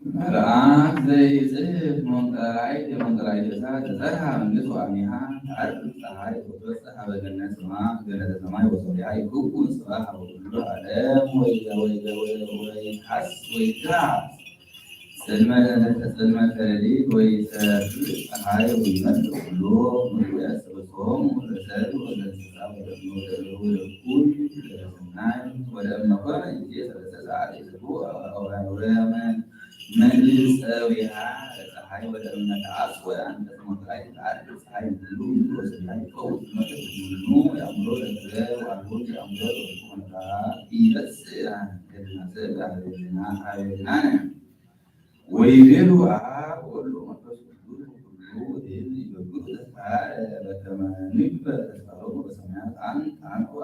መልአክ ዘይጽሕፍ መንጠራይት እሳት ተዘርሃ መንግሥት ወአሚሃ ተዐርብ ፀሐይ ወትወፅእ ሀበ ገነት ሰማይ ወሰማያ ይክውን ጽባሕ ወኩሉ ዓለም ወይትሐስ ጽልመተ ሌሊት ወይሰርዕ ፀሐይ ወይመጽእ ኩሉ ምድሩ ያስተበጽሖሙ ለሰብእ ወለእንስሳ ወለኩል ለሰናይ ወለእመ ኮነ ጊዜ ሰለስተ ሰዓት ይስግዱ መንጸዊሃ ለፀሐይ ወለእመ ተዐጽወ አንቀጸ መንጠራይት ተዐርብ ፀሐይ ኩሉ ምድር ወሰማይ ይፈውስ መቅድሙ ያእምሮ ለነገር ወአልቦ ዘየአምሮ ለወርቁ መንፈራ ኢይበጽሕ ኀበ ወይቤሉ አብ ወወልድ ወመንፈስ ቅዱስ ኩሉ እዝ ይገብሩ ተስፋ በከመ ንግበር ተስፋሆሙ በሰማያት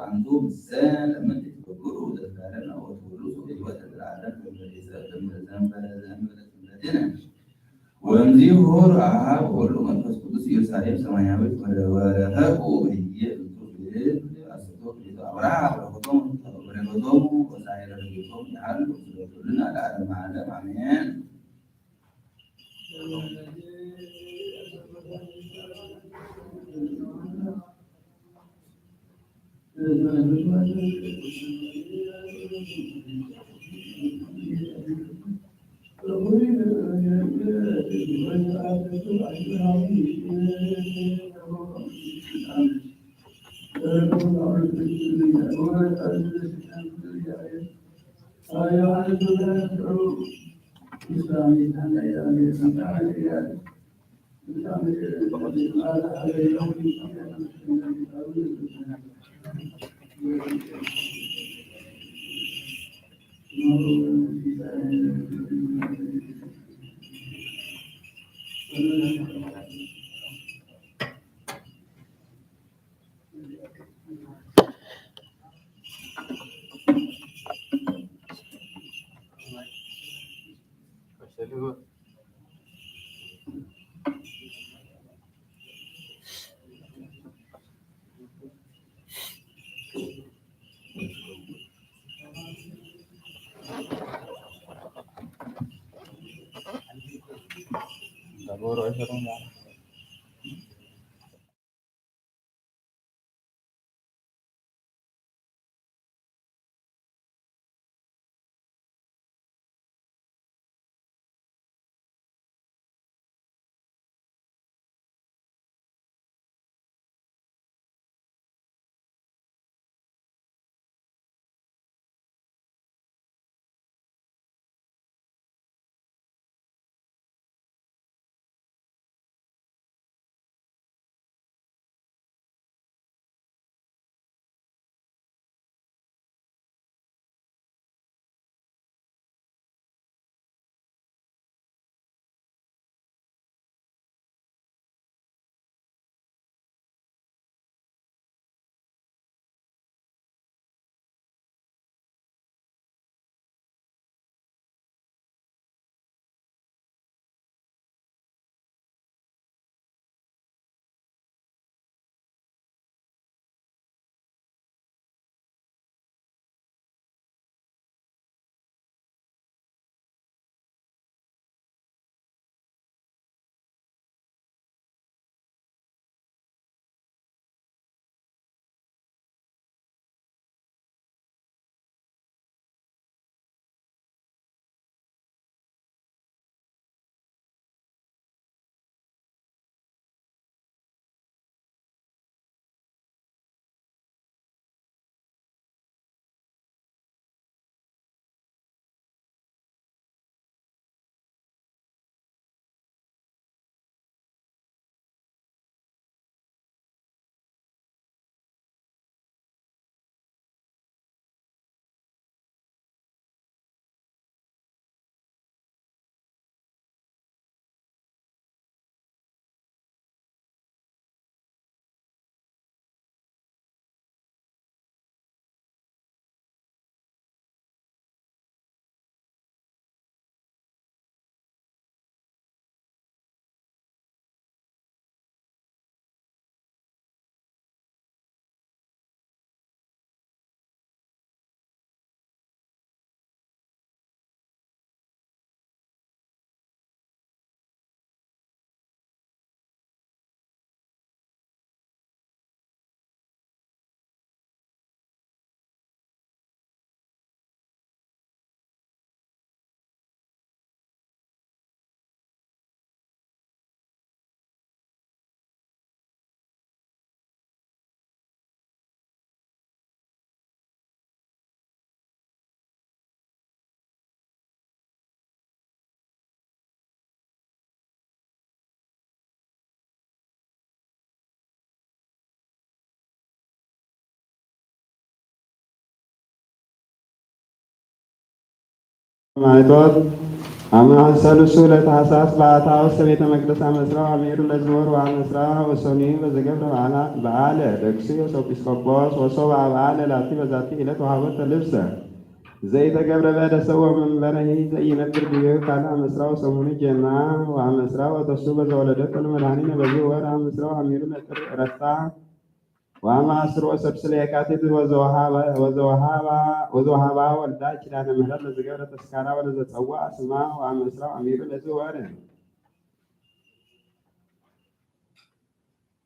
አንቱ ምሰል ለምን ትገብሩ ዘዛለነ ወትውሉሱ ሕይወተ ዘላለም ዘእንበለትነ ወእምዚሆር አብ ወወልድ ወመንፈስ ቅዱስ ኢየሩሳሌም ሰማያዊት ወረኸቁ ህየ እንቱ ብእድ አስርቶ ክልኤቱ አብርሃ በረከቶሙ ወሳዕረ ረድኤቶሙ ያህሉ ስለኩልነ ለዓለመ ዓለም አሜን። ማይቶት አማሰሉሱ ለታህሳስ በአታ ውስጥ ቤተ መቅደስ አመስራ አሜሩ ለዝወር አመስራ ወሶኒ በዘገብረ በዓለ ደክስዮ ኤጲስቆጶስ ወሶብ በዓለ ላቲ በዛቲ ዕለት ወሀበተ ልብሰ ዘይተገብረ በደሰው መንበረሂ ዘይነብር ዲዮ ካለ አመስራው ሰሙኒ ጀና ወአመስራው ወተሱ በዘወለደት ለመድኃኒነ በዚህ ወር አመስራው አሜሩ ለጥር ረፍታ ወአማስሮ ሰብስለ የካቲት ወዘወሃባ ወልዳ ኪዳነ ምህረት ለዝገብረ ተስካራ ወለዘጸዋ ስማ ወአመስራው አሜሩ ለዚህ ወር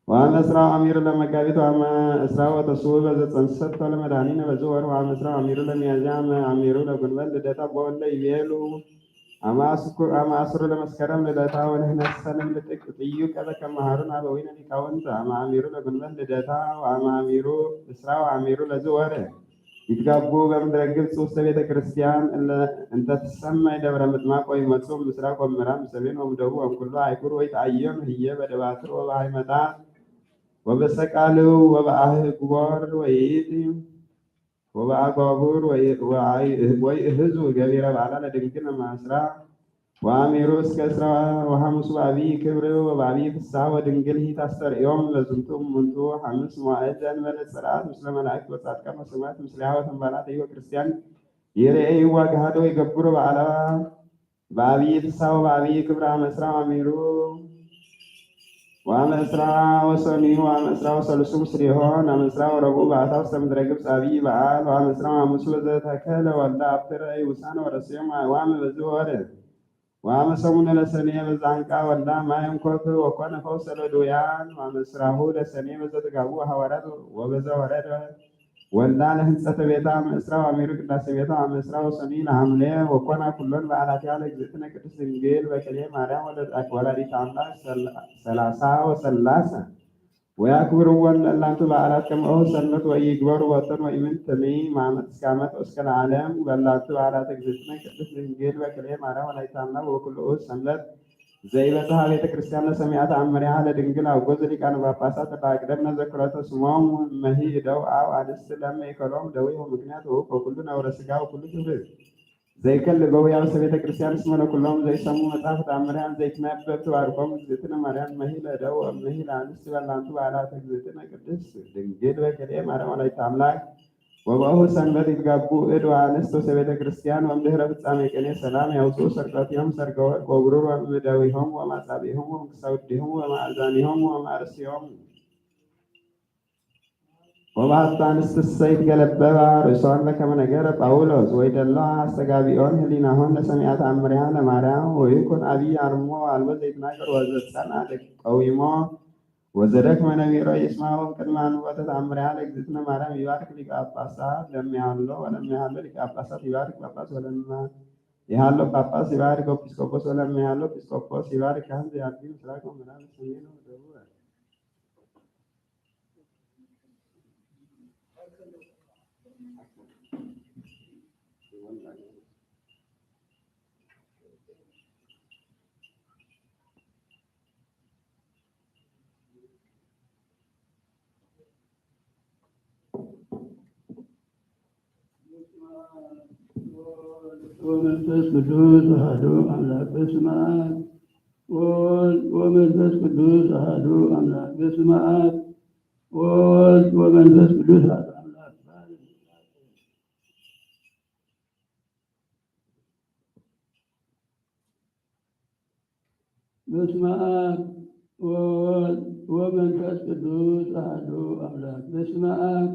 ወአመስራው አሜሩ ለመጋቢት ወአመስራው ወተሱ በዘጸንሰት ለመድኃኒነ በዚህ ወር ወአመስራው አሜሩ ለሚያዝያ አሜሩ ለጉንበት ልደታ በወለ ይቤሉ አማስሩ ለመስከረም ልደታ ወለህነሰንም ልጥቅ ጥዩ ቀበከ መሃሩን አበዊነ ሊቃውንት አማሚሩ ለጉንበት ልደታ ወአማሚሩ እስራው አሚሩ ለዝወረ ይትጋቡ በምድረ ግብፅ ውስተ ቤተ ክርስቲያን እንተ ትሰማይ ደብረ ምጥማቅ ወይመጽኡ ምስራቅ ወምዕራብ ሰሜን ወምደቡብ ወእምኩሉ አይኩር ወይትአየኑ ህየ በደባትር ወበሃይመጣ ወበሰቃልው ወበአህጉር ወይእቲ ወበአጓጉር ወይ እህዙ ገቢረ በዓላ ለድንግል ማስራ ወአሜሩ እስከ እስራ ወሐሙሱ በአብይ ክብር ወበአብይ ፍስሐ ወድንግል ታስተርእዮም ለዝንቱ እሙንቱ ሐሙስ መዋዕል ዘእንበለ ጽርዓት ምስለ መላእክት ወጻድቃን ወሰማዕት ምስሌሃ ወተንባላት ይወ ክርስቲያን ይሬእይዋ ገሃዶ ይገብሩ በዓላ በአብይ ፍስሐ ወበአብይ ክብር አመስራ አሜሩ ወአመስራ ወሰኒ ወአመስራ ወሰሉሱ ምስሌሆን አመስራ ወረቡዕ በአታ ውስተ ምድረ ግብፅ አብይ በዓል ወአመስራ ሐሙሱ በዘተከለ ወልደ አብትረ ውሳነ ወረስዮም ዋም በዚህ ወር ወአመሰሙነ ለሰኔ በዛንቃ ወልዳ ማየም ኮፍ ወኮነ ፈውሰ ለድውያን ወአመስራሁ ለሰኔ በዘትጋቡ ሐዋርያት ወበዘ ወረደ ወልዳ ለህንጸተ ቤታ አመስራ ወአሜሩ ቅዳሴ ቤታ አመስራ ወሰኒ ለሐምሌ ወኮና ኩሎን በዓላትያ ለእግዝእትነ ቅድስት ድንግል በቅሌ ማርያም ወላዲተ አምላክ ሰላሳ ወሰላሰ ወያክብርዎን ለእላንቱ በዓላት ከመሆ ሰንበት ወይግበሩ ወጠን ወኢምንትኒ ማመት እስከ ዓመት እስከ ለዓለም በእላንቱ በዓላት እግዝእትነ ቅድስት ድንግል በቅሌ ማርያም ወላዲተ አምላክ ወኩሉ ሰንበት ዘይበጽሐ ቤተ ክርስቲያን ለሰሚዐ ተአምሪሃ ለድንግል አውጎዝ ሊቃነ ጳጳሳት ተአቅደምነ ዘክረተ ስሞም መሂ እደው አው አንስት ለመ ይከሎም ደዌ ምክንያት ወኩሉ ነውረ ሥጋ ወኩሉ ክብር ዘይከል በውያብሰ ቤተ ክርስቲያን እስመ ለኩሎም ዘይሰሙ መጽሐፍ ተአምሪሃን ዘይትነበብ ተባርኮም እግዝእትነ ማርያም መሂ ለእደው መሂ ለአንስት በእላንቱ በዓላት እግዝእትነ ቅድስት ድንግል በቅሌ ማርያም ወላዲተ አምላክ ወበአሁ ሰንበት ይትጋቡ እድ ወአንስት ውስተ ቤተ ክርስቲያን ወእምድኅረ ፍጻሜ ቅኔ ሰላም ያውፅኡ ሰርቀቲሆም ሰርቀ ወርቅ ወብሩር ወእምእደዊሆም ወማጻብዒሆም ወእምክሳውዲሆም ወማዕዛኒሆም ወማርእሲሆም ወባሕታ አንስትሰ ይትገለበባ ርእሶን ለከመ ነገረ ጳውሎስ ወይደልዋ አስተጋቢኦን ህሊናሆን ለሰሚዐ ተአምሪሃ ለማርያም ወይኩን አብይ አርሞ አልቦ ዘይትናገር ወዘጸንዐ ቀዊሞ ወዘደክመ ነቢሮ ይስማዖም ቅድመ አንብቦተ ተአምሪሃ ለእግዝእትነ ማርያም ይባርክ ሊቀ ጳጳሳት ለሚያህሎ ወለሚያህሎ ሊቀ ጳጳሳት ይባርክ ጳጳስ ወለሚያህሎ ጳጳስ ይባርክ ኤጲስቆጶስ ወለሚያህሎ ኤጲስቆጶስ ይባርክ ካህን ዘያድኅ ምስራቅ ወምዕራብ ሰሜን ወደቡብ ወመንፈስ ቅዱስ አሐዱ አምላክ በስመ አብ ወወልድ ወመንፈስ ቅዱስ አሐዱ አምላክ በስመ አብ ወወልድ ወመንፈስ ቅዱስ አሐዱ አምላክ በስመ አብ ወወልድ ወመንፈስ ቅዱስ አሐዱ አምላክ በስመ አብ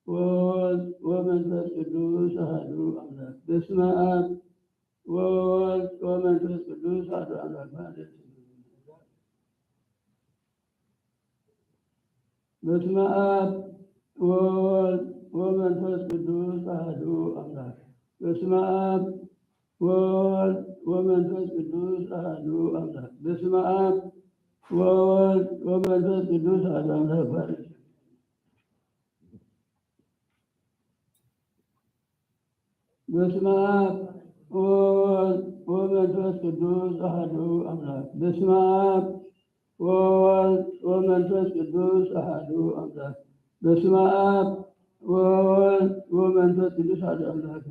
ወወልድ ወመንፈስ ቅዱስ አሐዱ አምላክ በስመ አብ ወወልድ ወመንፈስ ቅዱስ አሐዱ አምላክ በስመ አብ ወወልድ ወመንፈስ ቅዱስ አሐዱ አምላክ በስመ አብ ወወልድ ወመንፈስ ቅዱስ አሐዱ አምላክ በስመ አብ ወወልድ ወመንፈስ ቅዱስ አሐዱ አምላክ በስመ አብ ወወልድ ወመንፈስ ቅዱስ አሐዱ አምላክ በስመ አብ ወወልድ ወመንፈስ ቅዱስ አሐዱ አምላክ በስመ አብ ወወልድ ወመንፈስ ቅዱስ አሐዱ አምላክ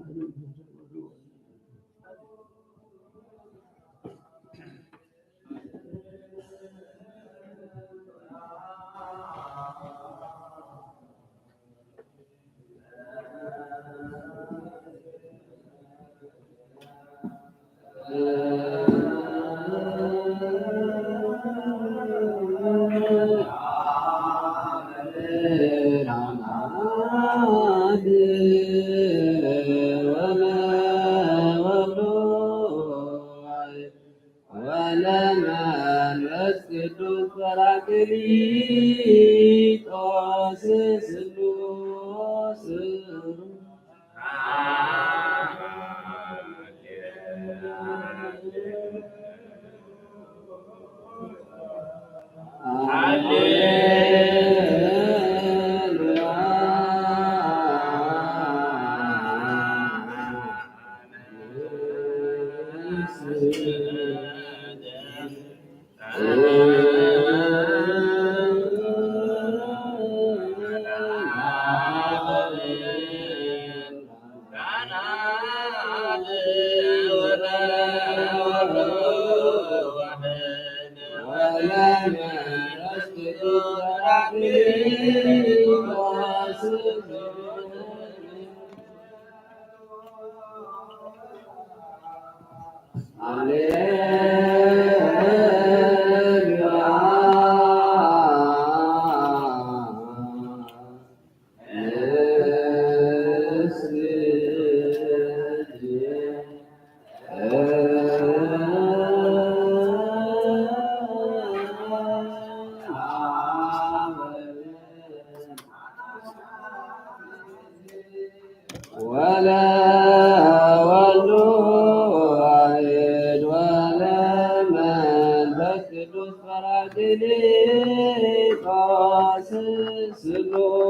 ስሉስ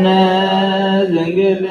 ዮሐንስ ድንግል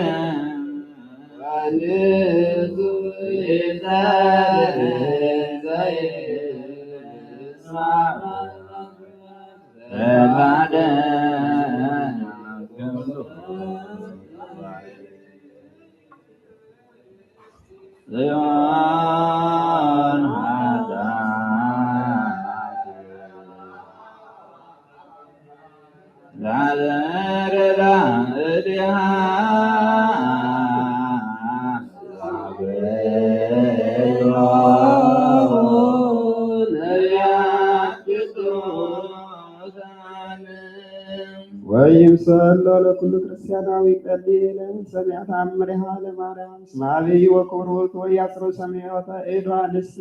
ወይምሰሎ ለኩሉ ክርስቲያናዊ ቀሊል ሰሚዐ ተአምሪሃ ለማርያም እስመ አብይ ወክብሩት ወያስሮ ሰሚዖተ ኤዶንስ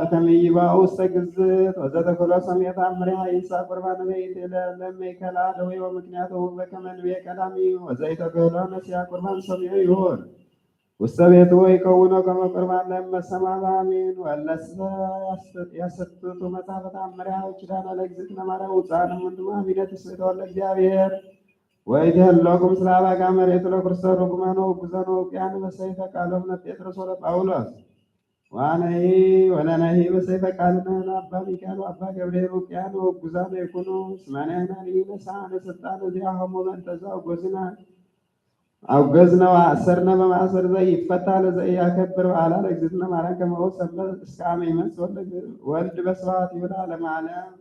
ከመይባኡ ውስተ ግዝት ወዘተኩሎ ሰሚዐ ተአምሪሃ ይንሣ ቁርባነ በይት ለእመይከላ ደዌ ወምክንያቱ በከመ ንቤ ቀዳሚ ወዘኢተክህሎ ነሲያ ቁርባን ሰሚዑ ይሁን ውስተ ቤቱ ወይከውኖ ከመ ቁርባን ለእመሰማ በአሜን ወለሰ ያሰትቱ መጽሐፈ ተአምሪሃ ወኪዳነ ለእግዝእትነ ማርያም ውፅአነ እምድማ ቢነት እስመ ተወልደ እግዚአብሔር ወይትህሎኩ ምስለ አባጋ መሬቱ ለክርስቶስ ርጉማነ ወጉዘነ ውቅያን በሰይፈ ቃሎሙ ለጴጥሮስ ወለጳውሎስ ዋነሂ ወለነሂ በሰይፈ ቃልነ ለአባ ሚካኤል ወአባ ገብርኤል ውቅያን ወጉዛነ ይኩኑ እስመ ንሕነኒ ነሣእነ ሥልጣነ ዚአሆሙ በእንተ ዘአውገዝነ አውገዝነ ወአሰርነ በማእሰር ዘይፈታ ለዘኢያከብር በዓላ ለእግዝእትነ ማርያም ከመ ሰንበት እስከ አመ ይመጽእ ወልድ በስብሐት ይሁዳ ለማርያም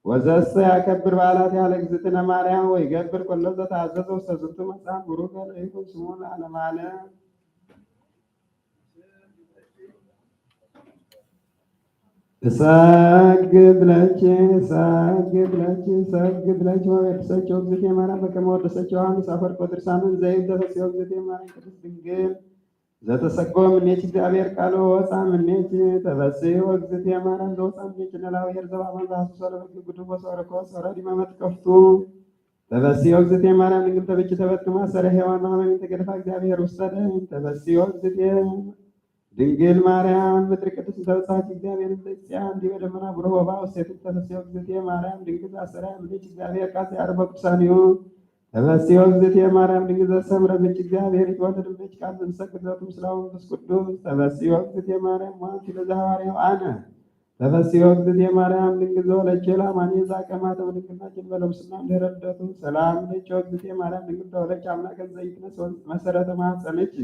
ወዘሰ ያከብር በዓላት ያለ እግዝእትነ ማርያም ወይገብር ኩሎ ዘተአዘዘ ውስተ ዝንቱ መጽሐፍ ቡሩክ ለይኩን ስሙ ለዓለመ ዓለም። እሰግድ ለኪ ወወድሰችው እግዝእትየ ማርያም በከመ ወደሰችው ዮሐንስ አፈወርቅ ወድርሳንን ዘይት ዘተስዮ እግዝእትየ ማርያም ቅድስት ድንግል ዘተሰጎ ምኔች እግዚአብሔር ቃሎ ወፃ ምኔች ተበስዮ እግዝእት የማርያም ዘወፃ ምኔች ነላውየር ዘባማን ዛሱ ሰለበክ ጉድፎ ሰረኮ ሰረዲ መመጥቀፍቱ ተበስዮ እግዝእት የማርያም ድንግል ተብጭ ተበትማ ሰረ ሔዋን ማመን ተገድፋ እግዚአብሔር ውሰደ ተበስዮ እግዝእት ድንግል ማርያም ምድር ቅድስት ተበሳች እግዚአብሔር ለዚያ እንዲህ በደመና ብሮ ወባ ውስቴቱ ተበስዮ እግዝእት ማርያም ድንግል አሰራ ምኔች እግዚአብሔር ቃስ ያርበ ቅዱሳኒዮ ተበስዮ እግዝእት ማርያም ድንግል ዘሰምረ ምንጭ እግዚአብሔር ይትወለድ ምንጭ ቃል ዘንሰግድ ለቱ ምስላው መንፈስ ቅዱስ ተበስዮ እግዝእት ማርያም ዋንቲ ለዛሐዋርያው አነ ተበስዮ እግዝእት ማርያም ድንግል ዘወለች ላማኒ ዛቀማተ በድንግልናችን በለብስና እንድኅረ ልደቱ ሰላም ለች እግዝእት ማርያም ድንግል ተወለች አምላከ ዘይትነስ መሰረተ ማኅፀነች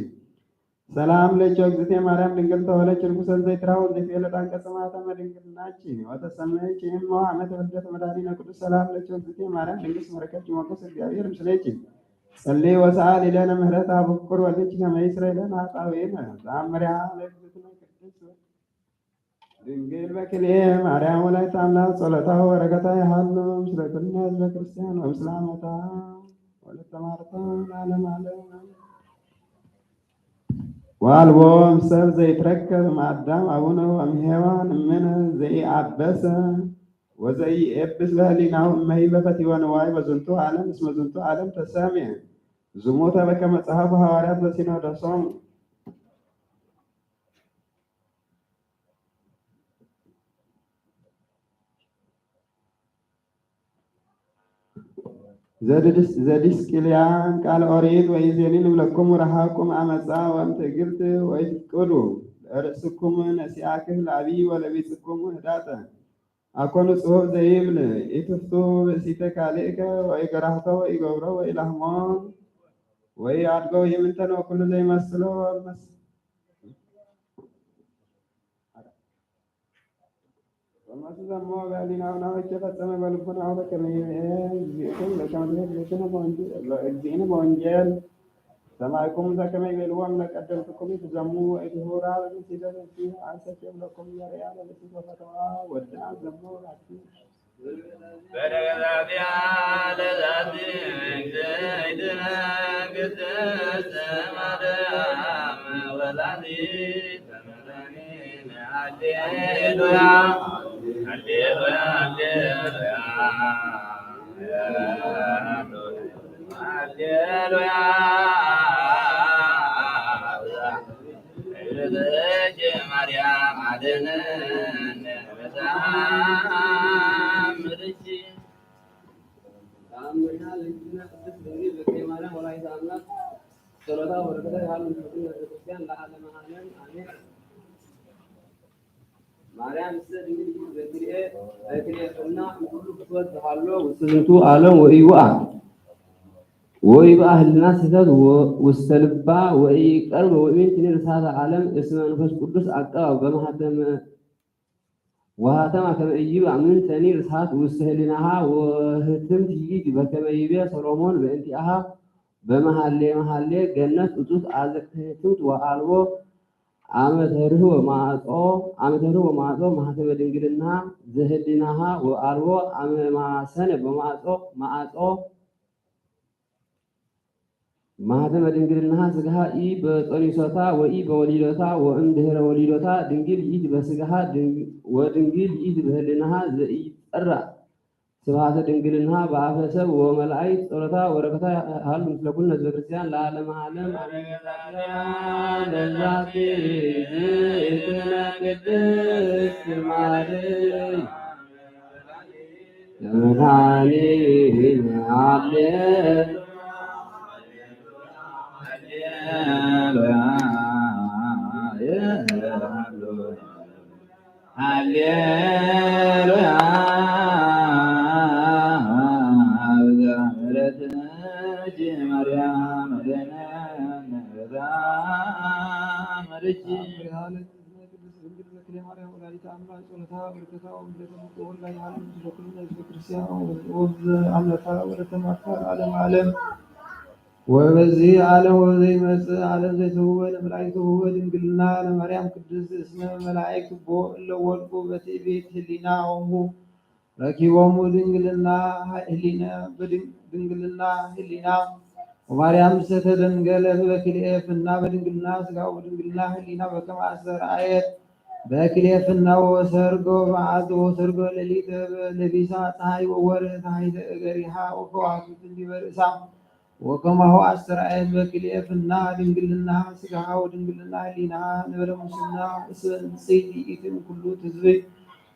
ሰላም ለች እግዝእት ማርያም ድንግል ተወለች ርኩሰን ዘይትራው ዘይትየለጥ አንቀጸ ማኅተመ ድንግልናች ወተሰመየች እሞ ዓመተ ልደተ መድኃኒነ ቅዱስ ሰላም ለች እግዝእት ማርያም ድንግል ስመረከች ሞገስ እግዚአብሔር ምስሌች ጸልይ ወሰአሊ ለነ ምህረተ አበኩር ወልጅ ከመ ይስረይ ለነ ኃጣውኢነ ዘአምሪሃ ለእግዝእትነ ቅድስት ድንግል በክልኤ ማርያም ወላዲተ አምላክ ጸሎታ ወበረከታ ይሃሉ ምስለ ኩልነ ሕዝበ ክርስቲያን ወምስለ አመታ ወለተ ማርያም ለዓለመ ዓለም ዋልቦ እምሰብ ዘይትረከብ እምአዳም አቡነ ወእምሔዋን እምነ ዘይአበሰ ወዘይኤብስ በህሊናሁ እመሂበ ፈቲወ ንዋይ በዝንቱ ዓለም እስመ ዝንቱ ዓለም ተሰምየ ዝሙተ በከመ ጸሐፉ ሐዋርያት በሲኖዶሶሙ ዘዲስቅልያን ቃል ኦሪት ወኢዜኒን እምለክሙ ረሃቁም አመፃ ወእምትዕግልት ወይፍቅዱ ለርእስክሙ ነሲአክህ ለአቢይ ወለቤጽክሙ ህዳጠ አኮኑ ጽሑፍ ዘይብል ኢትፍቱ ብእሲተ ካልእከ ወኢገራህቶ ወኢገብሮ ወኢላህሞ ወኢአድጎ ወኢምንተነ ወኩሉ ዘይመስሎ ዘሞ በህሊናውና ፈጸመ በልቡናው በከመ እግዚእነ በወንጌል ሰማዕክሙ ዘከመ ይቤልዎም ለቀደምትክሙ ትዘሙ ወኢትሁራ በምስሌቲ አንሰኬም ለክሙ የርያ ለብእሲት ወፈተዋ ወድአ ዘሞ ራቲ በደገዛዚያ ለዛቲ ዘይድነ ቅድስት ማርያም ወላዲተ መድኃኒነ ሃሌሉያ ሃሌሉያ ሃሌሉያ እግዝእት ማርያም አድኅነነ በተአምርኪ ተአምሪሃ ለእግዝእትነ ቅድስት ድንግል በክልኤ ማርያም ወላዲተ አምላክ ጸሎታ ወበረከታ ይሃሉ ምስለ ኩልነ ሕዝበ ክርስቲያን ለዓለመ ዓለም አሜን። ማርያም ምስለ ድንግል በክልኤ እና ሁሉ ፍትወት ተሃሎ ውስተ ዝንቱ ዓለም ወኢይብአ ህሊና ስሕተት ውስተ ልባ ወኢቀርብ ወኢምንትኒ ርሳተ ዓለም እስመ መንፈስ ቅዱስ አቀባ በማኅተመ ወሀተማ ከመ ኢይብአ ምንተኒ ርሳት ውስተ ህሊናሃ ወህትምት ይእቲ በከመ ይቤ ሰሎሞን በእንቲአሃ በመሃሌ ገነት እጹት አዘቅተ ህትምት ወአልቦ አመተርህ ወማጾ ማኅተመ ድንግልና ዘህሊናሃ ወአልቦ አመማሰነ በማጾ ማኅተመ ድንግልናሃ ስጋሃ ኢ በጸኒሶታ ወኢ በወሊዶታ ወእምድኅረ ወሊዶታ ድንግል ይእቲ በስጋሃ ወድንግል ይእቲ በህሊናሃ ዘኢይጠራ ስብሐተ ድንግልናሃ በአፈ ሰብእ ወመላእክት ጸሎታ ወበረከታ ይሃሉ ምስለ ኩልነ ሕዝበ ክርስቲያን ለዓለመ ዓለም አሜን። ለዛቲ እግዝእትነ ቅድስት ማርያም ለመድኃኒነ ዓለም ሃሌሉያ በዛምረትኪ ማርያም አድኅነነ በተአምርኪ ወበዚህ ዓለም ወዘይመጽእ ዓለም ዘይትውወድ መላእክት ትውወድ ድንግልና ለማርያም ቅድስት እስመ መላእክት ቦ እለ ወድቁ በትዕቢት ህሊናሆሙ ረኪቦሙ ድንግልና ህሊና ወማርያም ስተደንገለ በክልኤፍና በድንግልና ስጋው በድንግልና ህሊና በከመ አስተርአየት በክልኤፍና ወሰርጎ መዓልት ወሰርጎ ሌሊት ለቢሳ ፀሐይ ወወርኅ ታሕተ እገሪሃ ወከዋክብት እንዲበ ርእሳ ወከማሁ አስተርአየት በክልኤፍና ድንግልና ስጋሃ ወድንግልና ህሊና ንበለ ሙስና ጽይኢትን ኩሉ ትዝብእ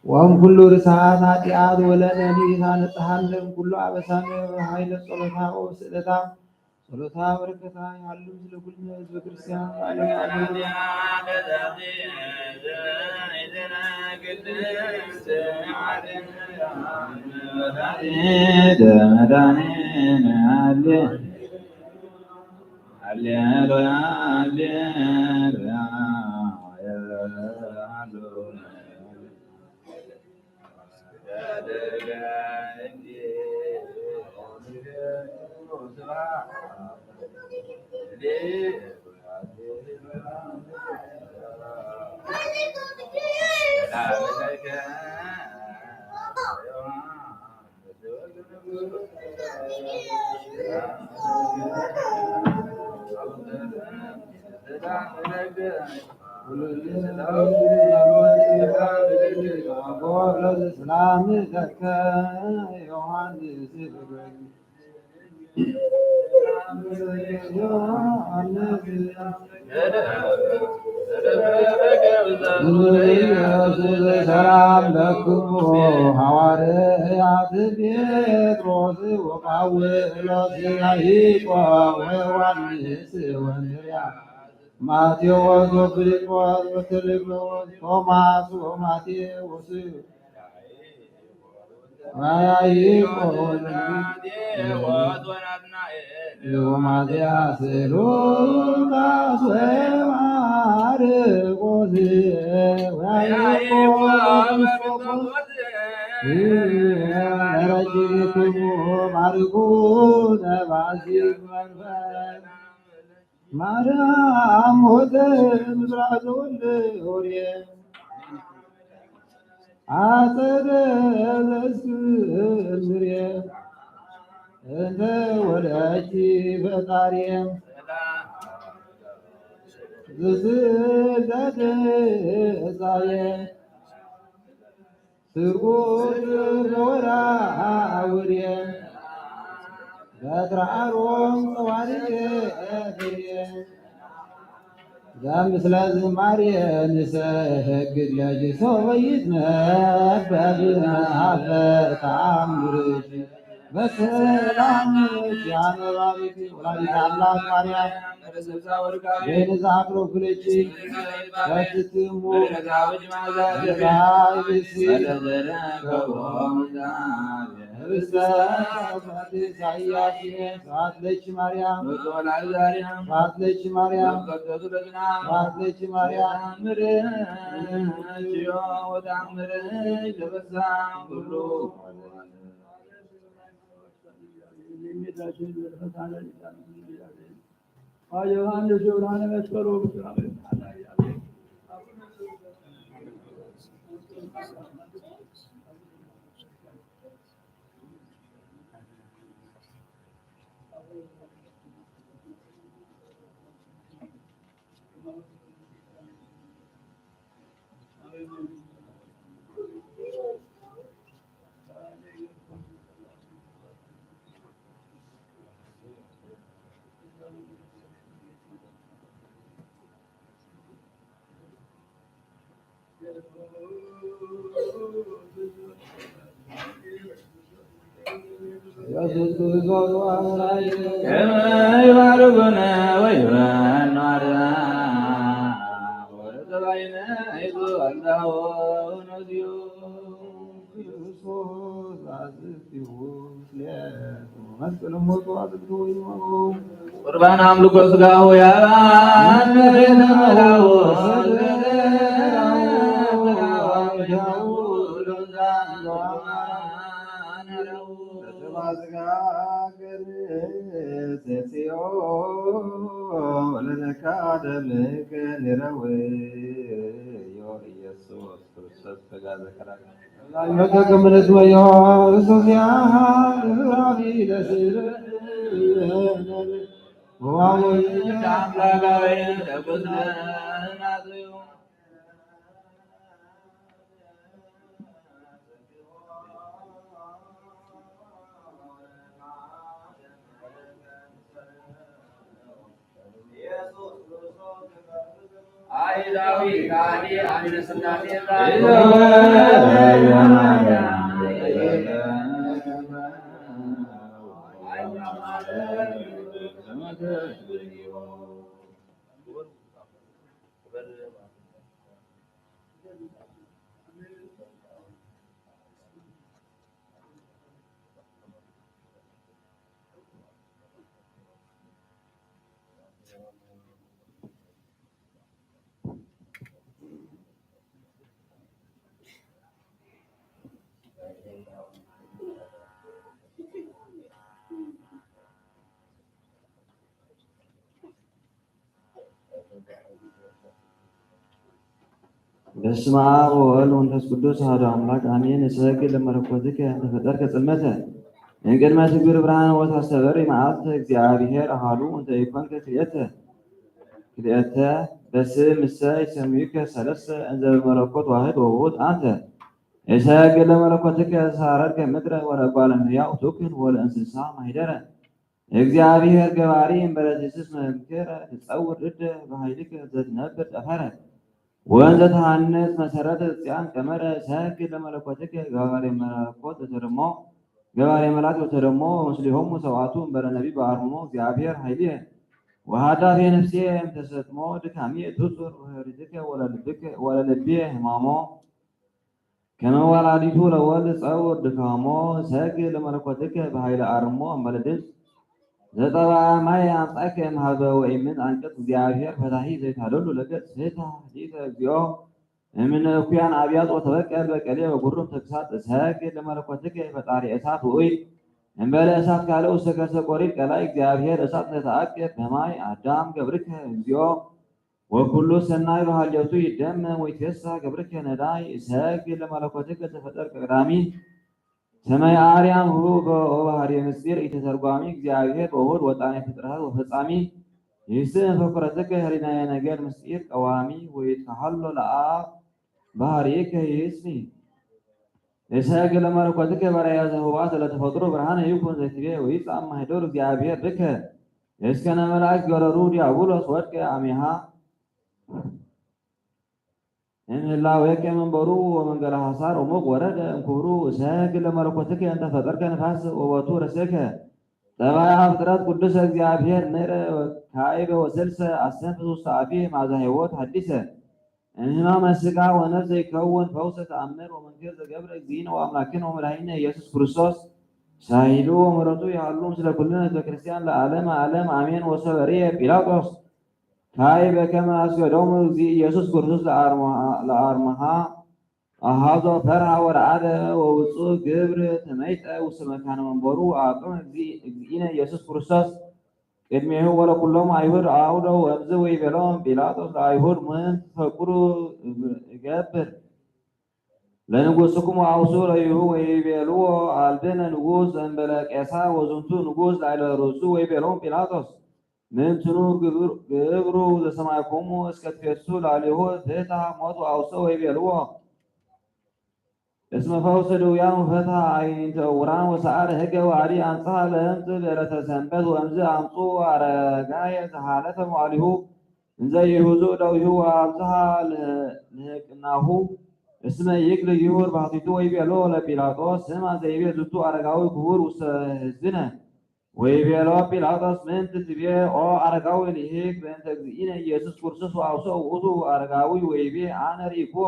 ወም ኩሉ ርሳት ኃጢአት ወለነኒ ታነጽሐነ ኩሉ አበሳነ በኃይለ ጸሎታ ወስእለታ ጸሎታ በረከታ ያሉ ስለ ኩልነ ህዝበ ክርስቲያን ዓለም ሰላም ለከ ዮሐንስ ሰላም ለክሙ ሐዋርያት ጴጥሮስ ወጳውሎስ ያዕቆብ ወዮሐንስ ወንድርያስ ማቴዎስ ወፊልጶስ ወተርፎስ ቶማስ ወማቴዎስ ወያዕቆብ ወማትያስ ሉቃስ ወማርቆስ ወያዕቆብ ረጅክሙ ማርኩነ ባዚክ መንፈስ ማርያም ሆተ ምስራቅ ወልደ አጸደ ዘእስክንድርየ እንተ ወለደች ፈጣሪየ ዝስደት ጻየ ስርጉት ዘወራውርየ በትርአሮም ጸዋርየ እግርየ ዘምስለ ዝማርየ ንሰግድ ለጅሶ ወይትነበብ ሀበ ተአምርኪ በሰላም ያነባሪክ ወላዲተ አምላክ ማርያም የነዛ አክሮክልች በትትሙ ባይብሲ ኢሳያስ ሰዓትለች ማርያም ሰዓትለች ማርያም ሰዓትለች ማርያም ዮሐንስ ብርሃነ መስቀሉ ይባርኩነ ወይበኗር ወረተባይነ ይዙ አላሁ ነዚዩ ቁርባን አምልኮ ሥጋሁ ያባን ተመላው መከከምነት ወዮ በስመ አብ ወወልድ ወመንፈስ ቅዱስ አሐዱ አምላክ አሜን። እሰግድ ለመለኮትከ እንተ ፈጠርከ ጽልመተ እምቅድመ ትግብር ብርሃነ ወታስተበሪ መዓልተ እግዚአብሔር አሐዱ እንተ ኢኮንከ ክልኤተ በስም እሰይ ሰሚከ ሰለስተ እንዘ በመለኮት ዋሕድ ወውእቱ አንተ። እሰግድ ለመለኮትከ ሳረርከ ምድረ ወለእጓለ እመሕያው ትኩን ወለእንስሳ ማኅደረ እግዚአብሔር ገባሪ እምበለ ትስስ መምክረ ትጸውር እደ በኃይልከ ዘትነብር ጠፈረ ወንዘ ተሃንጽ መሰረተ ጽያን ቀመረ እሰግድ ለመለኮትከ ገባሬ መለኮት ተደሞ ገባሬ መላእክት ወተደሞ ምስሊሆሙ ሰዋቱ እምበለ ነቢብ በአርምሞ እግዚአብሔር ኃይልየ ወሃዳፌ ነፍሴ እምተሰጥሞ ድካሜ ትጹር ወኅድትከ ወለልብየ ሕማሞ ከመ ወላዲቱ ለወልድ ጸውር ድካሞ እሰግድ ለመለኮትከ በኃይለ አርምሞ እምበለ ድምፅ ዘጠባ ማይ አምጣከ እምኀበ ወኢምን አንቀጽ እግዚአብሔር ፈታሒ ዘይታደሉ ለገጽ ፍትሐ ሊተ እግዚኦ እምነ እኩያን አብያጽ ወተበቀል በቀሌ በጉሩም ተግሳጽ እሰግድ ለመለኮትከ ፈጣሪ እሳት ውእይ እምበለ እሳት ካለ ውስተ ከርሰ ቆሪጥ ቀላይ እግዚአብሔር እሳት ዘተአቅብ በማይ አዳም ገብርከ እግዚኦ ወኩሉ ሰናይ በሃልዮቱ ይደመም ወይትፌሳህ ገብርከ ነዳይ እሰግድ ለመለኮትከ ተፈጠርከ ቀዳሚ ሰማይ አርያም ሁሉ በባህሪ ምስጢር ኢተተርጓሚ እግዚአብሔር በውህድ ወጣኔ ፍጥረት ወፈጻሚ ይስም ፈቁረትከ ህሊናየ ነገር ምስጢር ቀዋሚ ወይትከሀሎ ለአብ ባህሪከ ይስሚ እሰግድ ለመለኮትከ በራእየ ዘኅቡዓት ለተፈጥሮ ብርሃነ ይኩን ዘይትቤ ወይጻእ ማኅደሩ እግዚአብሔር ብከ እስከነ መላእክት ገረሩ ዲያብሎስ ወድቀ አሜሃ እምህላዌከ መንበሩ ወመንገለ ሐሳር ወሞቅ ወረደ እምክብሩ እሰግድ ለመለኮትከ እንተ ፈጠርከ ነፋስ ወቦቱ ረሴከ ጠባያ ፍጥረት ቅዱሰ እግዚአብሔር ንረ ካዕበ ወስልሰ አሰንፈ ውስተ አፍየ መዓዛ ሕይወት ሐዲሰ እምሕማመ ሥጋ ወነፍስ ይከውን ፈውሰ ተአምር ወመንክር ዘገብረ እግዚእነ ወአምላክነ ወመድኃኒነ ኢየሱስ ክርስቶስ ሳይሉ ወምሕረቱ ያሉ ምስለ ኩልነ ሕዝበ ክርስቲያን ለዓለመ ዓለም አሜን። ወሰበርየ ጲላጦስ ካይ በከመ አስገዶሙ እግዚእ ኢየሱስ ክርስቶስ ለአርምሃ አሃዞ ፈርሃ ወረአደ ወውፁእ ግብር ተመይጠ ውስተ መካነ መንበሩ አቅም እግዚእነ ኢየሱስ ክርስቶስ ቅድሜሁ ወለኩሎሙ አይሁድ አውደ ወእምዝ ወይቤሎሙ ጲላጦስ ለአይሁድ ምንት ትፈቅዱ እገብር ለንጉሥክሙ አውሱ ለይሁ ወይቤልዎ አልብነ ንጉሥ ዘእንበለ ቄሳር ወዝንቱ ንጉሥ ላዕለ ርእሱ ወይቤሎሙ ጲላጦስ ምንትኑ ግብሩ ዘሰማዕክሙ እስከ ትፌሱ ላዕሌሁ ፍትሐ ሞቱ አውሶ ወይቤልዎ እስመ ፈውሰ ድውያን ወፈትሐ አዕይንተ ዕውራን ወሰዓረ ሕገ ወአዲ አንጽሐ ለሕምፅ በዕለተ ሰንበት ወእምዝ አምጹ አረጋየ ዘሃለፈ መዋዕሊሁ እንዘ ይሁዙ እደዊሁ ወአብጽሐ ልሕቅናሁ እስመ ይክል ይሁር ባሕቲቱ ወይቤሎ ለጲላጦስ ስማ ዘይቤ ዝንቱ አረጋዊ ክቡር ውስተ ሕዝብነ ወይቤሎ ጲላጦስ ምንት ትቤ ኦ አረጋዊ ልሂቅ በእንተ እግዚእነ ኢየሱስ ክርስቶስ ወአውሶ ውእቱ አረጋዊ ወይቤ አነ ርኢክዎ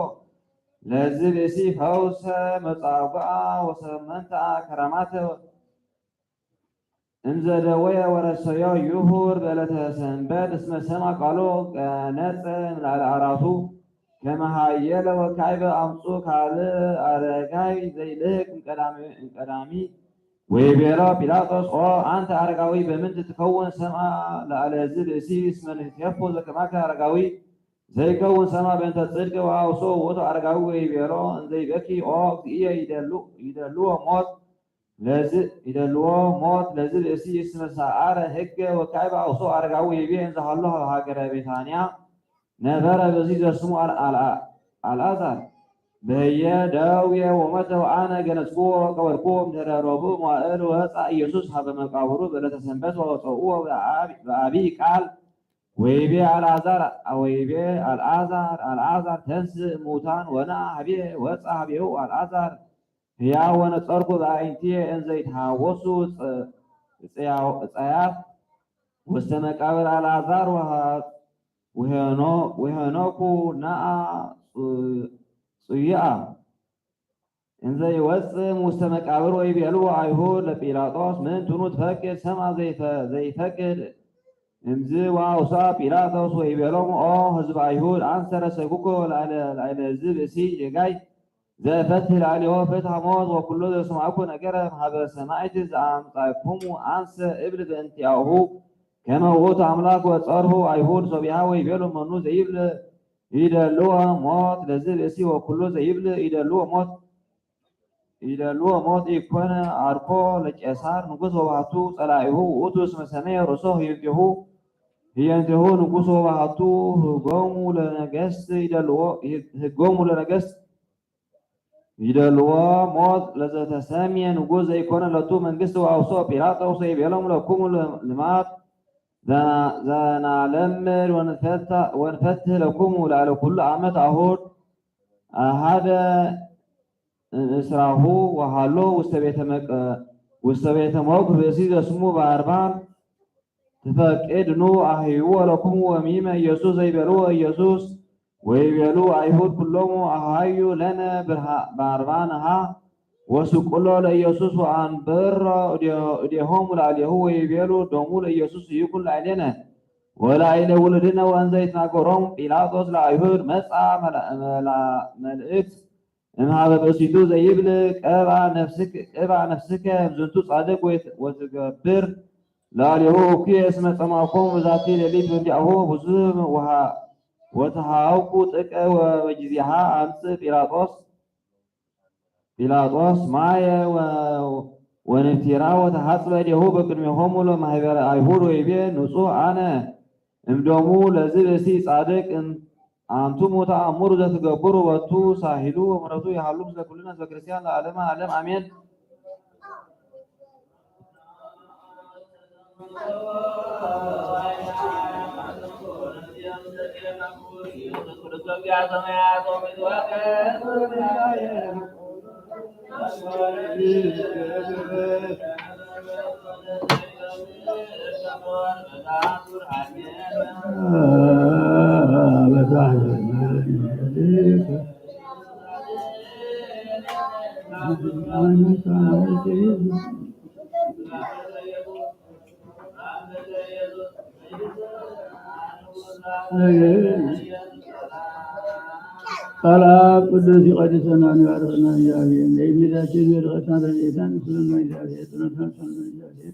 ለዝ ብእሲ ፈውሰ መጻጉዓ ወሰመንተ ከራማተ እንዘ ደወየ ወረሰዮ ይሁር በዕለተ ሰንበት እስመ ሰማ ቃሎ ቀነጸ እምላዕለ ዓራቱ ከመ ኃየለ ወካዕበ አምጹ ካልእ አረጋይ ዘይልህቅ እምቀዳሚ ወይቤሎ ጲላጦስ ኦ አንተ አረጋዊ በምንት ትከውን ሰምዐ ለአለዝ ብእሲ እስመ ንሕቴፎ ዘከማከ አረጋዊ ዘይከውን ሰምዐ በእንተ ጽድቅ ወአውሶ ውእቱ አረጋዊ ወይቤሎ እንዘ ይበኪ ኦ እግዚእየ ይደልዎ ሞት لازق يدلو موت لازق اسي اسم سعر هج وكعب أوصو أرجعوا يبين زهلها هاجر بيتانيا نبر بزيد اسمه الأذر بهي داوية ومتى وأنا جنسكوا كوركم تراربو ما قالوا هسا يسوس هذا مقابرو بلا تسنبس وصووا بأبي قال ويبي العذر تنس موتان ونا حبيه وسا حبيه العذر هي ونصركو بعينتي ان زيت هاوسو صياف وسمقابر العذر وهنوكو نا صيا ان زي وس مستمقابر ويبيلو ايهود لبيلاطوس من تنو تفكر سما زي فكر امزي واوصا بيلاطوس ويبيلوم حزب ايهود انسر سكوكو على الزب سي جاي زي فتح العلي هو فتح موت وكل ذي سمعكم نجرة هذا سمعت عن طيبهم أنس إبل أنت أهو كما هو أملاك وتصاره أيهود صبيحة ويبيلوا منو زيبل إذا لوا موت لزل إسي وكل زيبل إذا لوا موت يكون عرفو لجأسار نقص وبعتو صلاحه وطوس مسامير رسوه ينتهو ينتهو نقص وبعتو قوموا لنجست إذا لوا قوموا لنجست يدلوا موت لذا تساميا نجوز يكون لتو من قصة وأوصى بيلاطة وصي بيلهم لكم لمات ذا نعلمر ونفتح لكم على كل عامة أهود هذا إسراه وحلو واستبيت موقف بسيط اسمه بأربان تفكد نو أهيو لكم وميما يسوس يبلو يسوس ويبيلو أيهود كلهم أهايو لنا بأربانها وسكولو لإيسوس وأن بر ديهم لعليه ويبيلو دومو لإيسوس يكون لعلينا ولا إلى ولدنا وأن زيتنا قرام بيلاطوس لأيهود مسعى ملئت إن هذا بسيطو زيبلك أبع نفسك بزنتو صادق وتكبر لعليه كي اسم سماكم ذاتي لليت ودعه بزوم وتحاوكو تكا وجزيها أنس بيلاطوس معايا ونفتيرا وتحصل له بكرمهم لما هيبر أيهود ويبين نصوح أنا امدومو لزبسي صادق أنتم متأمر ذات تقبروا وتو ساهلوا ومرتو يحلوم لكلنا زكريستيان لعلم علم آمين قال قدس قدسنا وعرفنا جاهين إذا شئت غسان الإنسان كلنا جاهين تنفسنا جاهين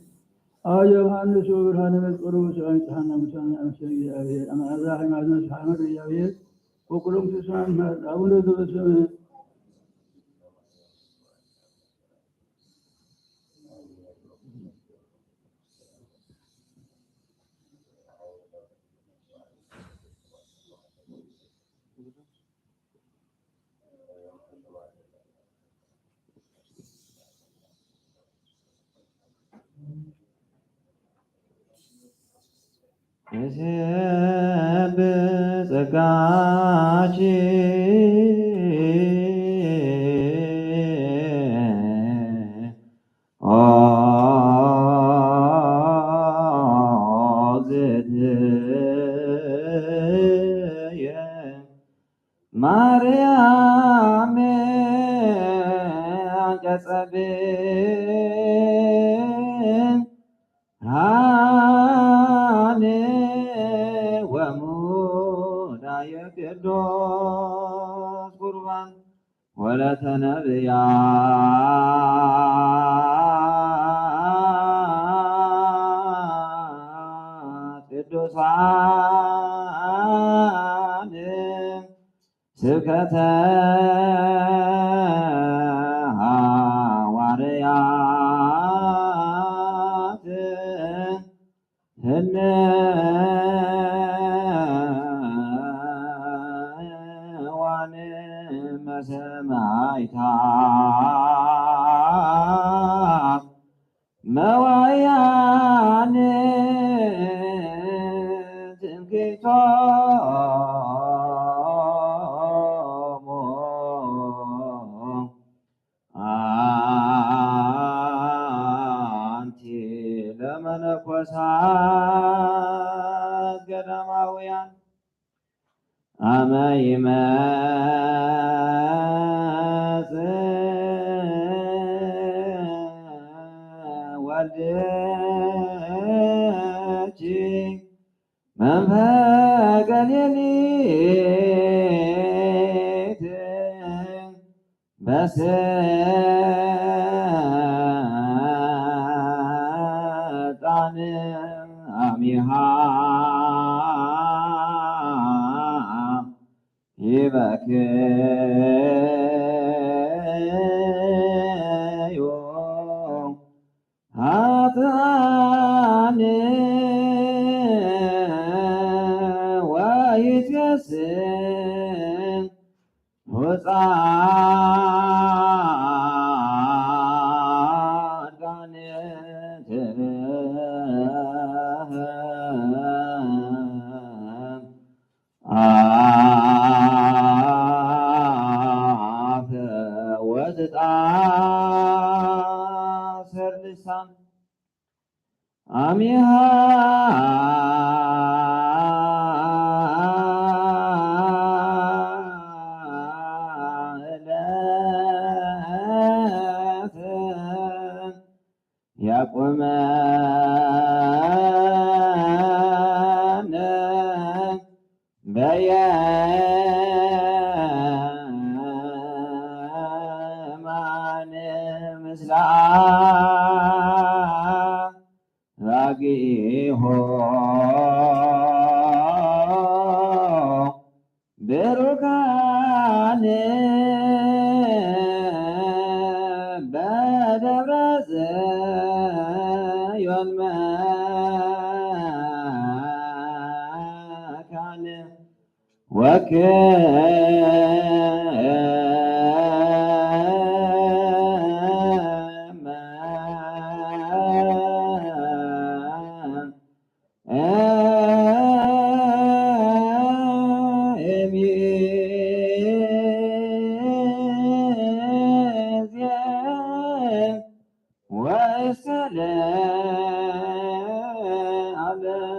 أجب عن سوبر هذا القروب سؤال تحنا مسلم أمسك جاهين أما الله ما زال سبحانه جاهين وكلهم تسمع أولو تسمع ማርያም አንቀጸብን ሃኔ ወሙዳየ ቅዱስ ቁርባን ወለተ ነቢያት ቅዱሳን ስብከተ ሐዋርያት ዋን መሰማይታት መዋያን ትምክህቶሙ አንቲ ለመነኮሳት ገዳማውያን አመ ይመጽእ ወልድኪ መንፈቀ ሌሊት በስልጣን አሚሃ ይበክዩ ኃጥኣን ወይትገስጽ ጻድቃን አፈ ወትጣሰር ልሳን አሚሃ ዕለተ ያቆመነ በየማነ ምስለ አራጊሆ ብሩካን በደብረ ጽዮን መካነ ወከመ እምይእዜሰ ወእስከ ለዓለመ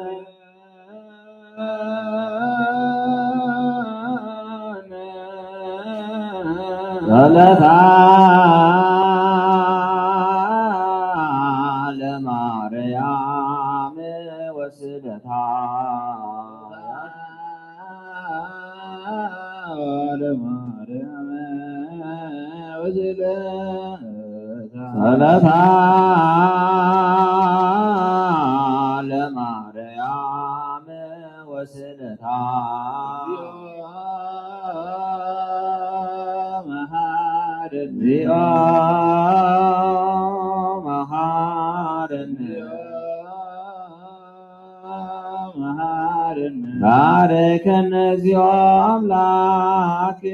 ለማርያም ወስደታ ለማርያም ወስደታ ለማርያም ወስደታ እግዚኦ መሐረነ ባርከነ እግዚኦ አምላክነ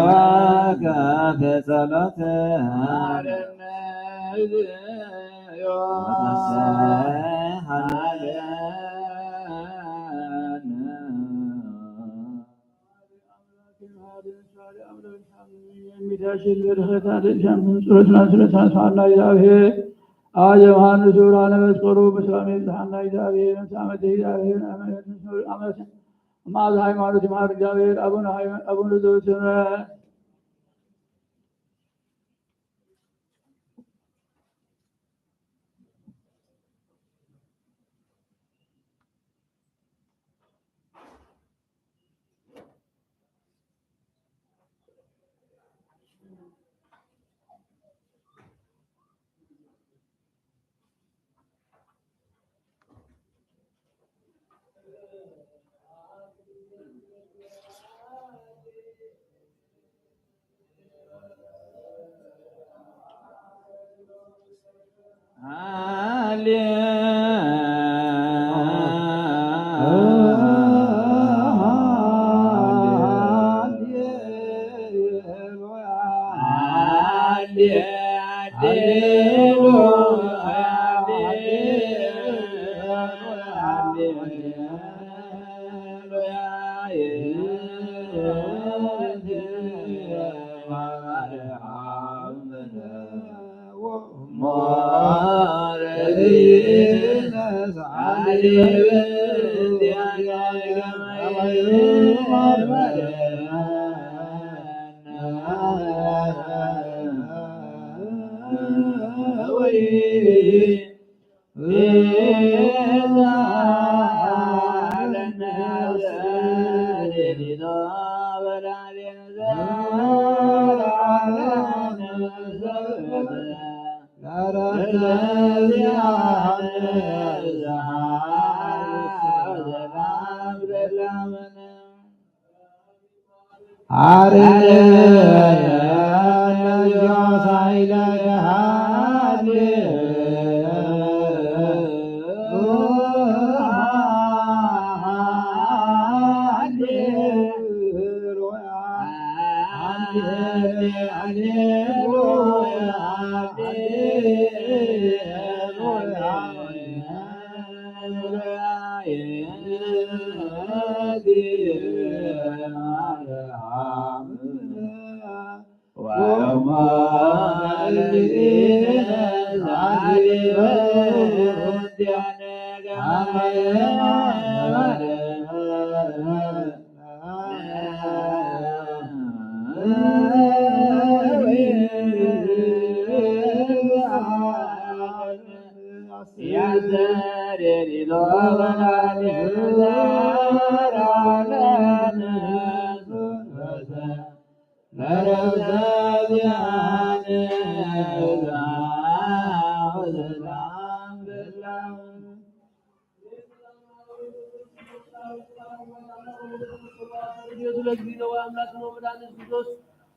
ወከፈ ጸሎተ የሚዳሽን በረከት አደሻን ጸሎትና ስለታሳና እግዚአብሔር አየ ዮሐንስ ብርሃነ መስቀሉ በሰላም ይብዛና እግዚአብሔር ሳመተ እግዚአብሔር አመት ማዝ ሃይማኖት ይማር እግዚአብሔር አቡነ ዘበሰማያት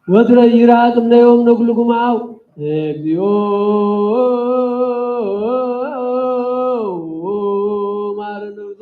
ወትረ ይራቅ እምነዮም ነጉልጉማው እግዚኦ ማረነ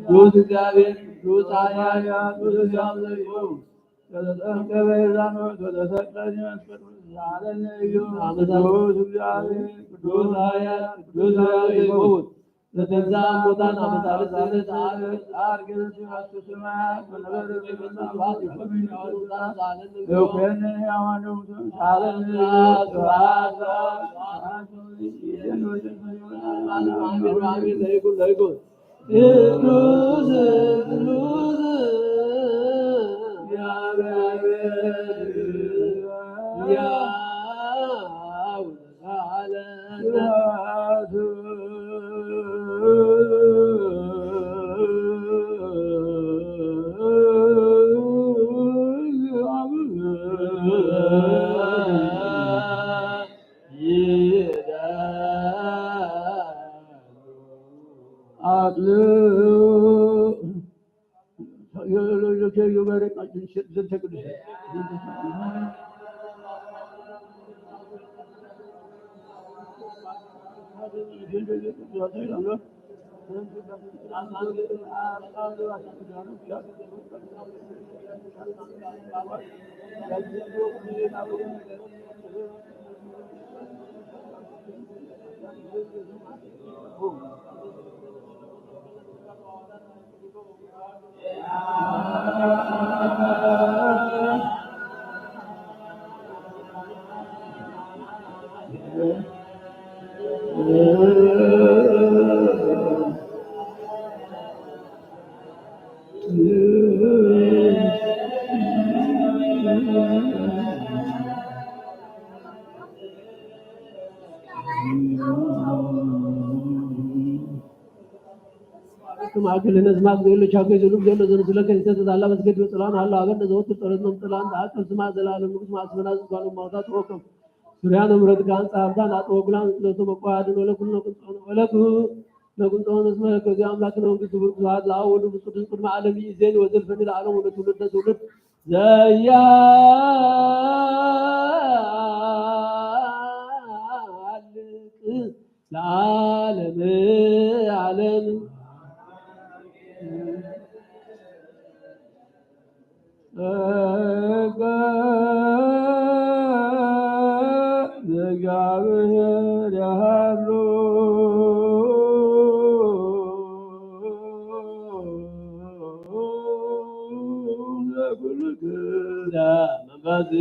ቅዱስ እግዚአብሔር ቅዱስ ኃያል ቅዱስ ያምልኩ ተተጠንቀበ ዛኖት ወተሰቅለኝ መስቀል ዛለነዩ ቅዱስ እግዚአብሔር ቅዱስ ኃያል ቅዱስ ያምልኩ ለተንዛ ሞታን አመሳለ ዛለት አርገት ያስተሰማት ወለበረ በመናባት ይፈሚናሉ ዛለን ለከነ ያዋኑ ሳለን ዛዛ ቅዱስ ማከለነ ዝማት ገሎች አገ ዘሉ ገሎ ዘሉ ለከንተ ተዛላ መስገድ ወጥላን አላ አገር ዘወት ጥረት ነው ጥላን አቀም ስማ ዘላለም ንጉስ ማስመናዝ ባሉ ማውጣት ወከም ሱሪያነ ምረት ጋን ጻርዳን አጥወግላን ስለቶ መቋያድን ወለኩን ነው ቅንጾ ወለኩ ነቁንጾ መስመ ከዚህ አምላክ ነው እንግዲህ ብርቅ ዛት ለአወሉ ቅዱስ ቅድመ ዓለም ይዘን ወዘል ፈንል ዓለም ወደ ትውልድ ትውልድ ዘያ ለዓለም ዓለም እግዚአብሔር ያሉ ለኩልክዳ መንባዝ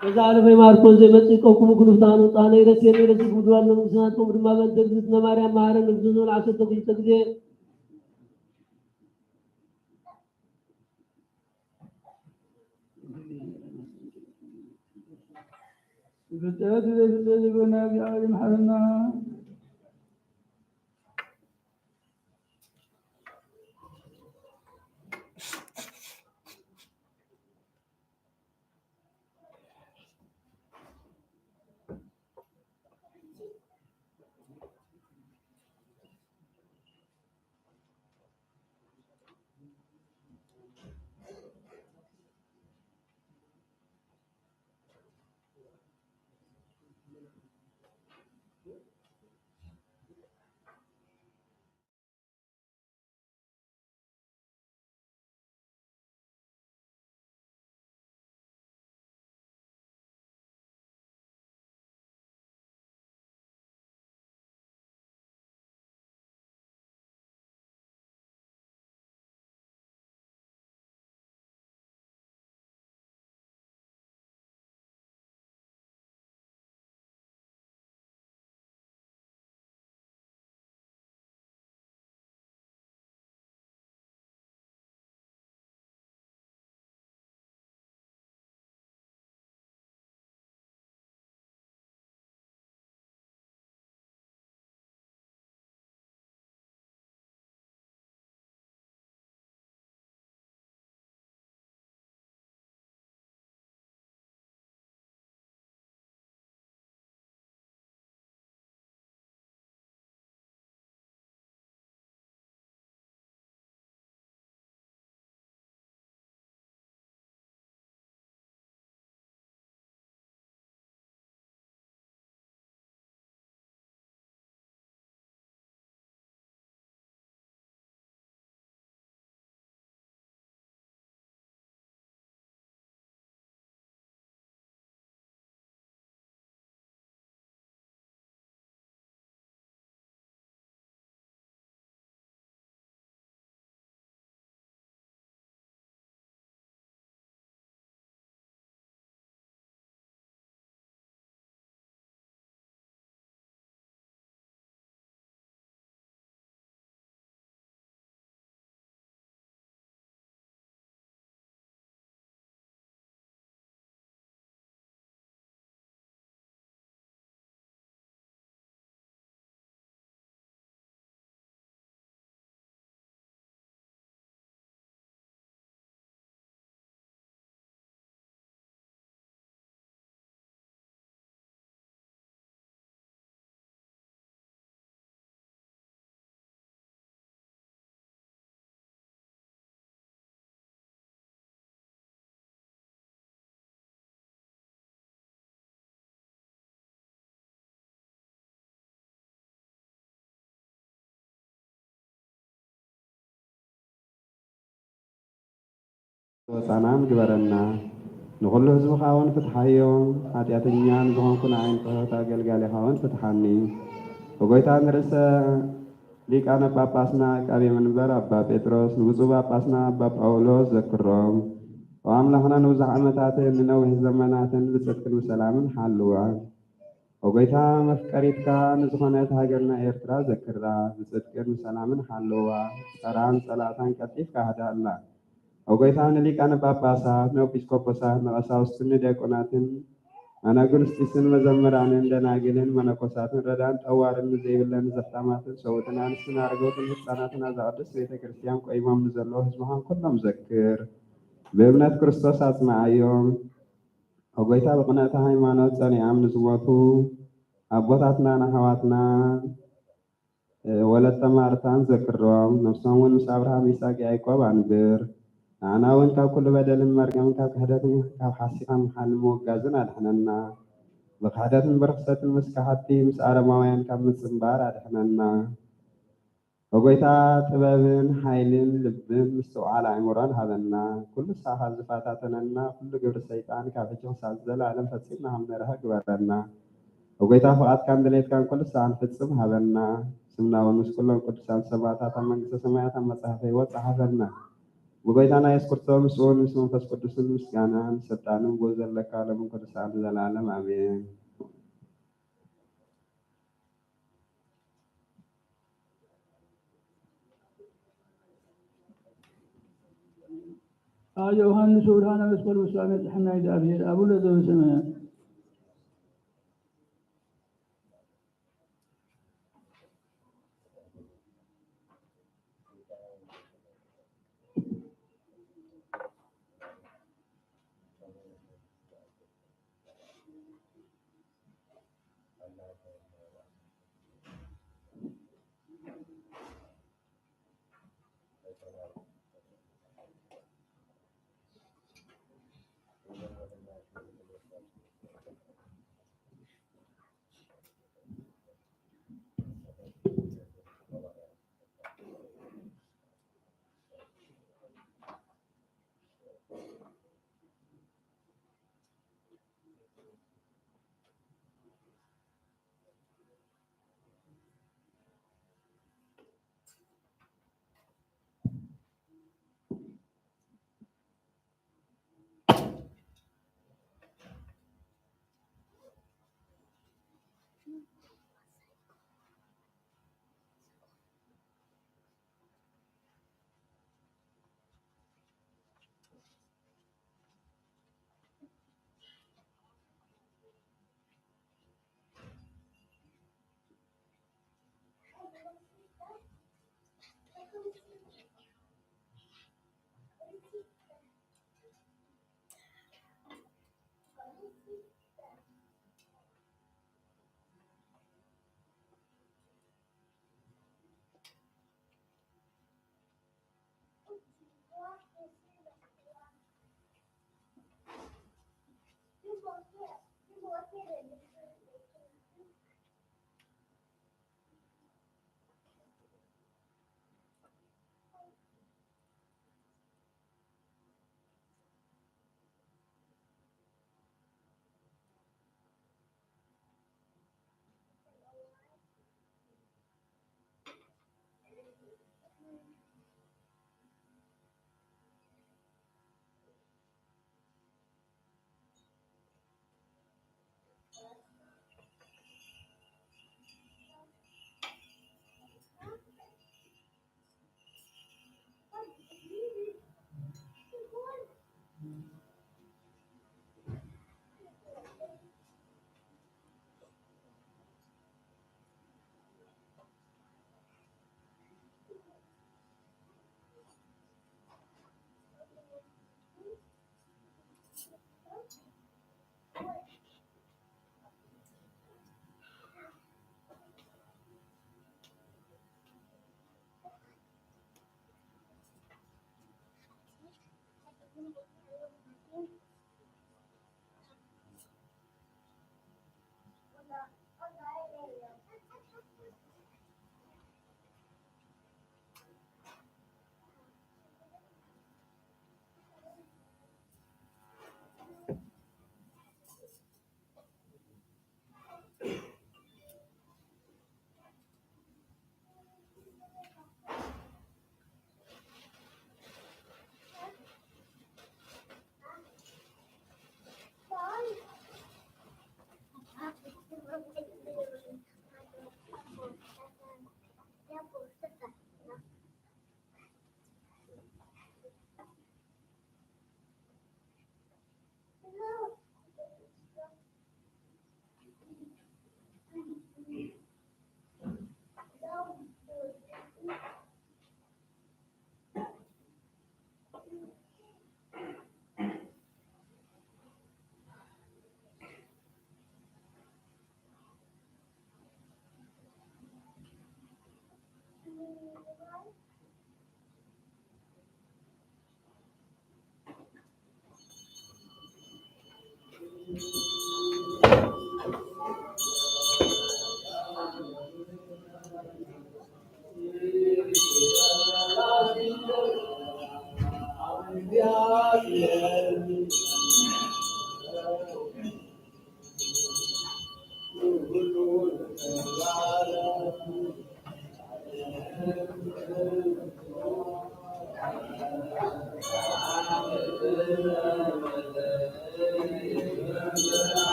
ከዛሬ በማርቆስ ዘመጽቆ ኩሙኩሉታኑ ጣነ ይረስ የሚረስ ጉድዋን ነው ምክንያቱ ምድማ በንተግዝት ነማርያም ማረን ንግዙን አሰተ ጊዜ بدأت بنا بعلم حرنا ወፃናን ግበረና ንኩሉ ህዝብኻ እውን ፍትሓዮም ኃጢአተኛን ዝኾንኩን ዓይንተሆት አገልጋሊኻ እውን ፍትሓኒ ብጎይታን ርእሰ ሊቃነ ጳጳስና ቃቤ መንበር አባ ጴጥሮስ ንብፁዕ ጳጳስና አባ ጳውሎስ ዘክሮም ወአምላኽና ንብዙሕ ዓመታትን ንነዊሕ ዘመናትን ብጽድቅን ብሰላምን ሓልዋ ወጎይታ መፍቀሪትካ ንዝኾነት ሃገርና ኤርትራ ዘክራ ብጽድቅን ብሰላምን ሓልዋ ፀራን ጸላእታን ቀጢፍካ ሃዳላ ወጎይታ ንሊቃነ ጳጳሳት ንኤጲስቆጶሳት ንቀሳውስትን ንዲያቆናትን አናጉንስጢስን መዘምራንን ደናግልን መነኮሳትን ረዳን ጠዋርን ዘይብለን ዘፍጣማትን ሰውትን አንስትን አርገውትን ህፃናትን አዛቅድስት ቤተ ክርስቲያን ቆይሞም ንዘለዉ ህዝብኻን ኩሎም ዘክር ብእምነት ክርስቶስ አጽናዓዮም ወጎይታ ብቅንዕቲ ሃይማኖት ጸኒዖም ንዝሞቱ አቦታትና ንአሕዋትና ወለተ ማርታን ዘክሮም ነፍሶም እውን ምስ አብርሃም ይስሐቅ ያዕቆብ አንብር ንዓና እውን ካብ ኩሉ በደልን መርገምን ካብ ክህደትን ካብ ሓሲኻን መሓልን ምውጋዝን አድሕነና ብክሕደትን ብርክሰትን ምስ ካሓቲ ምስ አረማውያን ካብ ምፅምባር አድሕነና ወጎይታ ጥበብን ሓይልን ልብን ምስትውዓል አእምሮን ሃበና ኩሉ ሳኻ ዝፋታተነና ኩሉ ግብሪ ሰይጣን ካብ ሕጂ ክሳብ ዘለዓለም ፈፂምና ከም ንርሀ ግበረና ወጎይታ ፍቓድካን ድሌትካን ኩሉ ሰዓት ንፍፅም ሃበና ስምና እውን ምስ ኩሎም ቅዱሳን ሰማዕታት ኣብ መንግስተ ሰማያት ኣብ መፅሓፈ ሕይወት ፀሓፈና ብጎይታና ኢየሱስ ክርስቶስ ምስኡን ምስ መንፈስ ቅዱስን ምስጋናን ስልጣንን ቦ ዘለካ ለምን ቅዱሳን ዘለዓለም አሜን። አየ ዮሐንስ ወብርሃነ መስቀል ወስላሜ ጽሕና እግዚአብሔር አቡነ ዘበሰማያት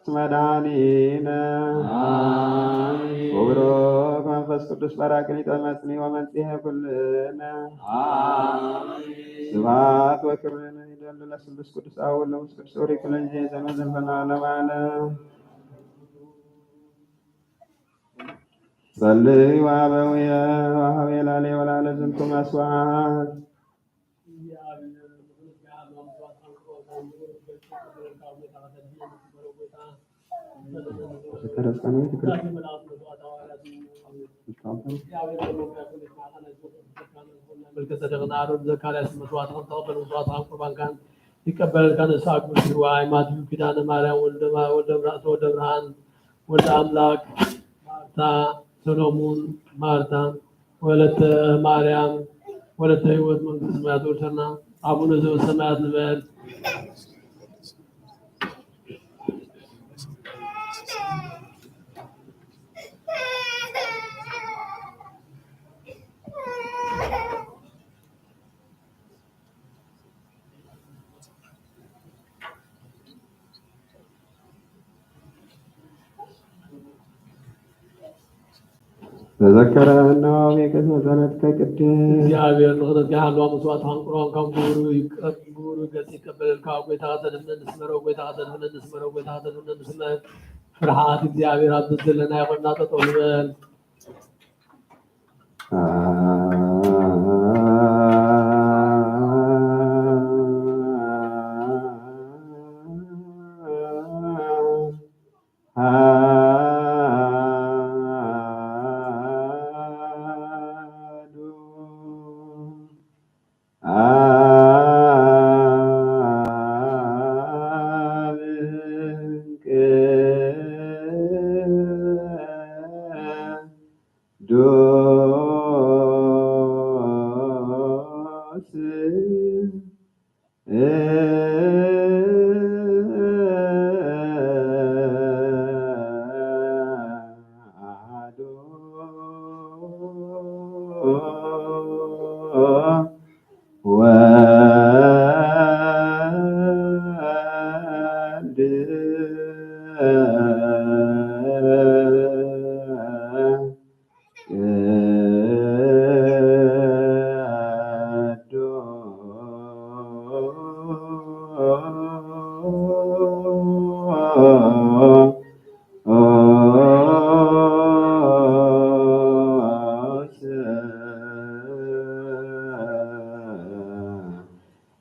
መድኃኒነ ወብሩክ መንፈስ ቅዱስ ጰራቅሊጦስ መጽንዕ ወመንጽሔ ኩልነ ስብሐት ወክብር ይደሉ ለስሉስ ቅዱስ አብ ወወልድ ወመንፈስ ቅዱስ ኦሪት ለእንጀ ዘመዘልፈና ለማለ ጸልዩ አበውየ ወሀቤ ላሌ ወላለ ዝንቱ መስዋዕት ይቀበል ከነሳ ቅዱስ ዋይ ማትዩ ኪዳነ ማርያም ወልደ ብርሃን ወልደ አምላክ ማርታ ሰሎሞን ማርታ ወለተ ማርያም ወለተ ሕይወት መንግስተ ሰማያት ወርሰና አቡነ ዘበሰማያት ንበል። ተዘከረና ቤከስ መሰረት ከቅድስ እግዚአብሔር ንክረት ያህሉ መስዋዕት አንቁሯን ከም ጉሩ ገጽ ይቀበል ካብ ጎይታ ተደምነ ንስመረው ጎይታ ተደምነ ንስመረው ጎይታ ተደምነ ንስመር ፍርሃት እግዚአብሔር ኣብ ዘለና ይኮንና ጠጠው ንበል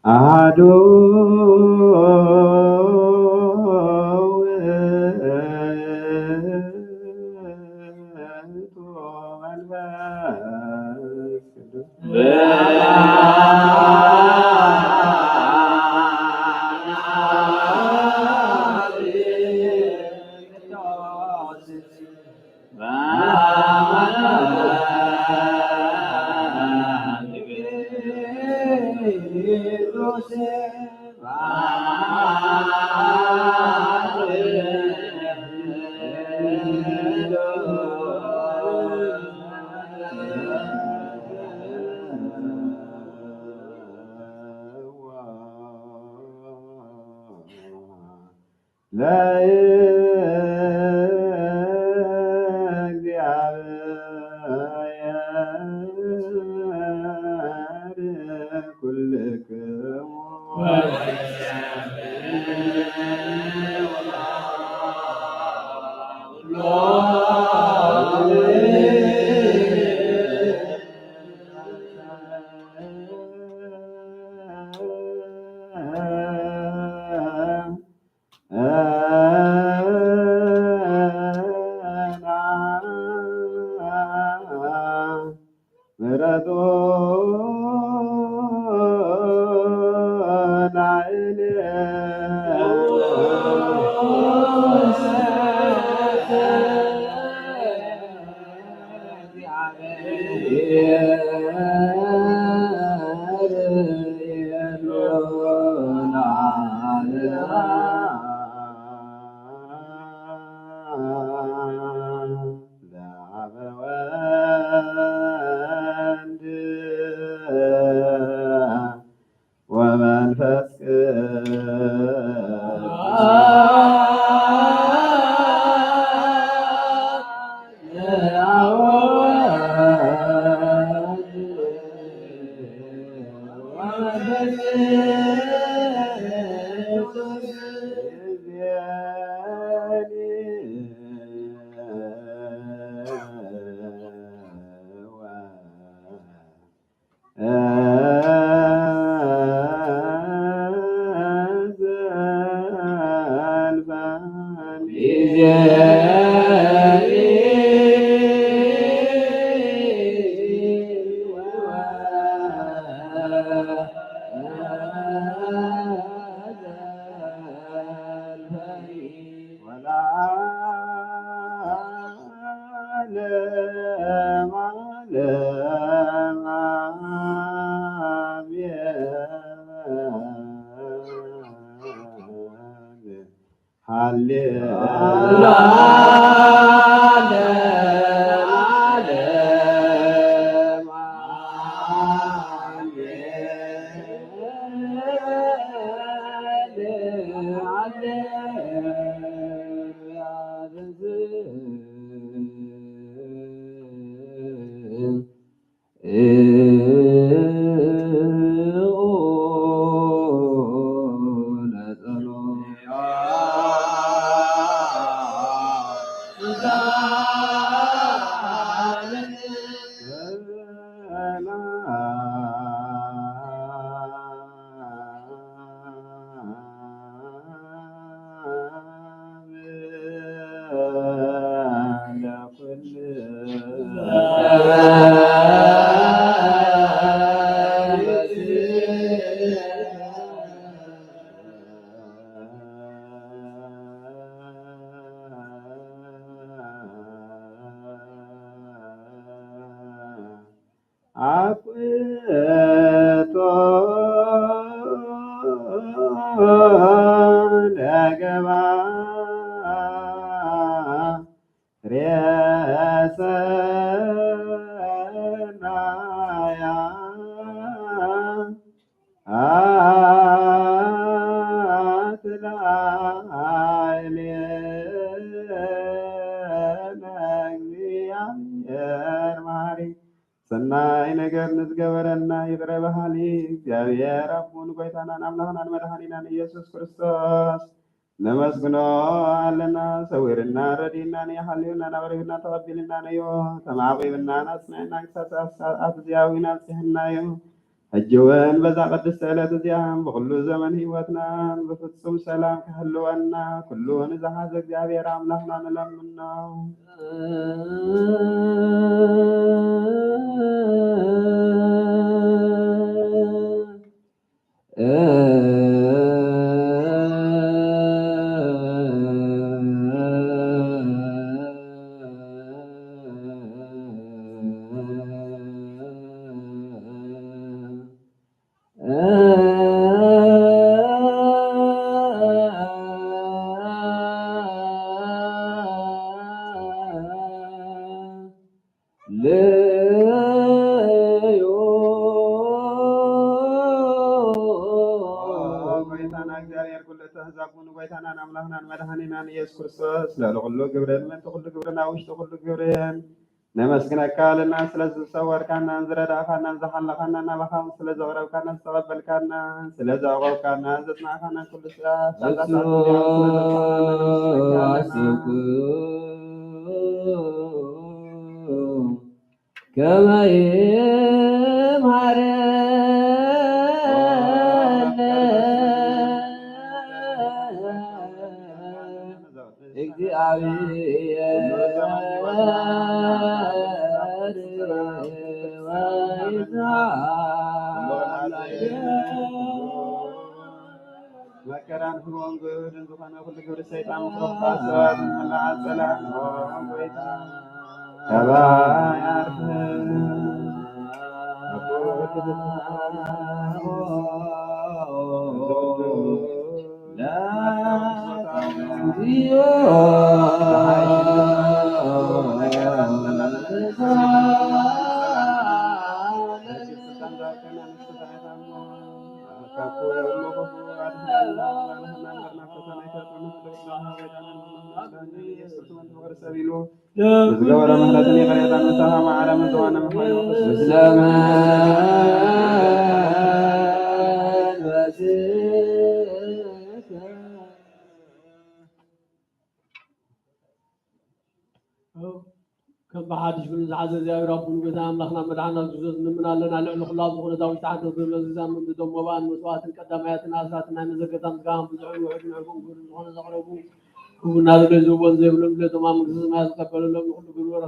አሐዱ አቁቶ ለገባ ሬሰናያ ሰናይ ነገር ንዝገበረና ይቅረ በሃሊ እግዚአብሔር አቡን ጎይታናን አምላኽናን መድኃኒናን ኢየሱስ ክርስቶስ ነመስግኖ አለና ሰዊርና ረዲናን የሃልዩና ናበሪብና ተቀቢልና ነዮ ተማቂብና ናጽናዕና ክሳት እዚያዊና ጽሕናዮ ሕጂውን በዛ ቅድስተ ዕለት እዚያም ብኩሉ ዘመን ህይወትናን ብፍጹም ሰላም ክህልወና ኩሉ ንዝሓዘ እግዚአብሔር አምላኽና ንለምኖ። ጎይታናን አምላኽናን መድኃኒናን ኢየሱስ ክርስቶስ ለኩሉ ግብርን ምንቲ ኩሉ ግብርና ውሽጢ ኩሉ ግብርን ነመስግነካ አለና ስለዝሰወርካናን ዝረዳእካናን ዝሓለኻናን ናባኻን ስለዘቕረብካናን ዝተቐበልካናን ስለዘዕቆብካናን ዘጽናዕካናን ኩሉ ከመ ይምሃረነ መከራን ህቦን ግብርን ዝኾነ ኩሉ ግብሪ ሰይጣን ምክሮባት ሰባት መላዓት ጸላእ ጎይታ ተባያርፍ ዝገበረ ምህረትን የቀሬታን ንስሓ ማዕረምን ዝኾነ ምዃኑ ከም ብሓድሽ ብን ዝሓዘ እግዚኣብሔር ኣቡን ጎይታ ኣምላኽና መድሓኒና ክርስቶስ ንምን ኣለና ልዕሊ ኩላ ዝኾነ ዳዊት ሓንቲ ብለዝዛም ምንድዶም መባእን መስዋዕትን ቀዳማያትን ኣስራትን ናይ መዘገታን ዝጋም ብዙሕ ውዕድ ንዕኩም ግብሪ ዝኾነ ዘቕረቡ ክቡና ዝብለ ዝህቦን ዘይብሎም ድሌቶም ኣብ መንግስቲ ሰማያት ዝቀበለሎም ንኩሉ ግብሪ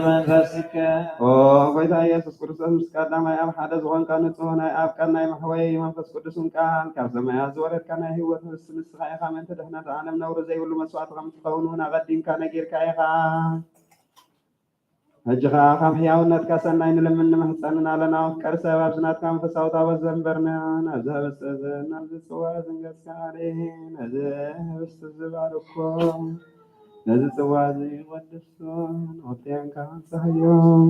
መንፈስከ ኦ ጌታ ኢየሱስ ክርስቶስ ምስ ቀዳማይ ኣብ ሓደ ዝኾንካ ንጹህ ናይ ኣብ ቃል ናይ ማሕወይ መንፈስ ቅዱስን ቃል ካብ ሰማያት ዝወረድካ ናይ ህይወት ህብስቲ ንስኻ ኢኻ ምእንቲ ድሕነት ዓለም ነውሪ ዘይብሉ መስዋዕቲ ከም ትኸውን ኣቐዲምካ ነጊርካ ኢኻ ሕጂ ከዓ ካብ ሕያውነትካ ሰናይ ንልምን ንምሕፀንን ኣለና ፍቀር ሰብ ኣብ ዝናትካ መንፈሳዊ ታቦት ዘንበርና ናብዚ ህብስቲ እዚ ናብዚ ጽዋ ዝንገጽካሪ ነዚ ህብስቲ ዝባርኮ ነዚ ጽዋ እዚ ይቐድሶ ንኽልቲአንካ ፀህዮም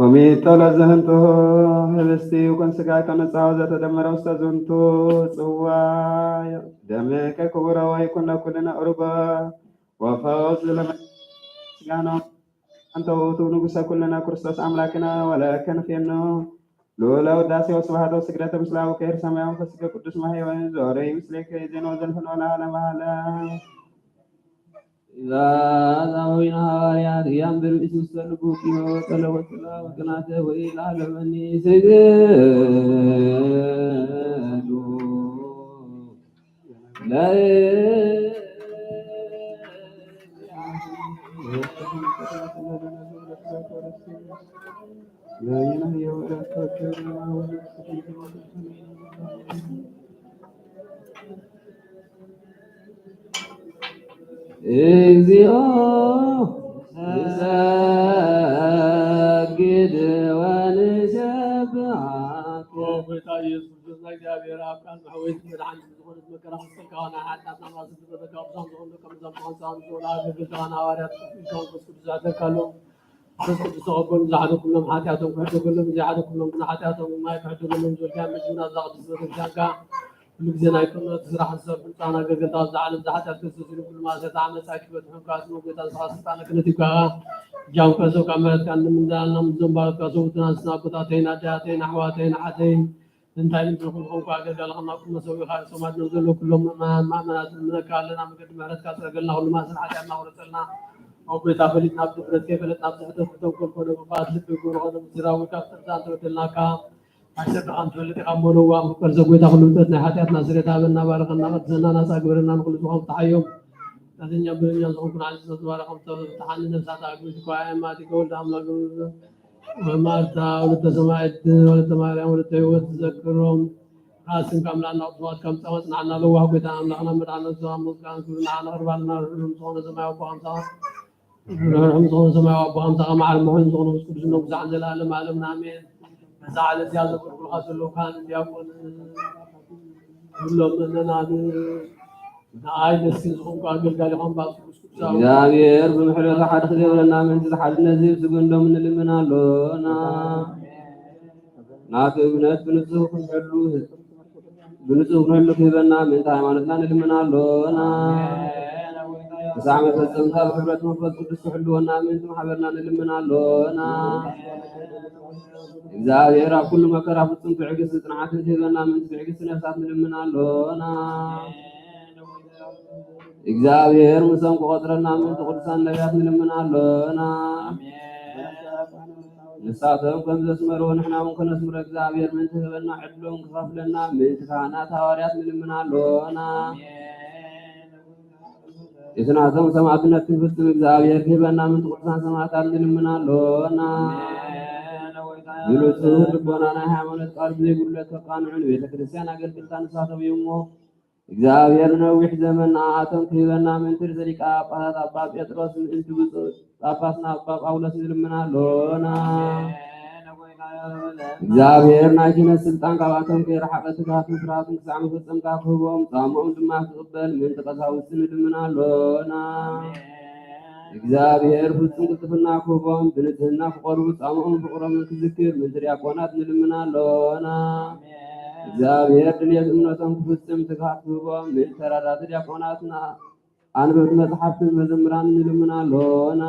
ወሚጦለ ዘህንቶ ህብስቲ ይኩን ሥጋከ ንጻው ዘተደመረ ውስተ ዝንቱ ጽዋ ደምከ ክቡረ ወይኩን ለኩልነ ቁርበ ወፈውስ ለመስጋኖ አንተ ውእቱ ንጉሠ ኩልነ ክርስቶስ አምላክነ ወለከ ንፌኖ ልዑለ ውዳሴ ወስብሐት ወስግደት ምስላዊ ከይር ሰማያዊ ፈስገ ቅዱስ ማህወይ ዞረይ ምስሌከ ዜኖ ዘልፍኖ ለዓለመ ዓለም ዛዛዊና ሐዋርያት ያንብር ኢየሱስ ተልቡኪ ወቀለ ወጥላ ወቀናተ ወይ ለዓለመኒ ስግዱ ላይ እግዚኦ ሰግድ ወንሰብሐከ ጌታ ኢየሱስ ክርስቶስ እግዚአብሔር አብ ቃል ማሕወይት መድኃኒት ዝኾነት መከራ መስቀልካና ሓጢአትና ማስት ዝበለካ ብዛም ዝኾኑ ከም ዛም ተኸንሳም ዝኾኑ ኣገልግልታና ሐዋርያት ኢልካውን መንፈስ ቅዱስ ዘኣተካሎም መንፈስ ቅዱስ ተቐበሉ ዝሓደ ኩሎም ሓጢአቶም ክሕደገሎም ዝሓደ ኩሎም ግና ሓጢአቶም ማይ ክሕደገሎም ዝበልካ መጅሙና ዘቕድስ ቤተክርስትያንካ ኩሉ ግዜ ናይ ክእነት ስራሕ ዝሰርሑ ህፃና ኣገልገልታት ዝዓለም ዝሓጢአት ክርስቶስ ኢሉ ኩሉ ማእሰት ዓመፃ ክበት ሕምካ ስሞ ጌታ ንስኻ ስልጣነ ክነት ይብካኻ ጃም ከሰብካ መረትካ ንምንዳልና ምዘንባረትካ ሰውትና ስናቦታተይና ዳያተይና ኣሕዋተይና ሓተይ እንታይ ንብልኹም ዝኾንኩ ኣገልጋልኸና ኩሎ ሰብ ኢኻ ሰማት ነው ዘሎ ኩሎም ማእመናት ንመነካ ኣለና መገዲ ምሕረትካ ፀረገልና ኩሉ ማእሰን ሓጢአትና ውረፀልና ኣብ ቤታ ፈሊጥና ብድፍረት ከይፈለጥና ብዝሕተት ብተንኮል ኮነ ብፍርሃት ልቢ ጉር ኮነ ምስራዊ ካብ ጥርዛን ተበደልናካ ኣሸርካ እንትፈልጥ ኢኻ እሞነዋ ምክር ዘጎይታ ኩሉ ምጠት ናይ ሓጢአትና ስሬታ ሃበና ባረኸና ቀድሰና ናፃ ግበረና ንኩሉ ዝኾም ተሓዮም ታተኛ ብኛ ዝኾንኩን ዓዚ ዝተባረኸም ተሓኒ ነፍሳት ኣግቢት ኳየማት ይከወልድ ኣምላክ ማርታ ወለተ ሰማዕት ወለተ ማርያም ወለተ ህይወት ተዘክሮም ራስን ካምላና ቅፅዋት ከም ፀመፅናዕና ለዋህ ጎይታ ኣምላኽና መድሓነት ዝባን ሙዝቃን ክብሉ ንዓና ቅርባልና ርሑም ዝኾነ ሰማያዊ ኣቦ ሃምሳኻ ርሑም ዝኾነ ሰማያዊ ኣቦ ሃምሳኻ መዓል መሆን ዝኾነ ምስ ቅዱስ ኖም ግዛዕን ዘለኣለም ዓለምና ኣሜን ነዛ ዓለ እዚኣ ዘገልግሉካ ዘለውካን ዲያቆን ኩሎም መነናን ንኣይ ደስ ዝኾንኩ ኣገልጋሊ ኾን ባብ ቅዱስ እግዚአብሔር ብምሕረቱ ሓደ ክገብረና ምንቲ ዝሓድነት ዝብ ስግንዶም ንልምና ኣሎና ናቱ እምነት ብንጹህ ክንህሉ ክህበና ምንቲ ሃይማኖትና ንልምና ኣሎና ክሳዕ መፈፀምታ ብሕብረት መንፈስ ቅዱስ ክሕልወና ምንቲ ማሕበርና ንልምና ኣሎና እግዚአብሔር ኣብ ኩሉ መከራ ፍጹም ትዕግስቲ ጽንዓትን ክህበና ምንቲ ትዕግስቲ ነፍሳት ንልምና ኣሎና እግዚአብሔር ምሰም ክቆጥረና ምንቲ ቅዱሳን ነቢያት ንልምና ኣሎና ንሳቶም ከም ዘስመርዎ ንሕና እውን ከነስምሮ እግዚአብሔር ምንቲ ህበና ዕድሎም ክኸፍለና ምንቲ ካህናት ሐዋርያት ንልምና ኣሎና እቲ ናቶም ሰማዕትነት ክንፍጽም እግዚአብሔር ክህበና ምንቲ ቅዱሳን ሰማዕታት ንልምና ኣሎና ብንጹህ ልቦና ናይ ሃይማኖት ቃል ብዘይጉድለት ከቃንዑን ቤተ ክርስቲያን ኣገልግልታ ንሳቶም እዩ እሞ እግዚአብሔር ነዊሕ ዘመን ንዓኣቶም ክህበና ምንቲ ርእሰ ሊቃነ ጳጳሳት ኣባ ጴጥሮስ ምእንቲ ብፁዕ ጳጳስና ኣባ ጳውሎስ ንልምና ኣሎና እግዚአብሔር ናይ ክህነት ስልጣን ካብኣቶም ከይረሓቐ ትግሃትን ስርዓትን ክሳዕ መፈፀምካ ክህቦም ጣዕሞኦም ድማ ክቕበል ምንቲ ቀሳውስቲ ንልምና ኣሎና እግዚአብሔር ፍጹም ቅልጥፍና ክህቦም ብንጽህና ክቐርቡ ጣዕሞኦም ፍቕሮምን ክዝክር ምንቲ ዲያቆናት ንልምና ኣሎና እግዚአብሔር ድልየት እምነቶም ክፍጽም ትግሃት ክህቦም ምእንቲ ተራዳእቲ ዲያቆናትና ኣንበብቲ መጽሓፍትን መዘምራን ንልምና ኣሎና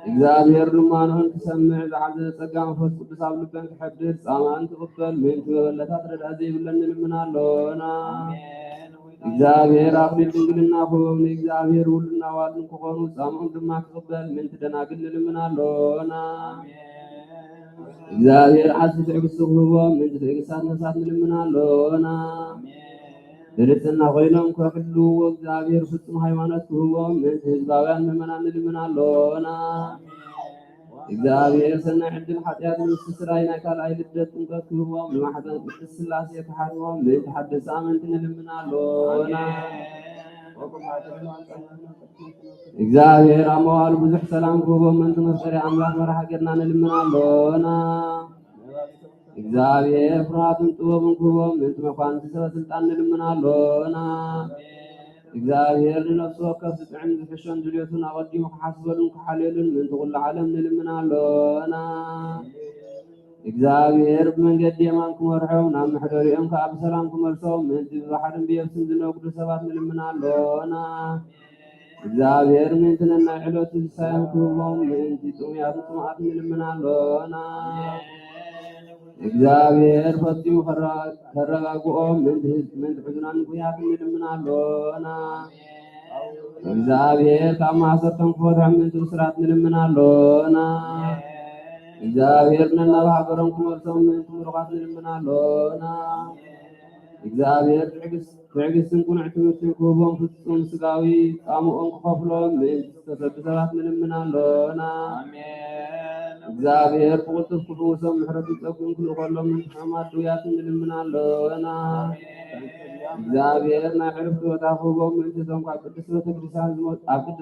እግዚአብሔር ልማኖን ክሰምዕ ዝዓዘ ጸጋ መንፈስ ቅዱስ ኣብ ልበን ክሕድር ጻማን ክቕበል ምእንቲ መበለታት ረዳእ ዘይብለን ንልምና ኣሎና እግዚአብሔር ኣክሊል ድንግልና ክህቦም ንእግዚአብሔር ውሉድና ዋልን ክኾኑ ጻምኦም ድማ ክቕበል ምእንቲ ደናግል ንልምና ኣሎና እግዚአብሔር ዓዚ ትዕግስቲ ክህቦም ምእንቲ ትዕግስታት ነፍሳት ንልምና ኣሎና ብልጽና ኮይኖም ከሕልውዎ እግዚአብሔር ፍጹም ሃይማኖት ክህቦም ምእንቲ ህዝባውያን ምእመናን ንልምናሎና። እግዚአብሔር ሰናይ ዕድል ኃጢአት ምስስራይ ናይ ካልኣይ ልደት ጥምቀት ክህቦም ንማሕፀን ቅድስት ሥላሴ ተሓድሞም ምእንቲ ሓደስቲ ኣመንቲ ንልምናሎና። እግዚአብሔር ኣብ መዋዕሉ ብዙሕ ሰላም ክህቦም ምእንቲ መፍቀሪ ኣምላክ መራሒ ጌርና ንልምናሎና። እግዚአብሔር ፍርሃትን ጥበብን ክህቦም ምእንቲ መኳንንቲ ሰበ ስልጣን ንልምናሎና። እግዚአብሔር ንነፍሱ ወከፍ ዝጥዕም ዝሕሾን ድልየቱን ኣቐዲሙ ክሓስበሉን ክሓልየሉን ምእንቲ ኩሉ ዓለም ንልምናሎና። እግዚአብሔር ብመንገዲ የማን ክመርሖም ናብ ምሕደሪኦም ከዓ ብሰላም ክመልሶም ምእንቲ ብባሕርን ብየብስን ዝነጉዱ ሰባት ንልምናሎና። እግዚአብሔር ምእንቲ ነናይ ዕለቱ ዝሳዮም ክህቦም ምእንቲ ጥሙያትን ጥሙኣትን ንልምናሎና። እግዚአብሔር ፈጺሙ ከረጋግኦም ምእንቲ ሕዙናን ጉያትን ንልምናሎና። እግዚአብሔር ካብ ማእሰርቶም ክፈትሖም ምእንቲ ብስራት ንልምናሎና። እግዚአብሔር ነናብ ሃገሮም ክመልሶም ምእንቲ ምሩኻት ንልምናሎና። እግዚአብሔር ትዕግስትን ቁኑዕ ትምህርትን ክህቦም ፍጹም ስጋዊ ጣምኦም ክኸፍሎም ምእንቲ ዝተሰዱ ሰባት ንልምናሎና። እግዚአብሔር ብቁልጡፍ ክፍውሶም ምሕረትን ፀጉን ክልእኮሎም ምእንቲ ሕማት ድውያትን ንልምናሎና። እግዚአብሔር ናይ ዕረፍቲ ቦታ ክህቦም ምእንቲ እቶም ኣብ ቅድስት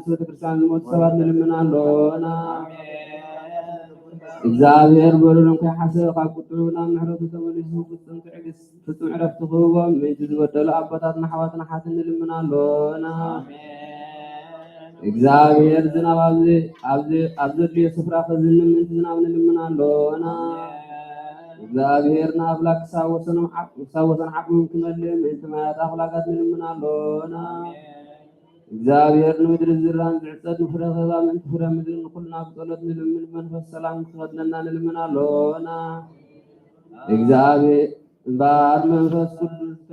ቤተክርስትያን ዝሞቱ ሰባት ንልምናሎና። እግዚአብሔር በደሎም ከይሓሰበ ካብ ቁጥዑ ናብ ምሕረቱ ተመሊሱ ፍጹም ዕረፍቲ ክህቦም ምእንቲ ዝበደሉ ኣቦታትን ኣሕዋትን ሓትን ንልምናሎና። እግዚአብሔር ዝናብ ኣብ ዘድልዮ ስፍራ ከዝንም ምእንቲ ዝናብ ንልምናሎና። እግዚአብሔር ንኣፍላክ ክሳብ ወሰን ዓቕሞም ክመልእ ምእንቲ ማያት ኣፍላጋት ንልምናሎና። እግዚአብሔር ንምድሪ ዝራን ዝዕፀድ ፍረ ኸባ ምእንቲ ፍረ ምድሪ ንኩልና ብጸሎት ንልምን መንፈስ ሰላም ክኸድነና ንልምናሎና። እግዚአብሔር እምበር መንፈስ ቅዱስ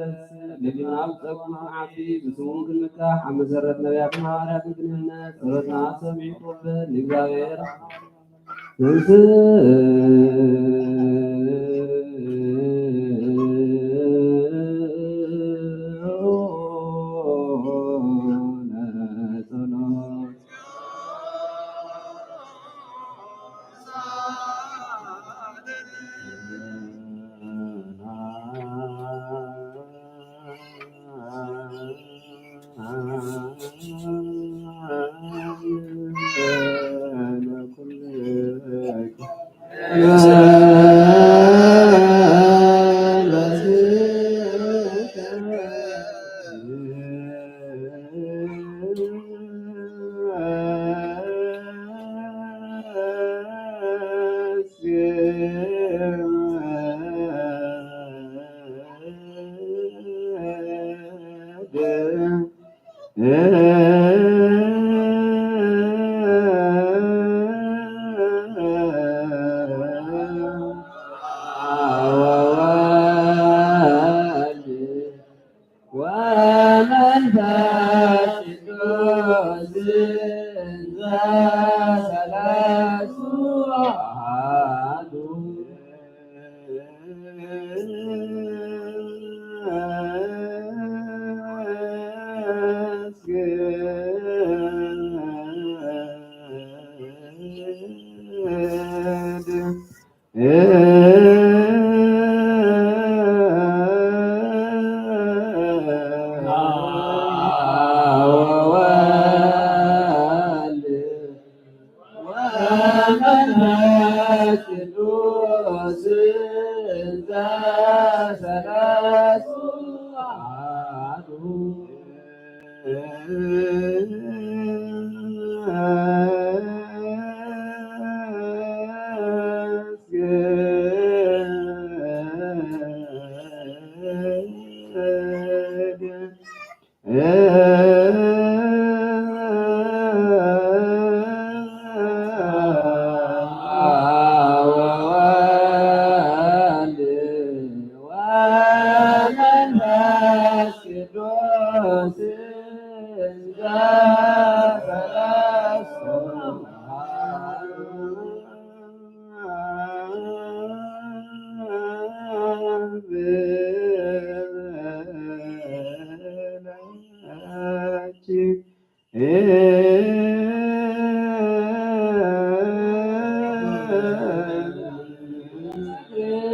ልግናብ ፀጉም ዓቢ ብስሙን ክንምካሕ ኣብ መሰረት ነቢያትን ሃዋርያትን ክንህነት ጸሎትና ሰሚዑ ክቕበል ንእግዚአብሔር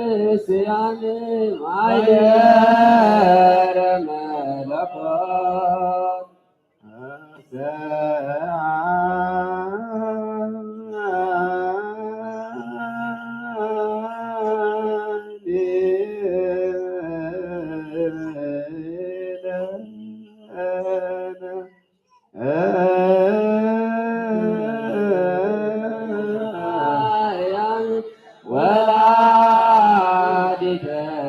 ክርስቲያን ማየረ መለኮት ወላዲተ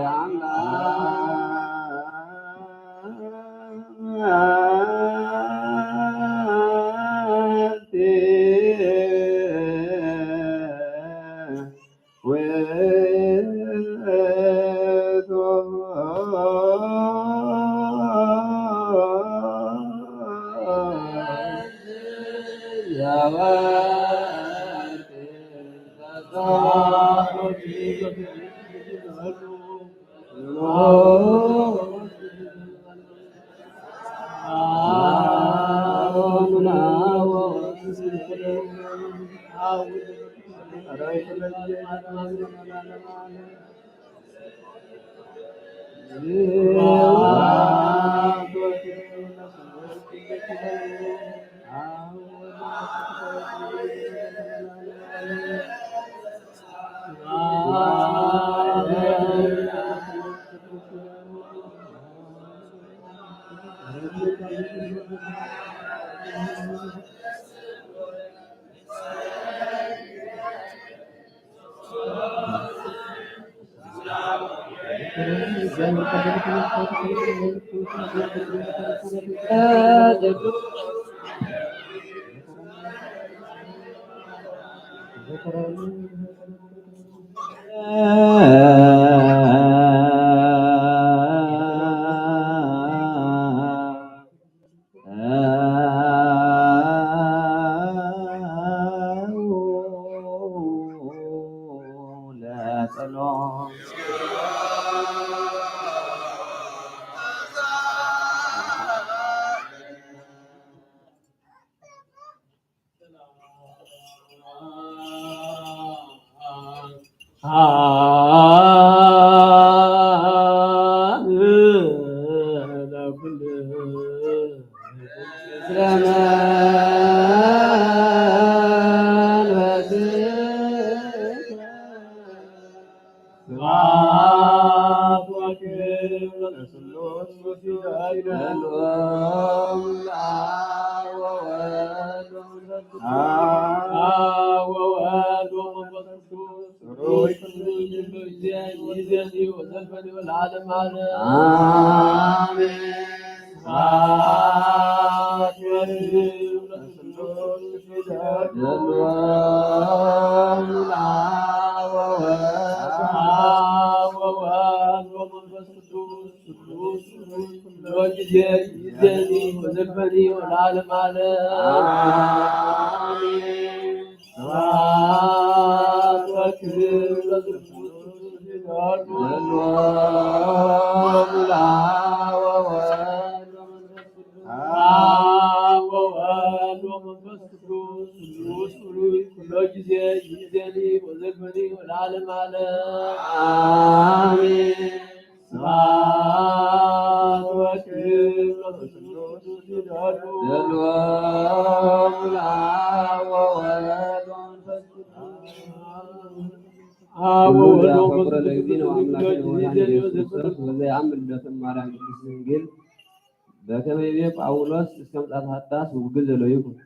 አምላክ በከመይቤ ጳውሎስ እስከ ምጽአተ ሀዳስ ውግዝ ዘለው ይኩን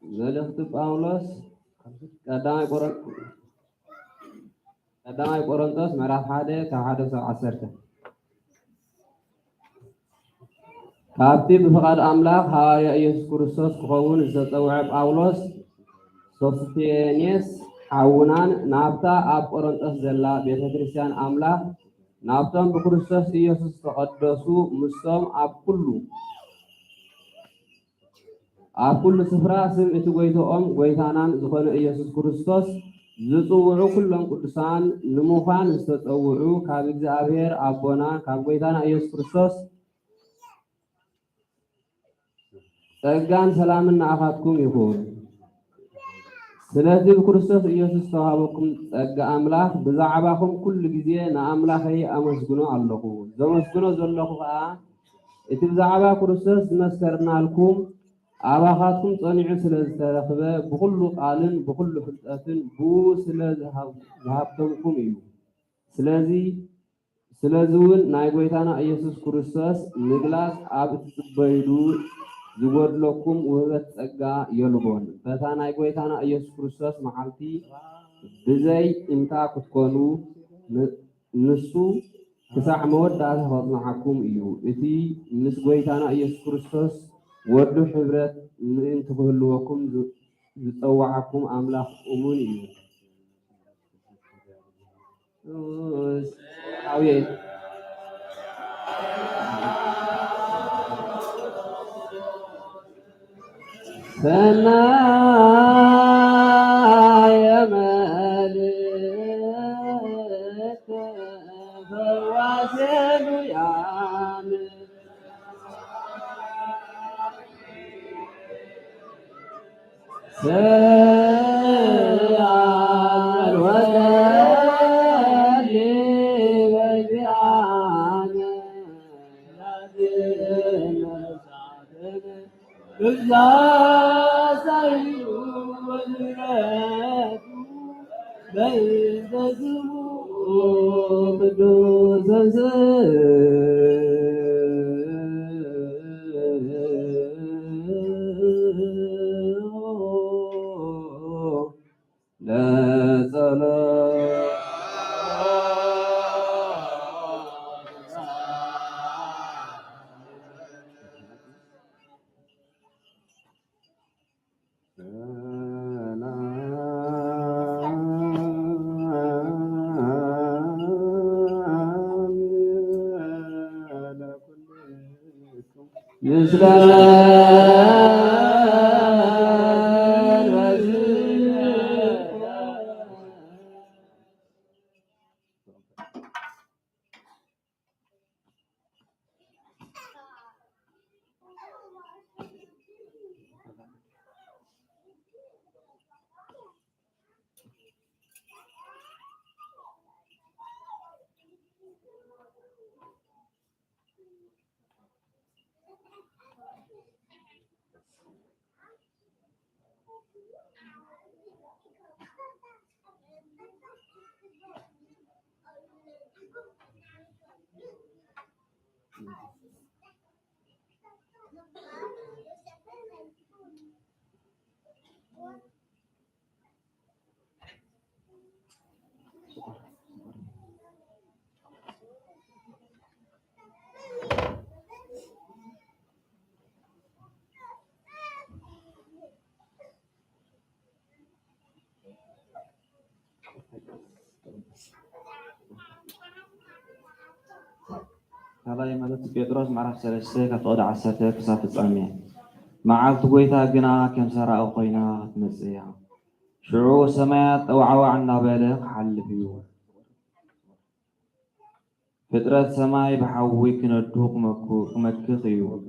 መልእክቱ ጳውሎስ ቀዳማይ ቆሮንቶስ ምዕራፍ 1 ካብ 1 እስከ 10 ካብቲ ብፍቃድ አምላክ ሐዋርያ ኢየሱስ ክርስቶስ ክኸውን ዝተፀውዐ ጳውሎስ ሶስቴኔስ ሓውናን ናብታ ኣብ ቆሮንቶስ ዘላ ቤተ ክርስቲያን አምላክ ናብቶም ብክርስቶስ ኢየሱስ ተቀደሱ ምስቶም ኣብ ኩሉ ስፍራ ስም እቲ ጎይቶኦም ጎይታናን ዝኾነ ኢየሱስ ክርስቶስ ዝጽውዑ ኩሎም ቅዱሳን ንምዃን ዝተጸውዑ ካብ እግዚአብሔር አቦና ካብ ጎይታና ኢየሱስ ክርስቶስ ጸጋን ሰላምን ንኣኻትኩም ይኹን። ስለዚህ ብክርስቶስ ኢየሱስ ተዋሃበኩም ጸጋ አምላክ ብዛዕባኹም ኩሉ ግዜ ንኣምላኸይ ኣመስግኖ ኣለኹ። ዘመስግኖ ዘለኹ ከዓ እቲ ብዛዕባ ክርስቶስ ዝመስከርናልኩም ኣባኻትኩም ጸኒዑ ስለ ዝተረኽበ ብኩሉ ቃልን ብኩሉ ፍልጠትን ብኡ ስለ ዝሃብተምኩም እዩ። ስለዚ እውን ናይ ጎይታና ኢየሱስ ክርስቶስ ምግላጽ ኣብ እትጽበይሉ ዝጎድለኩም ውህበት ጸጋ የልቦን። በታ ናይ ጎይታና ኢየሱስ ክርስቶስ መዓልቲ ብዘይ እንታ ክትኮኑ ንሱ ክሳዕ መወዳእታ ከጽንዓኩም እዩ። እቲ ምስ ጎይታና ኢየሱስ ክርስቶስ ወዱ ሕብረት ምእንቲ ክህልወኩም ዝጸዋዓኩም ኣምላኽ እሙን እዩ። ሰናየ መልእክት ፈዋሴሉያን ሰያን ወደሊ በዚያን እግዚአብሔር ወዝረቱ በዘስሙ ቅዱስ هذا مالت بيتروس معرف سلسلة كتقعد على الساتة كسافة الأمية معالت قويتها جنا كم سرع أو قينا تمزيها شعور سمات أو عوا عنا بالغ حل فيه فترة سماي بحوي كندوق مكخيو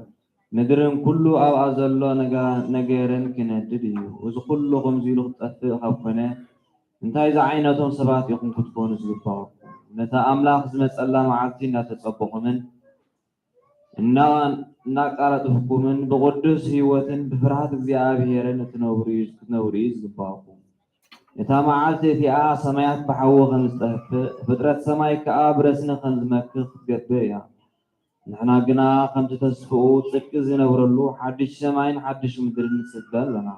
ندرن كله أو أزلو نجارن كندديو وإذا كله خمزيلو تأثير خبنا انتهي إذا عينتهم سبات يقوم كتكون زباق نتا أملاك زمت الله معلتين لا تتصبح من إننا قالت حكومن بقدس هيوتن بفرحة እግዚአብሔርን ትነውሪዝ ዝባኩም ነታ معلتي في سمايات بحوه خمسطف فطرت سماي كابرسن خنزمክህ ትገብያ نحنا ግና ከምቲ ተስፍኡ ጽድቂ ዝነብረሉ ሓድሽ ሰማይን ሓድሽ ምድርን ንስበለና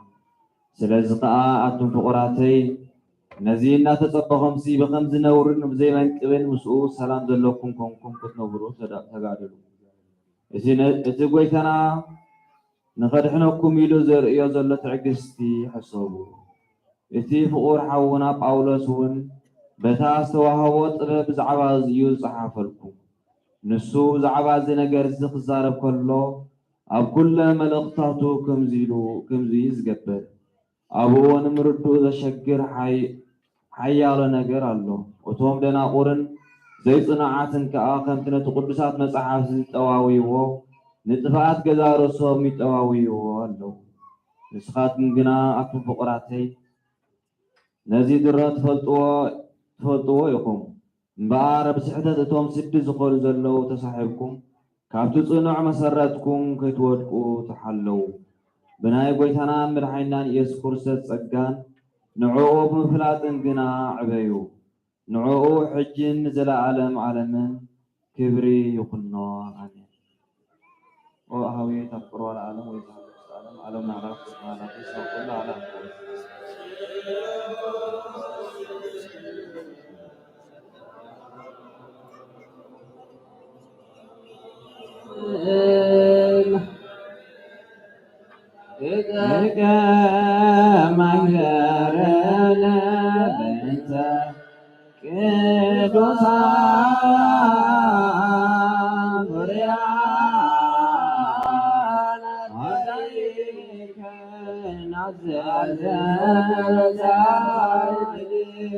ስለዚህ ከዓ አቱም ፍቁራተይ نزي الناس تطبقهم سي بخم زنورن بزي ما نقبل مسؤول سلام زلكم كونكم كتنوروا تغادلوا إذا قويتنا نخدحناكم يلو زرئيو زلو تعقستي حسابو إتي فقور حونا باولوسون بتاس توهوت بزعباز يو صحافلكم نسو زعباز نقر زخزارب كله أب كل ملقطاتو كم زي يزقبر أبو نمردو ذا شقر حي حيال نجر الله وتوم دنا قرن زي صناعاتن كأ كمتنا قدسات مصحف التواويو نطفات جزارو صوم التواويو الله نسخات من جنا أكتب فقراتي نزيد الرات فلطوا يقوم بعرب سحتة توم سد زخور زلوا تصاحبكم كابتو صنع مسرتكم كتودقوا تحلوا بناي قويتنا مرحينا يسكرسة سجان نعوه بمفلات جنا عبيو نعوه حجن نزل عالم عالما كبري يقلنا عنه وهوية تقروا العالم ويزهد العالم علم نعرف سبحانه وتعالى على مغرنا بنت كدوسا مريانا عليك نزل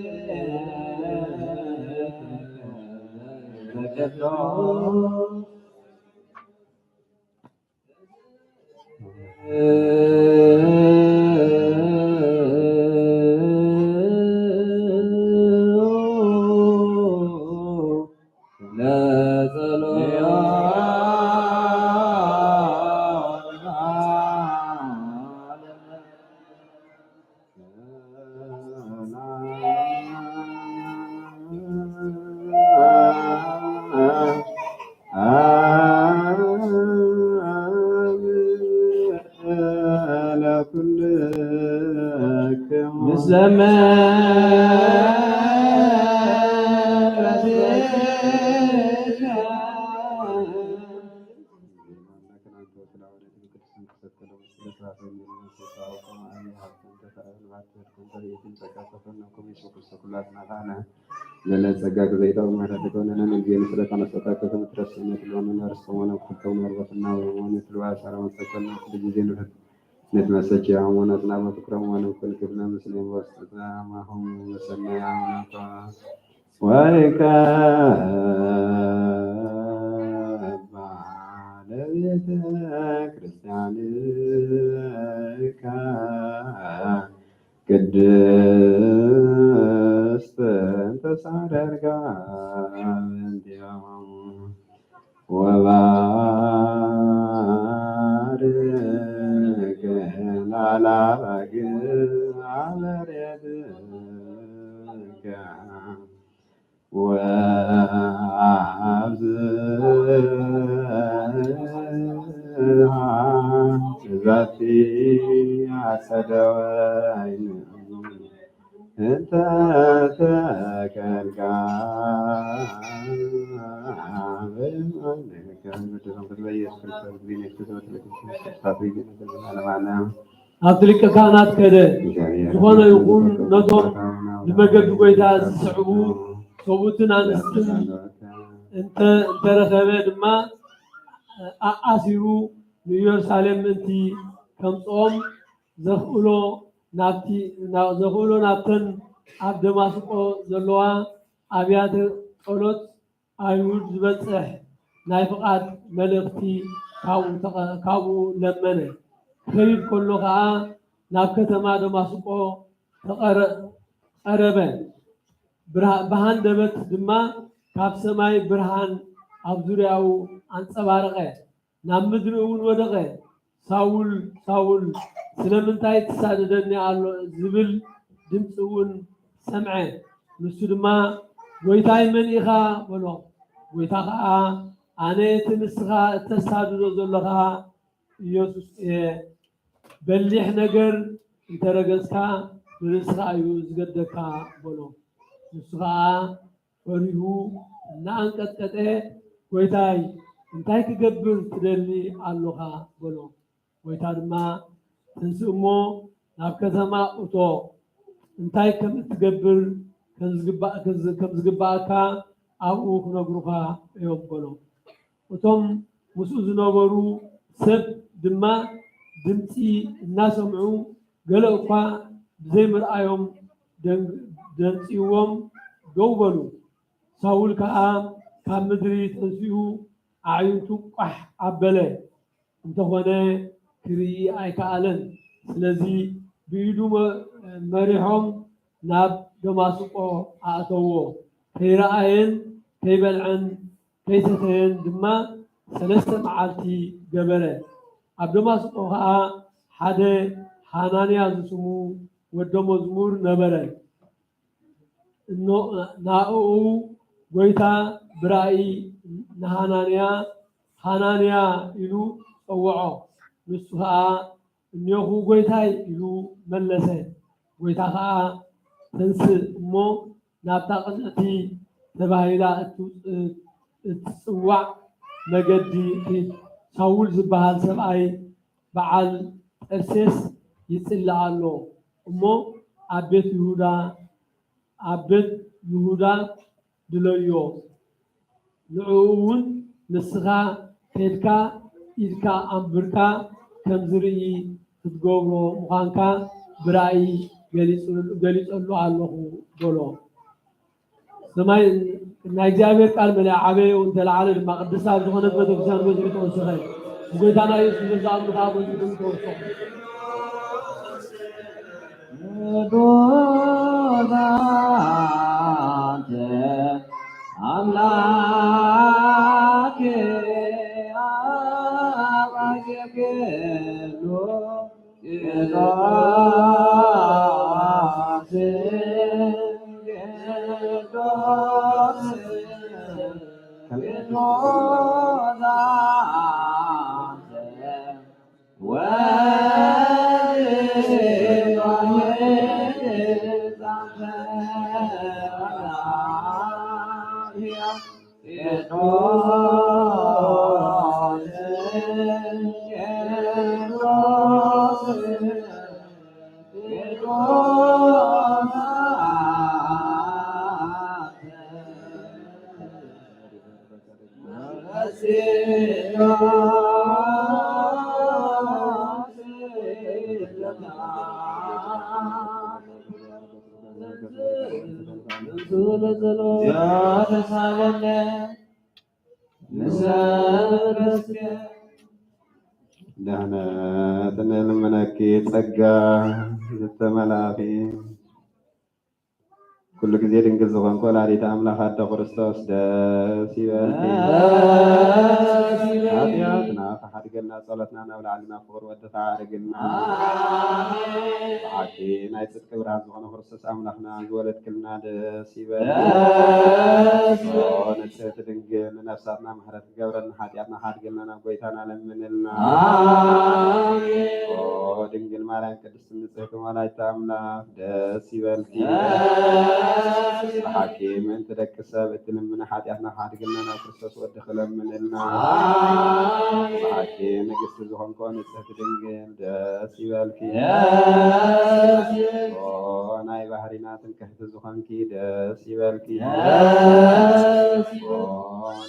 للا تسجاك زيتا وما تكوننا نجي مثل تنسطا كتم ترسلنا تلوانا نرسوانا وكتونا ربطنا وموانا تلوا سارا وانتكلنا بجيزين نتمسك يا عمونا تنابا تكرموانا وكل كبنا مسلم واسطنا ما هم مسلنا يا عمونا ويكا بعد كريستيانك ቅድስት ተሳረርጋ እንዲያው ወባርክ ላላባግ አበሬትከ ወአብዝሃ ዛቲ አሰደወይን እንተ ተከልጋ أبدلك كانت كده وانا يكون نظر لمجد قويتا السعبو صوتنا نستن انت رخبت ما أسيرو نيرسالم انتي كم صوم زخولو نابتن عبد ماسقو زلوا أبيات قولت أيود زبطح نايفقات ملختي كاو لمنه خير كله خا ناكتما دماسقو قربه برهان دبت دما كاف سماي برهان أبزرياو أنصبارقه نام مدرون ودقه ሳውል ስለምንታይ ተሳደደኒ አሎ ዝብል ድምጽውን ሰምዐ ንሱ ድማ ጎይታይ መን ኢኻ ብሎ ጎይታ ከዓ ኣነ ትንስኻ እተሳድዶ ዘለኻ ኢየሱስ በሊሕ ነገር እንተረገዝካ ንስኻ እዩ ዝገደካ ብሎ ንሱ ከዓ ፈሪሁ እናንቀጥቀጠ ጎይታይ እንታይ ክገብር ትደሊ ኣለኻ ብሎ ጎይታ ድማ ትንስእሞ ናብ ከተማ እቶ እንታይ ከም እትገብር ከም ዝግባእካ ኣብኡ ክነግሩኻ እዮም በሎ እቶም ምስኡ ዝነበሩ ሰብ ድማ ድምፂ እናሰምዑ ገለ እኳ ብዘይምርኣዮም ደንፂዎም ደው በሉ። ሳውል ከዓ ካብ ምድሪ ተንሲኡ ኣዕይንቱ ቋሕ ኣበለ እንተኾነ ክርኢ ኣይከኣለን። ስለዚ ብኢዱ መሪሖም ናብ ደማስቆ ኣእተዎ። ከይረኣየን ከይበልዐን ከይሰተየን ድማ 3 መዓልቲ ገበረ። ኣብ ደማስቆ ከዓ ሓደ ሓናንያ ዝስሙ ወደ መዝሙር ነበረ። ናኡ ጎይታ ብራእይ ንሓናንያ ኢሉ ፀውዖ። ንሱ ከዓ እኒኹ ጎይታይ ኢሉ መለሰ። ጎይታ ከዓ ተንስእ እሞ ናብታ ቅፅዕቲ ተባሂላ እትፅዋዕ መገዲ ሳውል ዝበሃል ሰብኣይ በዓል ጠርሴስ ይፅላእ ኣሎ እሞ ኣብ ቤት ይሁዳ ድለዮ። ንዕኡ እውን ንስኻ ከድካ ኢድካ ኣንብርካ ከም ዝርኢ ክትገብሮ ምዃንካ ብራእይ ገሊፀሉ ኣለኹ በሎ። ሰማይ ናይ እግዚአብሔር ቃል መለያ ዓበየ እንተለዓለ ድማ ቅድስት ኣብ ዝኾነት ቤተክርስትያን በዚሑ ተወሰኸ። ጎይታና ኢየሱስ ዘኣምልካ በዚሑ ተወሰኸ። አምላክ አባጌሎ دهنا تنلمنك تسقى زتملاخ كل كثير إنجاز وان كل عليه أملاك حتى خرستوس دسيبا هاتياتنا فحرقنا صلتنا نولى علينا فور ودفعرقنا عاكي نايتت كبرات وان خرستوس أملاكنا جولت كلنا دسيبا ونسيت دنجل نفساتنا محرت قبرنا حاتياتنا حرقنا نبويتنا لمنلنا دنجل مالان كدست نسيكم ولا يتأملاك دسيبا حكيم انت لك سابت من حاتياتنا حاتقلنا نفرسوس ودخل منلنا حكيم قست زهن كون السهتدنجل داسي بالكي ناي بحرينات انكهت زهن كي داسي بالكي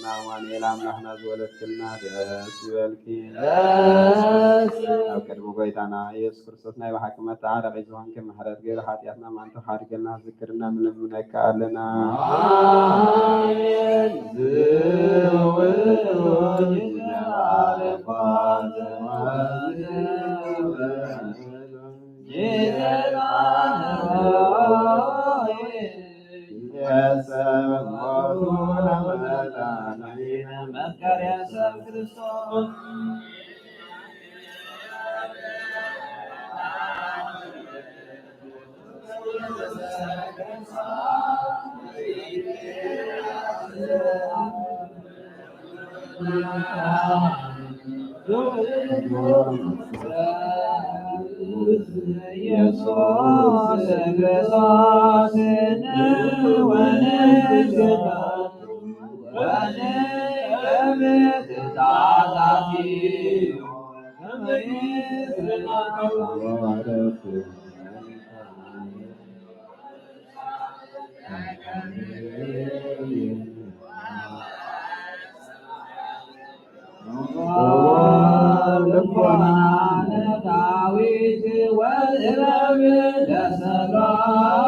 ناوان إلام لحنا زولت كلنا داسي بالكي أو كربو قيتانا يس فرسوس ناي بحكمة تعالى زهن كم حرات غير حاتياتنا ما انت حاتقلنا ذكرنا من منك علنا آمين زوج على فاطمة يا سبب موتنا مدانا مذكر يا سبب كريستوس يسوع سكساس ونجدا ونجمت تعطي داويت والإمام لسلام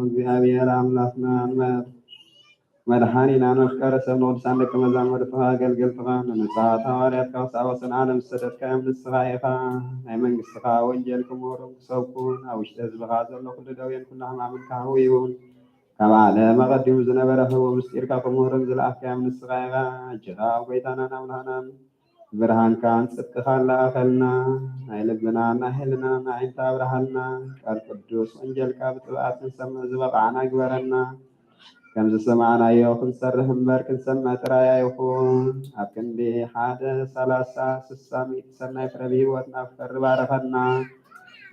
እግዚአብሔር አምላክና መድኃኒና መፍቀረ ሰብ ንቅዱሳን ደቀ መዛሙርትኻ አገልገልትኻ ንንጹሓት ሐዋርያት ወሰን ዓለም ዝተሰደድካዮም ንስኻ ኢኻ ናይ መንግስትኻ ወንጌል ክምሁሮም ክሰብኩን ኣብ ውሽጢ ህዝብኻ ዘሎ ኩሉ ደዌን ኩሉ ሕማምን ካህው ይሁን ካብ ዓለም ኣቐዲሙ ዝነበረ ህቡብ ምስጢርካ ክምሁሮም ዝለኣኽካዮም ንስኻ ኢኻ እጅኻ ኣብ ጎይታናን ኣምላኽናን ብርሃንካን ጽድቅኻን ለኣኸልና ናይ ልብናን ናይ ህልናን ናይ ዓይንታ ኣብርሃልና ቃል ቅዱስ ወንጌልካ ብጥብኣት ክንሰምዕ ዝበቕዓና ግበረና ከምዚ ሰማዕናዮ ክንሰርሕ እምበር ክንሰምዕ ጥራይ ኣይኹን ኣብ ክንዲ 1:30:60 ሰናይ ፍረ ብሂወት ናፍቀሪ ባረኸና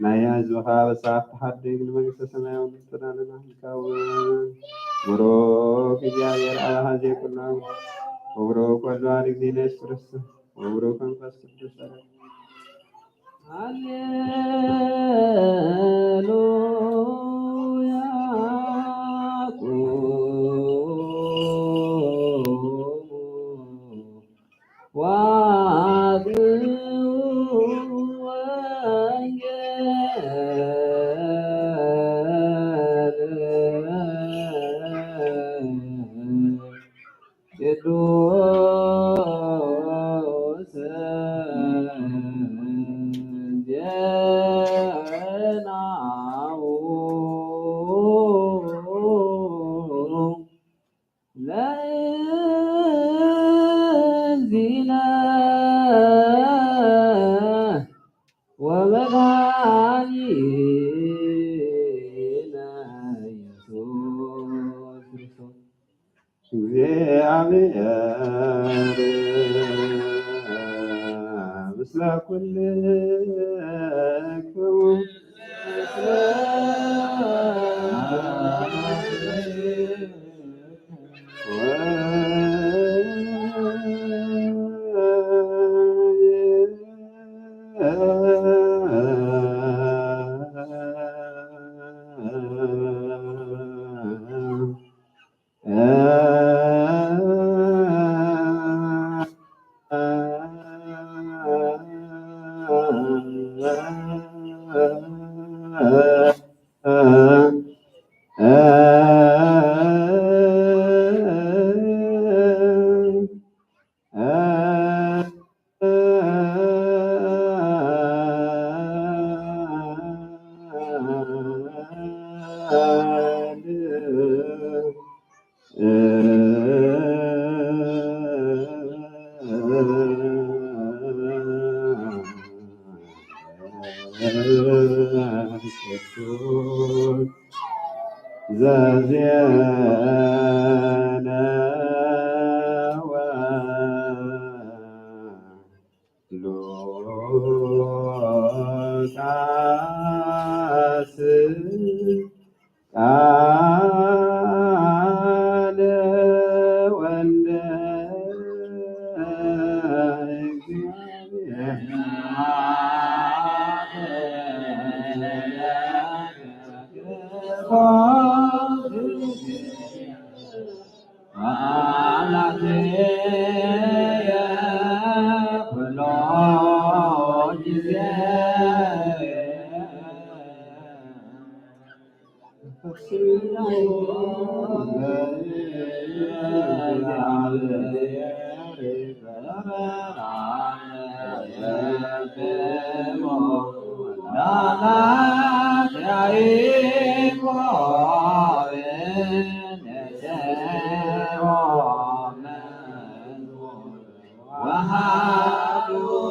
ናይ ህዝብኻ በሳት ተሓድግ ንመንግስተ ሰማያዊ ንትናንና ይከውን ቡሩክ እግዚአብሔር አብ ኀዜ ኩሉ ወቡሩክ ወልድ ዋሕድ እግዚእነ ኢየሱስ ክርስቶስ ወቡሩክ መንፈስ ቅዱስ ሃሌሉያ ምስለ ኩልክሙ وهاب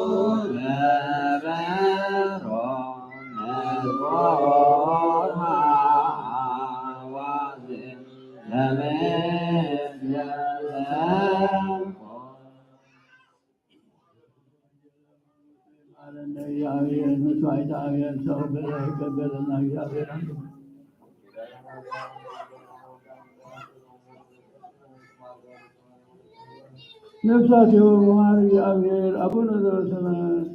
እግዚአብሔር መስዋዕት አብያን ሰው በላይ ይቀበልና እግዚአብሔር አንዱ ነፍሳት የሆኑ እግዚአብሔር አቡነ ዘበሰማያት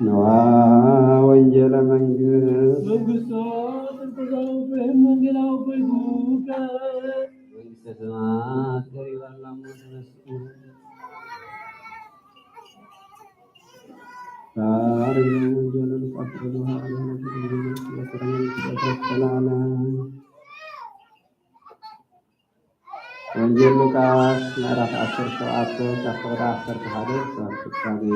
ነዋ ወንጌለ መንግስት መንግስታት ተዛውፈ መንገላው በጉከ መንግሥተ ሰማያት ቀሪባላ ተነስቶ ዛሬ ወንጌልን ቀጥሎ ወንጌል ሉቃስ ምዕራፍ 17 ከቁጥር 11 ፍጻሜ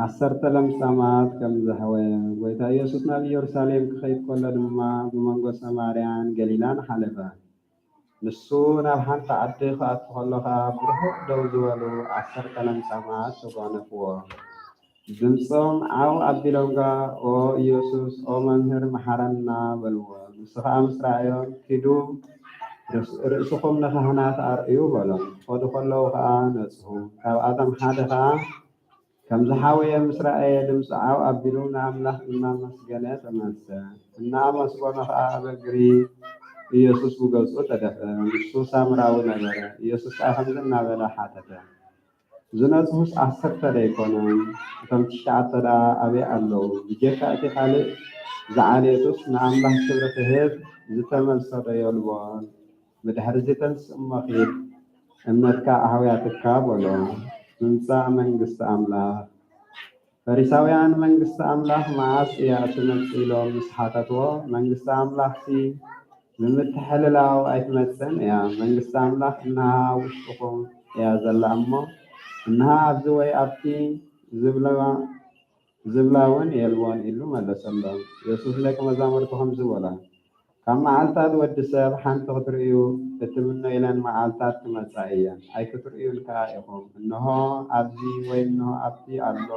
ዓሰርተ ለምጻማት ከም ዝሓወ ጎይታ ኢየሱስ ናብ ኢየሩሳሌም ክኸይድ ከሎ ድማ ብመንጎ ሰማርያን ገሊላን ሓለፈ። ንሱ ናብ ሓንቲ ዓዲ ክኣቱ ከሎ ከዓ ብርሑቕ ደው ዝበሉ 10 ለምጻማት ተጓነፍዎ። ድምፆም ዓው ኣቢሎምጋ ኦ ኢየሱስ ኦ መምህር መሓረና በልዎ። ንሱ ከዓ ምስ ረኣዮም ኪዱ ርእስኹም ንካህናት ኣርእዩ በሎም። ከዱ ከለዉ ከዓ ነጽሁ። ካብኣቶም ሓደ ከዓ ከም ዝሓወየ ምስ ረኣየ ድምፂ ዓው ኣቢሉ ንኣምላኽ እናመስገነ ተመልሰ። እናኣመስገኖ ከዓ ኣብ እግሪ ኢየሱስ ብገጹ ተደፍአ። ንሱ ሳምራዊ ነበረ። ኢየሱስ ከዓ ከምዚ እናበለ ሓተተ፣ ዝነጽሁስ 10 ዶ ኣይኮኑን? እቶም 9 ደኣ ኣበይ ኣለዉ? ብጀካ እቲ ካልእ ዝዓልየቱስ ንኣምላኽ ክብሪ ክህብ ዝተመልሰ ዶ የልቦን? ብድሕሪ እዚ ተንስእ እሞ ኺድ እምነትካ ኣህውያትካ በሎ። ምምፃእ መንግስቲ ኣምላኽ። ፈሪሳውያን መንግስቲ ኣምላኽ መዓስ እያ እትመጽእ ኢሎም ምስ ሓተትዎ መንግስቲ ኣምላኽቲ ብምትሕልላው ኣይትመጽእን እያ። መንግስቲ ኣምላኽ እንሃ ውሽጥኹም እያ ዘላ እሞ እንሃ ኣብዚ ወይ ኣብቲ ዝብላ እውን የልቦን ኢሉ መለሰሎም። ኢየሱስ ደቂ መዛሙርቱ ከምዚ በሎ፣ ካብ መዓልታት ወዲ ሰብ ሓንቲ ክትርእዩ እትምነ ኢለን መዓልታት ትመጻ እየን፣ ኣይክትርእዩን ከዓ ኢኹም። እንሆ ኣብዚ ወይ እንሆ ኣብቲ ኣሎ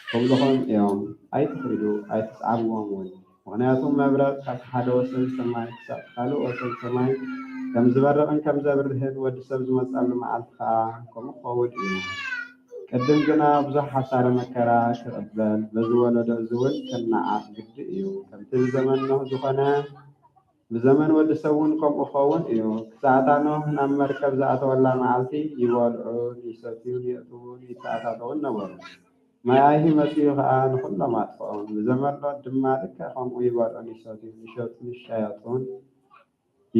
ክብልኹም እዮም። ኣይትኽዱ ኣይትስዓብዎም እውን። ምክንያቱም መብረቕ ካብ ሓደ ወሰን ሰማይ ክሳብ ካልእ ወሰን ሰማይ ከም ዝበርቕን ከም ዘብርህን ወዲ ሰብ ዝመጻሉ መዓልቲ ከዓ ከምኡ ክኸውን እዩ። ቅድም ግና ብዙሕ ሓሳረ መከራ ክቕበል በዚ ወለዶ እዚ እውን ክነዓቕ ግድእ እዩ። ከምቲ ብዘመን ኖህ ዝኾነ ብዘመን ወዲ ሰብ እውን ከምኡ ክኸውን እዩ። ክሳዕታ ኖህ ናብ መርከብ ዝኣተወላ መዓልቲ ይበልዑን ይሰትዩን የእትውን ይተኣታተውን ነበሩ። ማይ ኣይሂ መፅኡ ከዓ ንኩሎም ኣጥፍኦም። ብዘመን ሎጥ ድማ ልክዕ ከምኡ ይበልዑን ይሰትዩን ይሸጡን ይሻየጡን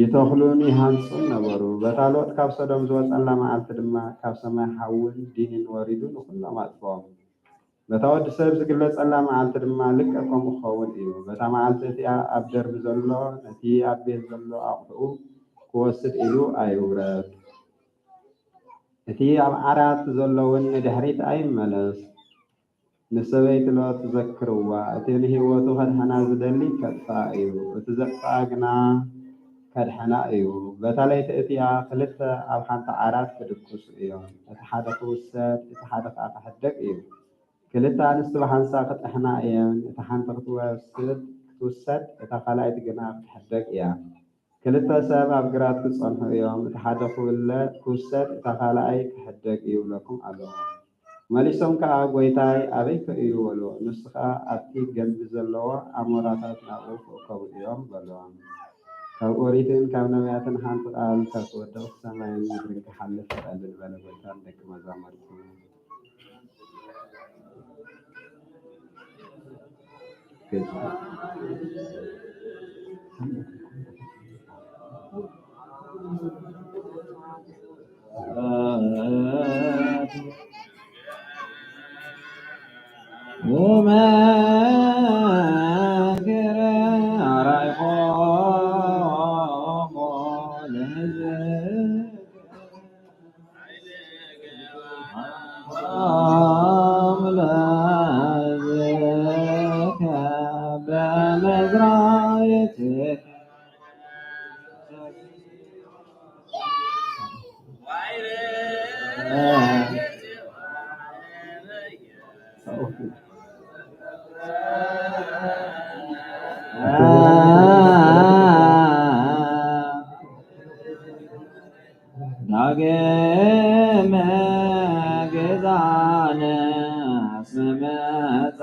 ይተኽሉን ይሃንፁን ነበሩ። በታ ሎጥ ካብ ሰዶም ዝወፀላ መዓልቲ ድማ ካብ ሰማይ ሓውን ዲንን ወሪዱ ንኩሎም ኣጥፍኦም። በታ ወዲ ሰብ ዝግለፀላ መዓልቲ ድማ ልክዕ ከምኡ ክኸውን እዩ። በታ መዓልቲ እቲኣ ኣብ ደርቢ ዘሎ ነቲ ኣብ ቤት ዘሎ ኣቑሑ ክወስድ ኢሉ ኣይውረድ። እቲ ኣብ ዓራት ዘሎ እውን ንድሕሪት ኣይመለስ። ንሰበይቲ ሎጥ ዘክርዋ፣ እቲ ንሂወቱ ከድሕና ዝደሊ ከጥፍኣ እዩ፣ እቲ ዘጥፍኣ ግና ከድሕና እዩ። በታ ለይቲ እቲኣ ክልተ ኣብ ሓንቲ ዓራት ክድቅሱ እዮም። እቲ ሓደ ክውሰድ እቲ ሓደ ከዓ ክሕደቅ እዩ። ክልተ ኣንስቲ ብሓንሳ ክጥሕና እየን። እቲ ሓንቲ ክትውሰድ እታ ካልኣይቲ ግና ክትሕደቅ እያ። ክልተ ሰብ ኣብ ግራት ክጸንሑ እዮም። እቲ ሓደ ክውሰድ እታ ካልኣይ ክሕደቅ ይብለኩም ኣለዎ። መሊሶም ከዓ ጎይታይ ኣበይ ከእዩ በልዎ። ንሱ ከዓ ኣብቲ ገንቢ ዘለዎ ኣሞራታት ናብኡ ክእከቡ እዮም በልዎም። ካብ ኦሪትን ካብ ነቢያትን ሓንቲ ቃል ካብ ትወድቕ ሰማይን ምድርን ክሓልፍ ይኽእል ዝበለ ጎይታን ደቂ መዛሙርቱ ዳግመ ገዛነ ስመጻከ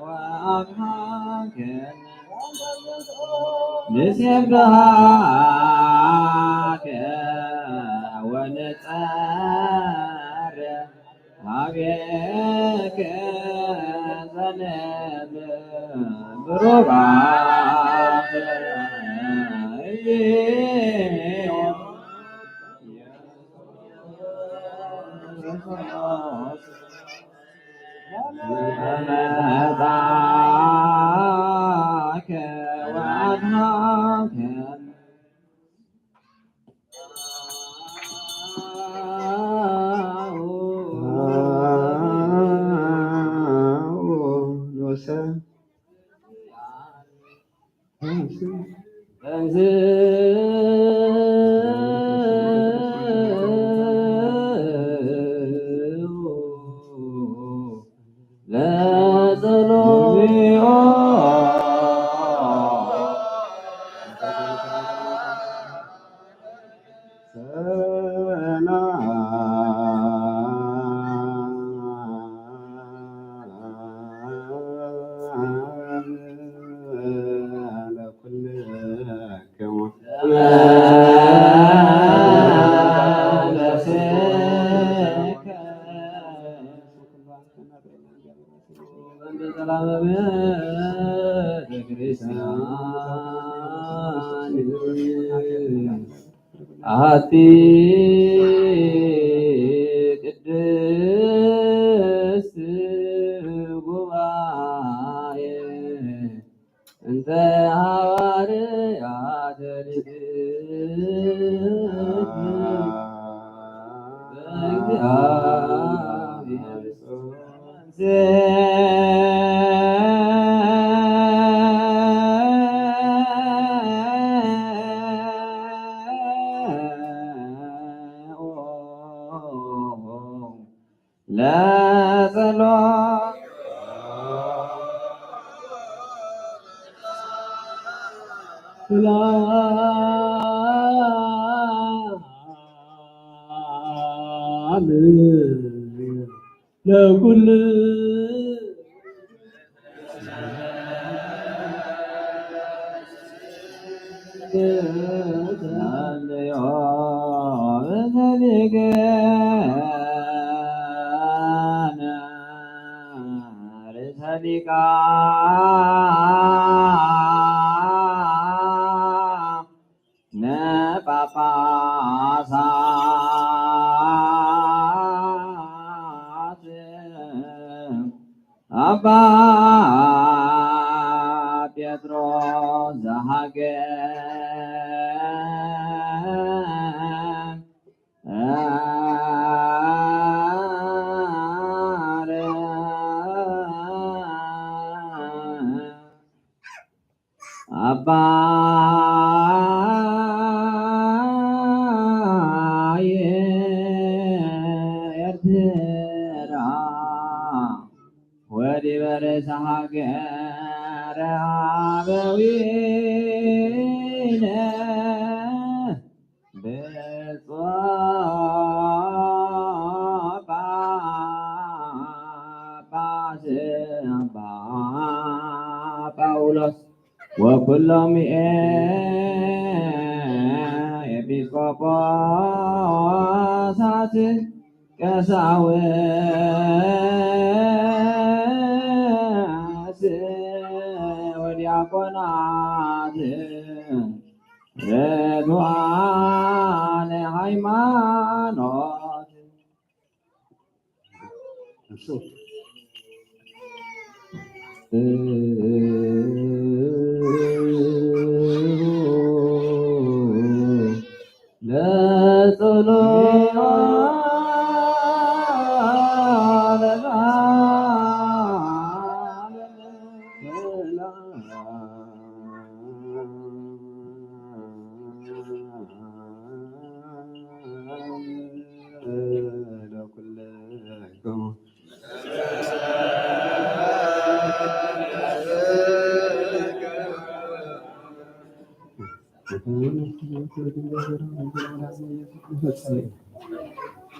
ወአብሃከ ንሴብሐከ ወንጸረ ኀቤከ ዘለለ ብሩካተ መጻከ ወአድኀከ አሐቲ ቅድስት ጉባኤ እንተ ሐዋርያት ለኩል አባ ጴጥሮስ አባ የኤርትራ ወዲበረ ሀገረ አበዊነ ብፁዕ ጳጳስ አባ ጳውሎስ ወኩሎም ኤጲስቆጶሳት ቀሳውስት ወዲያቆናት ርቱዓነ ሃይማኖት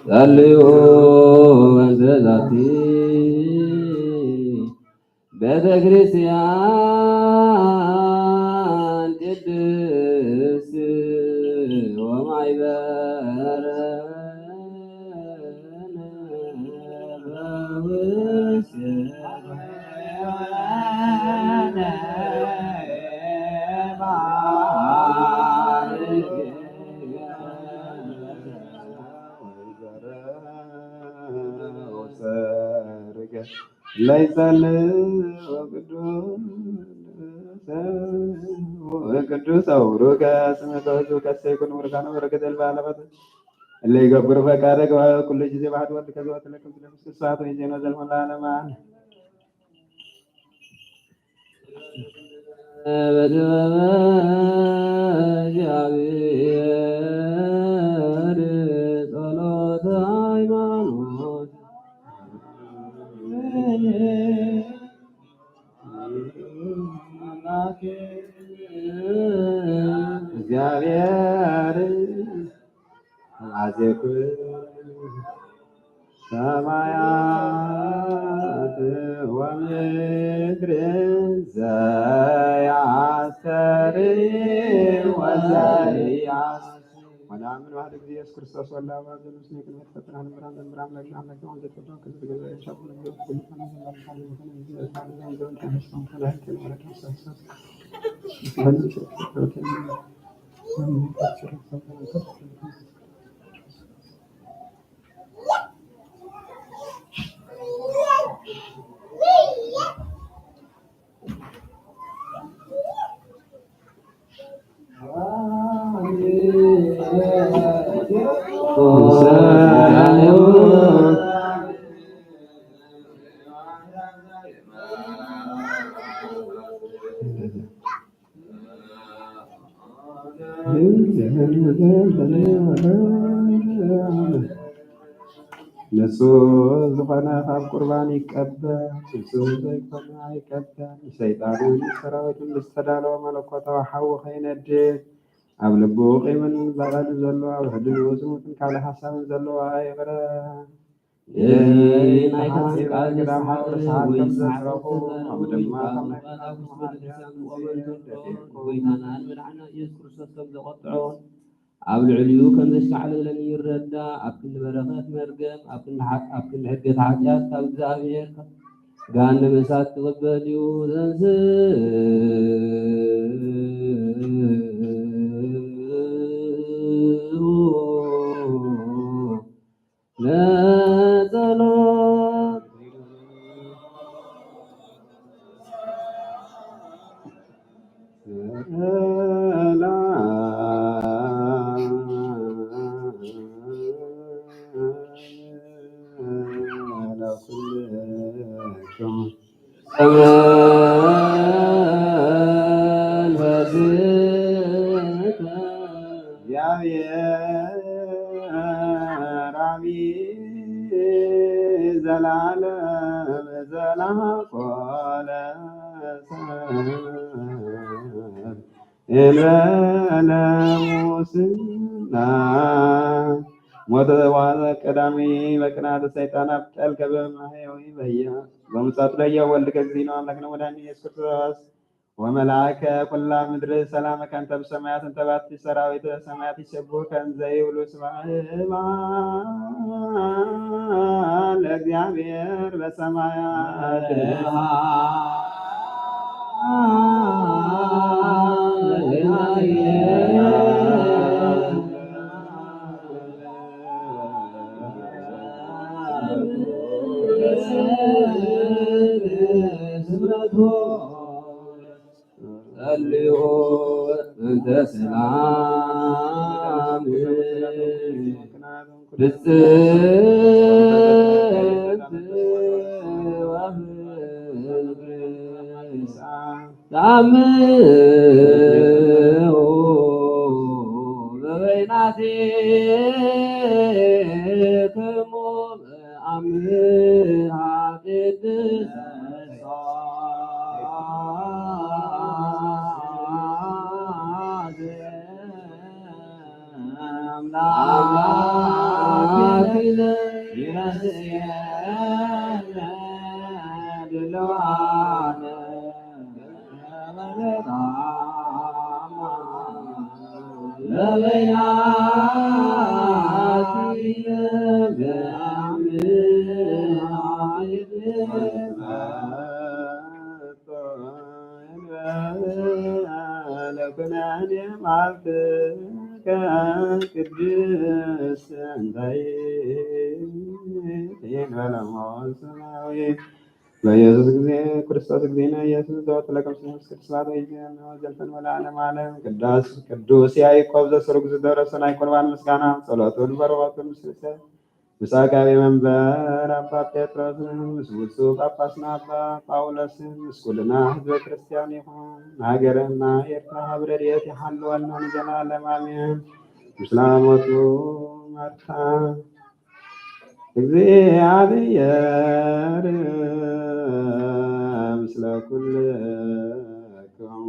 ጸልዩ ወንዘ ዛቲ ቤተ ክርስቲያን ቅድስት ወማይበረነ ቅዱስ አውሩከ ስመ ተወቱ ከሰይኩን ወርካነ በረከተ ልባለበት እለ ይገብሩ ፈቃደ ኩሉ ጊዜ ባህት ወልድ ከዘወት ለክም ስለምስት ሰዓት ወይ ዜና ዘልሞላ ለማን በጥበበ እግዚአብሔር ጸሎተ ሃይማኖት እግዚአብሔር አዜኩ ሰማያት ወምድር ዘያስተሪ ወዘያስ ወናምን ዋህድ ጊዜ ኢየሱስ ክርስቶስ ወላ ባዘሉ ስኔክ ተፈጥራን ምራን ምራን ለግናም ለግናም ዘተቶ ከዚህ ገዛ ይሻሉ ነው ሁሉ ካለ ንጹሕ ዝኾነ ካብ ቁርባን ይቀበል፣ ንጹሕ ዘይኮነ አይቀበል። ሰይጣንን ሰራዊቱን ዝተዳለወ መለኮታዊ ሓዊ ከይነድድ ኣብ ልቡ ቂምን በቐል ዘለዎ ኣብ ህድኡ ዝሙትን ካልእ ሓሳብን ዘለዎ ኣይቕረ ናይ ቃል ገዳማት ርስሓት ከም ዘስረኹ ኣብ ድማ ጎይታናን መድሓኒና ኢየሱስ ክርስቶስ ከም ዘቆጥዖ ኣብ ልዕሊኡ ከም ዘሽዓለለን ይረዳ። ኣብ ክንዲ በረኸት መርገም ኣብ ክንዲ ሕድገት ሓጢኣት ካብ እግዚኣብሔር ገሃነመ እሳት ትቕበል እዩ ለጸሎት ዘላለም ዘላቆለ እንበለ ሙስና ሞተ ዋዘ ቀዳሚ በቅናተ ሰይጣን አብጠል ከበማህያዊ በያ በምጻቱ ላይ ወልድ ከዚህ ነው አምላክ ነው መድኃኒት ኢየሱስ ክርስቶስ ወመላከ ኩላ ምድር ሰላም ከንተ በሰማያት እንተ ባቲ ሰራዊት ሰማያት ይሰብሑ ከንዘ ይብሉ ስብሐት ለእግዚአብሔር በሰማያት ጸልዩ እንተ ሰላም ብጽዕት ታምዑ በበይናቲክሙ በአምሃ ቅድስት በኢየሱስ ጊዜ ክርስቶስ ጊዜና ኢየሱስ ዘወት ለቅዱስ ቅዱሳት ወይዘን ወዘልፈን ወለዓለም ዓለም ቅዱስ ያዕቆብ ዘስሩግ ዝደረሰን ቁርባን ምስጋና ጸሎቱን በረከቱን ምስልሰ ምሳቃቤ መንበር አባ ጴጥሮስ ምስቡሱ ጳጳስና አባ ጳውሎስን ምስኩልና ህዝበ ክርስቲያን ይሁን ሀገርና ኤርትራ ህብረድየት ይሃልወና ለዘላለም አሜን። ምስላሞቱ ማርታ እግዚአብሔር ምስለ ኩልክሙ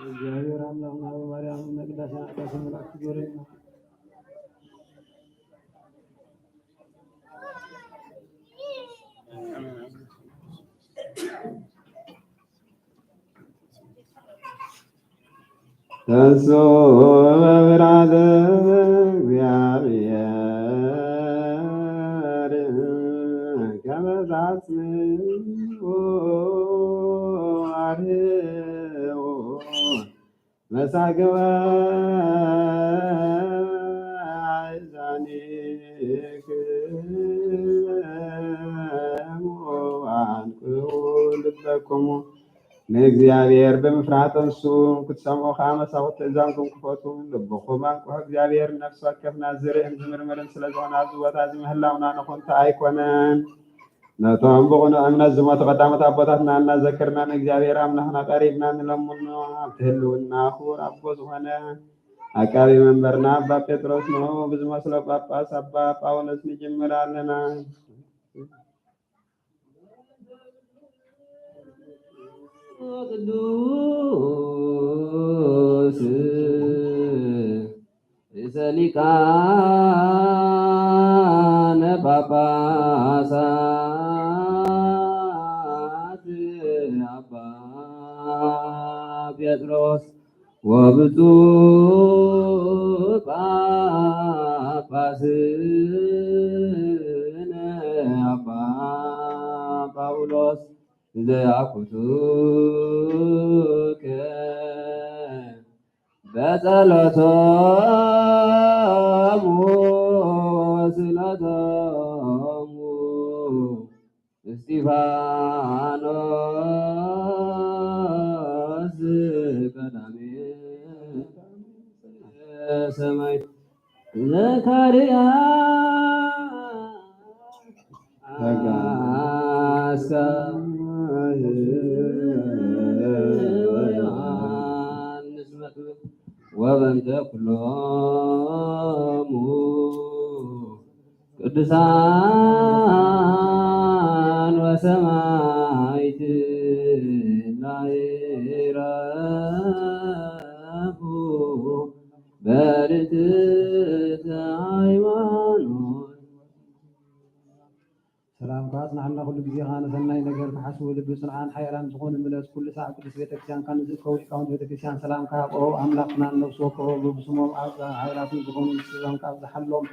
እግዚአብሔር አምላክና በማርያም መቅደስ ተሰምራክ ጆሬ ተንሶ በብርሃነ እግዚአብሔር ከመ ታጽምዑ አርኅዉ መሳግበ አእዛኒክሙ አንቅዑ ልበክሙ ንእግዚአብሔር በምፍራተ እሱ ክትሰምዑ ከመ ሰብእ ትእዛዝኩም ክፈቱ ልብኩም አንቅሑ እግዚአብሔር ነፍሲ ወከፍና ዝርእን ዝምርምርን ስለዝኾነ ኣብዚ ቦታ እዚ ምህላውና ንኹንታ ኣይኮነን። ነቶም ብቕኑዕ እምነት ዝሞቱ ቀዳሞት ኣቦታትና እናዘክርና ንእግዚአብሔር ኣምላኽና ቀሪብና ንለምኖ ኣብቲ ህልውና ክቡር ኣቦ ዝኾነ አቃቤ መንበርና አባ ጴጥሮስ ነው። ብዝመስሎ ጳጳስ አባ ጳውሎስ ንጅምር ኣለና። ቅዱስ ርእሰ ሊቃነ ጳጳሳት አባ ጴጥሮስ ወብፁዕ ጳጳስነ አባ ጳውሎስ ዘአኩቱከ በጸሎቶሙ ወስእለቶሙ እስጢፋኖስ ቀዳሜ ሰማዕት ዘካርያስ ወዮሐንስ መጥምቅ ወበእንተ ኩሎሙ ቅዱሳን ወሰማዕት ላዕረፉ በርትዕተ ሃይማኖት። ሰላም ካጽናዕና ኩሉ ግዜ ኻነ ሰናይ ነገር ክሓስቡ ልቢ ጽንዓን ሓይራን ዝኾኑ ምለስ ኩሉ ሰዓት ቅዱስ ቤተክርስቲያን ካብ ዝእከቡ ሊቃውንቲ ቤተክርስቲያን ሰላም ካብ ኣምላኽና ነብሱ ወከቦ ብስሞም ኣብ ሓይራትን ዝኾኑ ንስዞም ካብ ዝሓሎም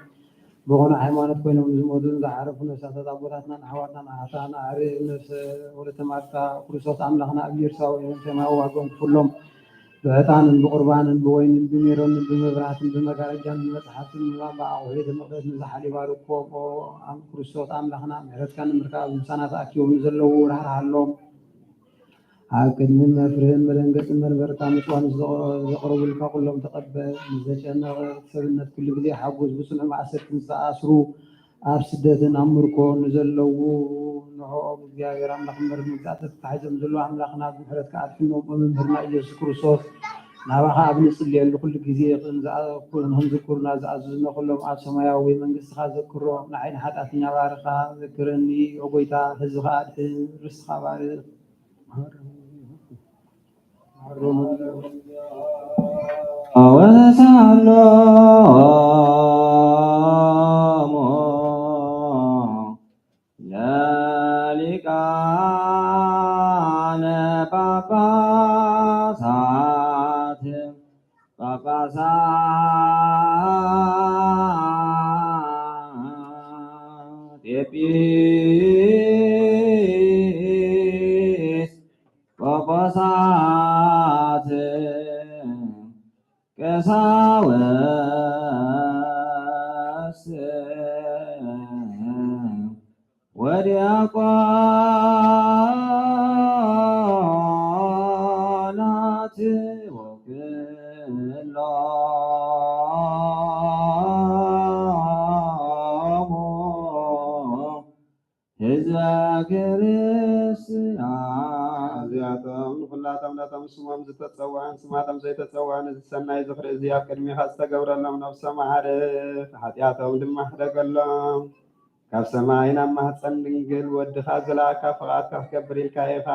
ብኾነ ሃይማኖት ኮይኖም ዝሞቱን ዝዓረፉ ነፍሳታት ኣቦታትናን ኣሕዋትናን ኣሓታን ኣዕሪ ነፍሰ ወለተ ማርታ ክርስቶስ ኣምላኽና ኣብ ጌርሳዊ ሰማያዊ ዋግኦም ክፍሎም ብዕጣንን ብቁርባንን ብወይንን ብሜሮንን ብመብራህትን ብመጋረጃን ብመፅሓፍትን ብኣቑሑት መቕደስ ንዝሓሊ ባርኮም ክርስቶስ ኣምላኽና ምሕረትካ ንምርካብ ምሳና ተኣኪቦም ንዘለዉ ራህራሃሎም ኣብ ቅድሚ መፍርህን መደንገፅን መንበርካ ምፅዋን ዘቕርቡልካ ኩሎም ተቐበል። ንዘጨነቐ ሰብነት ኩሉ ግዜ ሓጎስ ብፅኑዕ ማእሰርትን ዝተኣስሩ ኣብ ስደትን ኣብ ምርኮ ንዘለዉ رحوم እግዚአብሔር አምላክ ምሕረት ምግዛእት ተታሒዞም ዘለዉ ኣምላኽና ብምሕረት ከዓ ኣድሕኖም መምህርና ኢየሱስ ክርስቶስ ናባኻ ኣብ ንጽልየሉ ኩሉ ግዜ ንክንዝክሩና ዝኣዘዝና ኩሎም ኣብ ሰማያዊ መንግስትኻ ዘክሮም ንዓይኒ ሓጢአተኛ ባርኻ ዘክረኒ ኦ ጎይታ ህዝብኻ ኣድሕን ርስትኻ ባርኽ ሊቃነ ጳጳሳት ጳጳሳት ቀሳውስት ወዲያቆናት ወኩሎሙ ህዝበ ክርስቲያን እዚኣቶም ንኩላቶም ነቶም ስሞም ዝተፀውዐን ስማቶም ዘይተፀውዐን እዚ ሰናይ ዝኽሪ እዚ ኣብ ቅድሚኻ ዝተገብረሎም ነብሶም ዓርፍ ሓጢኣቶም ድማ ሕደገሎም ካብ ሰማይ ናብ ማህፀን ድንግል ወድኻ ዝለኣካ ፍቓድካ ክገብር ኢልካ ኢኻ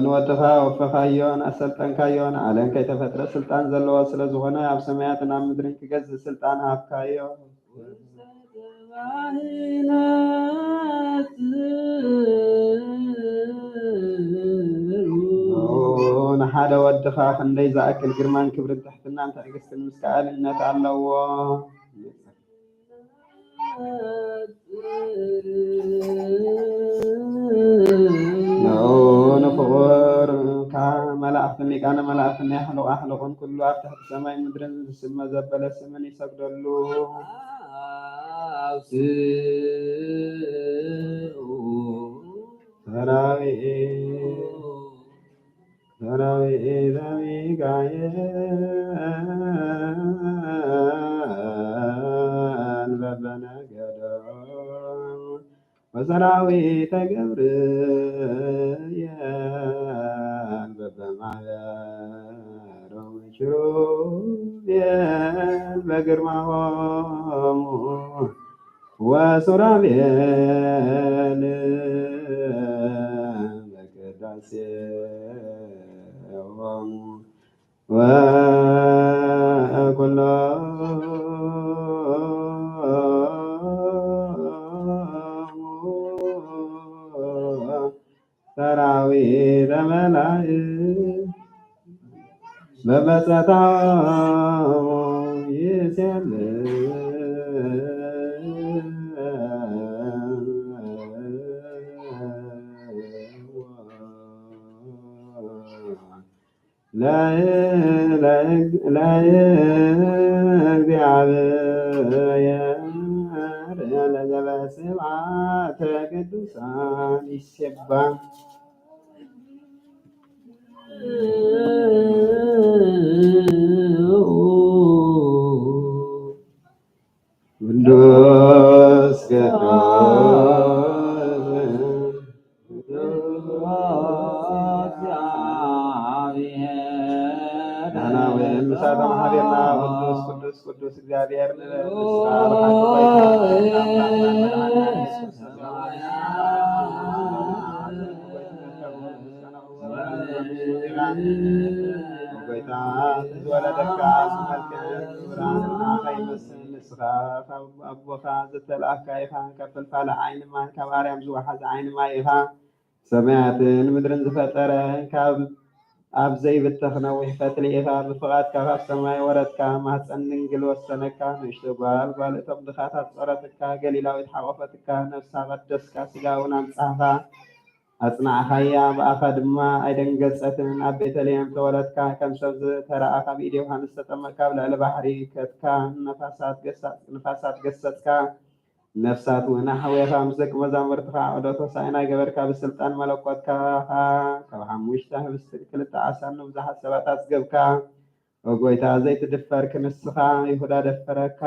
ንወድኻ ወፈኻዮን ኣሰልጠንካዮን ዓለም ከይተፈጥረ ስልጣን ዘለዎ ስለ ዝኾነ ኣብ ሰማያትን ኣብ ምድርን ክገዝእ ስልጣን ሃብካዮ ንሓደ ወድኻ ክንደይ ዝኣክል ግርማን ክብርን ትሕትናን ትዕግስትን ምስከኣልነት ኣለዎ ንፍቑር መላእኽትን ሊቃነ መላእኽትን ያሕልቑ ኣሕልቑን ኩሉ ኣብ ትሕቲ ሰማይ ምድርን ዝስመ ዘበለ ስምን ይሰግደሉ ሰራዊት ዘሚካኤል በበነገዶም ወሰራዊተ ገብርኤል በበማህበሮም ኪሩቤል በግርማሆሙ ወሱራቤል በቅዳሴሆሙ ወኩሎ ሰራዊተ መላእክት በመጸታው ይሴብሕ ለእግዚአብሔር ለዘበስብሐት ቅዱሳን ይሴባህ ቅዱስ ምሳተ ማህቤርና ቅዱስ ቅዱስ እግዚአብሔር ጎይታ ዝወለደካ ስመልክዕን ብርሃንና ከይመስል ንስኻ ካብ ኣቦኻ ዝተለኣካ ኢኻ ካብ ፈልፋለ ዓይኒ ማይ ካብ ኣርያም ዝወሓዘ ዓይኒ ማይ ኢኻ ሰማያትን ምድርን ዝፈጠረ ካብ ኣብ ዘይብተኽ ነዊሕ ፈትሊ ኢኻ ብፍቓድካ ካብ ሰማይ ወረድካ ማህፀን ድንግል ወሰነካ ንእሽቶ ጓል እቶም ድኻታት ፀረትካ ገሊላዊት ሓቆፈትካ ነፍሳ ቀደስካ ስጋ እውን ኣንጻሕኻ ኣጽናዕኻያ ብኣኻ ድማ ኣይደንገጸትን ኣብ ቤተልሔም ተወለድካ ከም ሰብ ዝተረኣኻ ብኢድ ዮሃንስ ተጠመቅካ ኣብ ልዕሊ ባሕሪ ከትካ ንፋሳት ገሰጽካ ነፍሳት እውን ሓዌኻ ምስ ደቂ መዛሙርትኻ ዑደት ሆሳዕና ገበርካ ብስልጣን መለኮትካ ካብ 5 ህብስቲ 2 ዓሳን ንብዙሓት ሰባት ኣፅገብካ ወጎይታ ዘይትድፈር ክንስኻ ይሁዳ ደፈረካ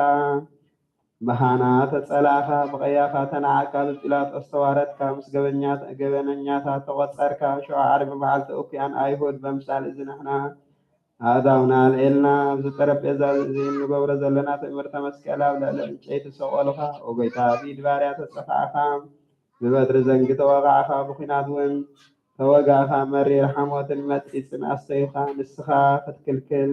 ብሃና ተፀላኻ ብቀያኻ ተናዓካ ብጲላጦስ ተዋረድካ ምስ ገበነኛታት ተቆፀርካ 7 መዓልቲ እኩያን ኣይሁድ በምሳል እዚ ንሕና ኣእዳውና ኣልዒልና ኣብዚ ጠረጴዛ እዚ እንገብሮ ዘለና ትእምርተ መስቀል ኣብ ልዕሊ ዕንጨይቲ ሰቀልካ ወጎይታ ብኢድ ባርያ ተፀፋዕካ ብበትሪ ዘንጊ ተወቃዕካ ብኩናት እውን ተወጋእካ መሪር ሓሞትን መፂፅን ኣስተይካ ንስኻ ክትክልክል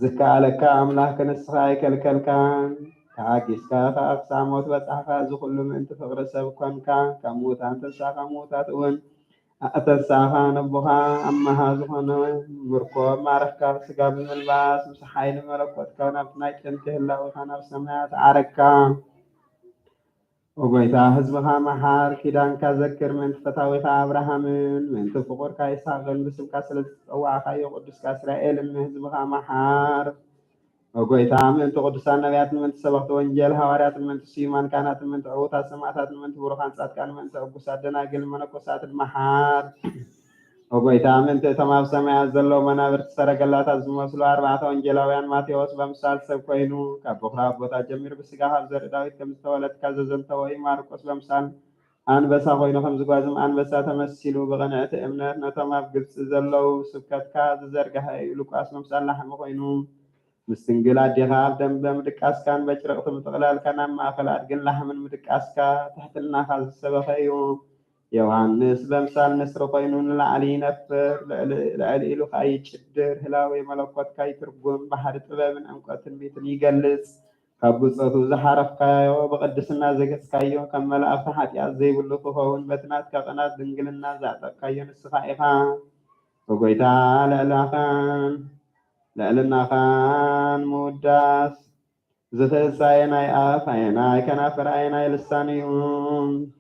ዝከኣለካ ኣምላክ ንስኻ ኣይከልከልካን ተሓጊስካ ከዓ ክሳብ ሞት በፃሕካ እዚ ኩሉ ምእንቲ ፍቅሪ ሰብ ኮንካ ካብ ምዉታን ተንሳእካ ምዉታት እውን ኣተንሳእካ ነቦኻ ኣመሃ ዝኾነ ምርኮብ ማረኽካ ስጋ ብምልባስ ምስ ሓይሊ መለኮትካ ናብቲ ናይ ጥንቲ ህላዊኻ ናብ ሰማያት ዓረግካ ወጎይታ ህዝብኻ መሓር ኪዳንካ ዘክር ምእንቲ ፈታዊኻ ኣብርሃምን ምእንቲ ፍቁርካ ይስሐቅን ብስምካ ስለዝተፀዋዕካዮ ቅዱስካ እስራኤልን ህዝብኻ መሓር ወጎይታ ምእንቲ ቅዱሳን ነቢያትን ምእንቲ ሰበክቲ ወንጀል ሃዋርያትን ምእንቲ ስዩማን ካህናትን ምእንቲ ዕዉታት ሰማዕታትን ምእንቲ ብሩኻን ጻድቃን ምእንቲ ዕጉሳት ደናግል መነኮሳትን መሓር ወጎይታ ምእንቲ እቶም ኣብ ሰማያት ዘለዉ መናብርቲ ሰረገላታት ዝመስሉ 4 ወንጀላውያን ማቴዎስ በምሳል ሰብ ኮይኑ ካብ በኩራት ቦታ ጀሚሩ ብስጋ ካብ ዘርኢ ዳዊት ከም ዝተወለድካ ዘዘንተወ እዩ ማርቆስ በምሳል አንበሳ ኮይኑ ከም ዝጓዝም አንበሳ ተመሲሉ ብቕንዕቲ እምነት ነቶም ኣብ ግብፂ ዘለው ስብከትካ ዝዘርግሐ እዩ ሉቃስ በምሳል ላሕሚ ኮይኑ مستنجل عديها عبدا بمدقاسكان بجرقت متقلال كان ماخل أدقن لحمن مدقاسكا تحت الناخذ السبخ يوحنس بمثال نسر قينون العلي نفر العلي له خاي تشدر هلاوي ملكوت كاي ترقم بحر طباب من أمكوت الميت يجلس كابوصته زحرف كايو بقدسنا زكت كايو كمل أفتحت يعزي باللطفون بتنات كقنات دنجلنا زعتك كايو نسخائها وقويتا لألنا خان موداس زث سايناي آفايناي كنافر عيناي لسانيون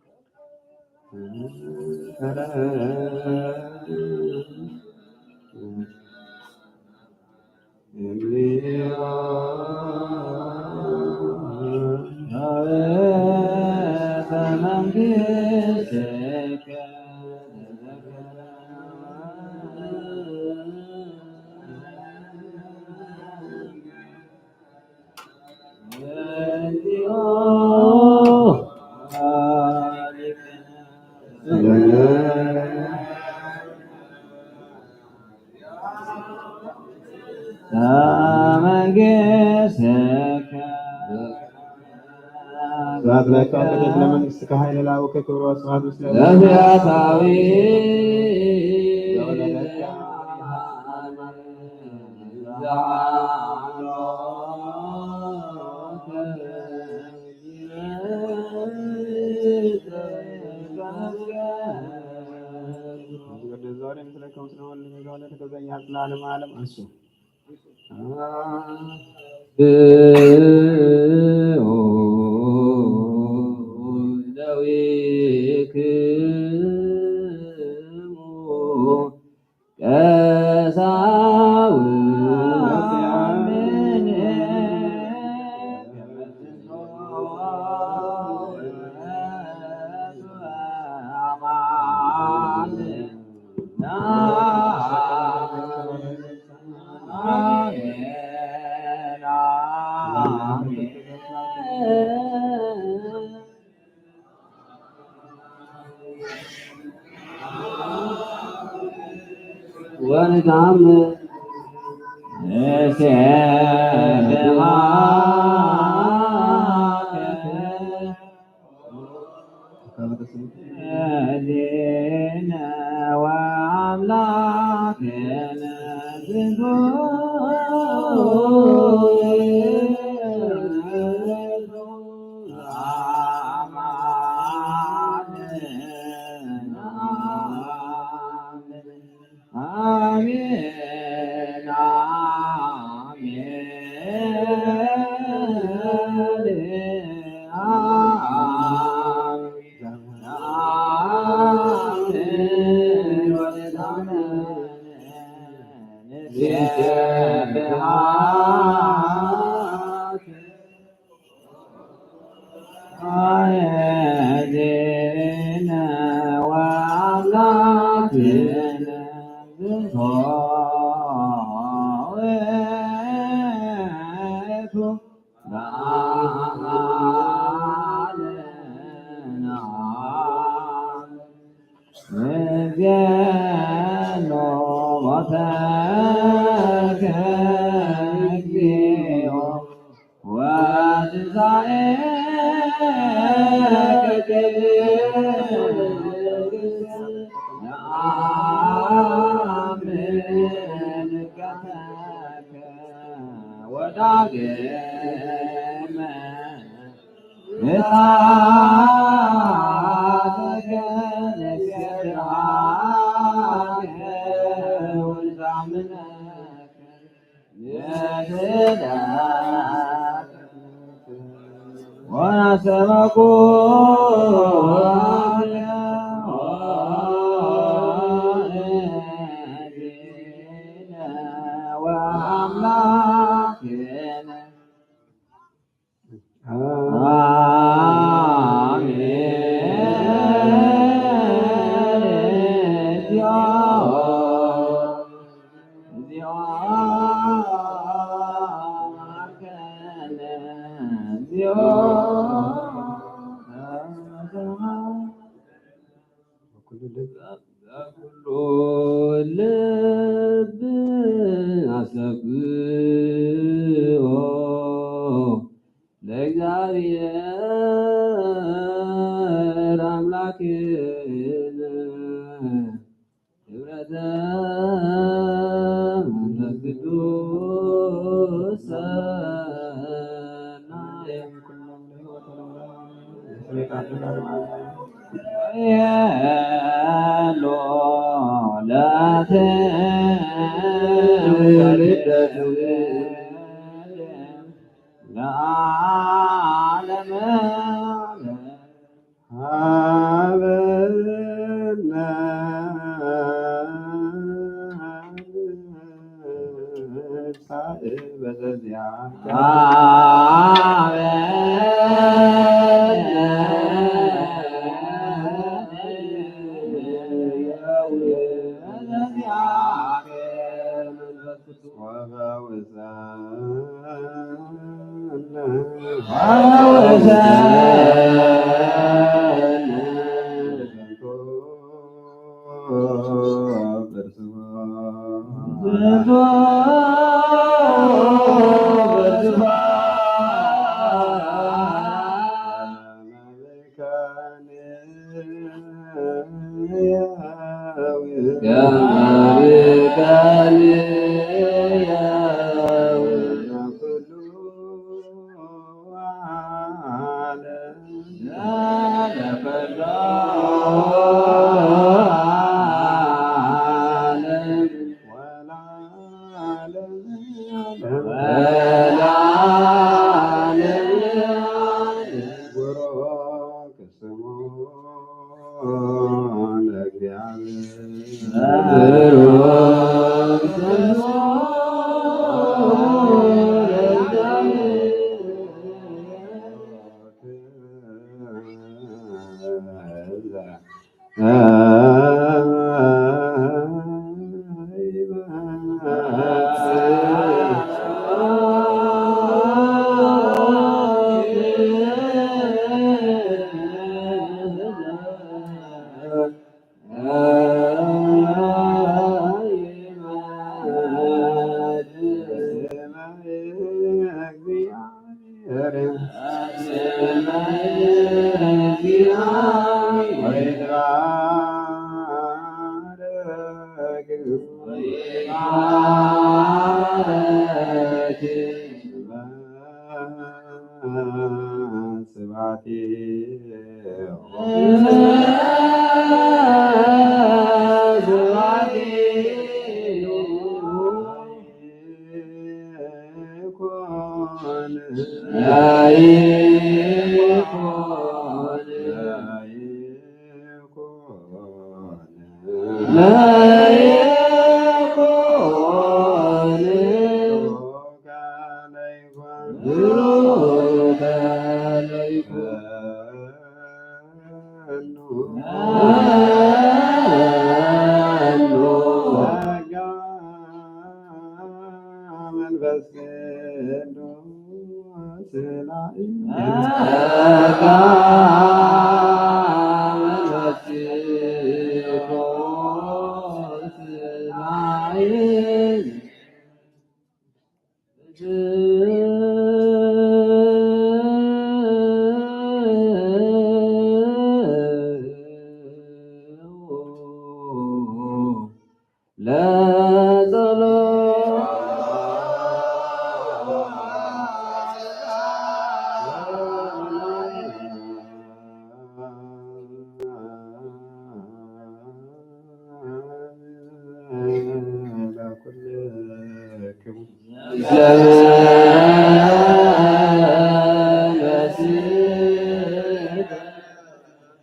لك أبدت لمنستك هاي لا وككر وأصحاب مسلم ونعم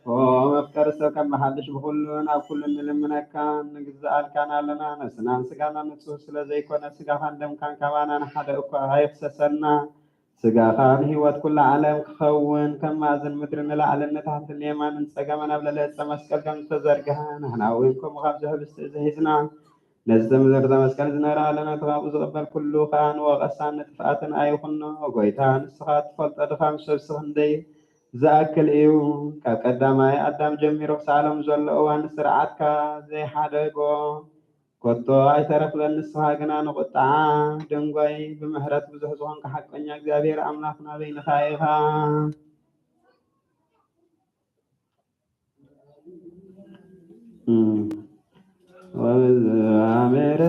ومفتر السكن محدش بخلون أو كل من المنكان نجزال كان لنا نسنان سجانا نتسوس لزي كنا سجا فندم كان كمان نحد أكو هاي سسنا سجا خان هيوت كل عالم خون كما زن مدرن العالم تحت اليمن نسجا من قبل لا تمسك كم تزرقها نحن وينكم غابزه باستزهزنا نزم زرد مسكن زنرا لنا تغابز قبل كل خان وغسان نتفاتن أيخنا وقويتان سخات فلت أدخام سبسخندي زاكل إيو كقدامي أدم جميرو سالم زل أوان سرعتك زي حدقو كتو أي طرف للنسها جنا نقطع دنقوي بمهرة بزهزوان كحقنيا እግዚአብሔር أملاكنا بين خائفا وبالأمر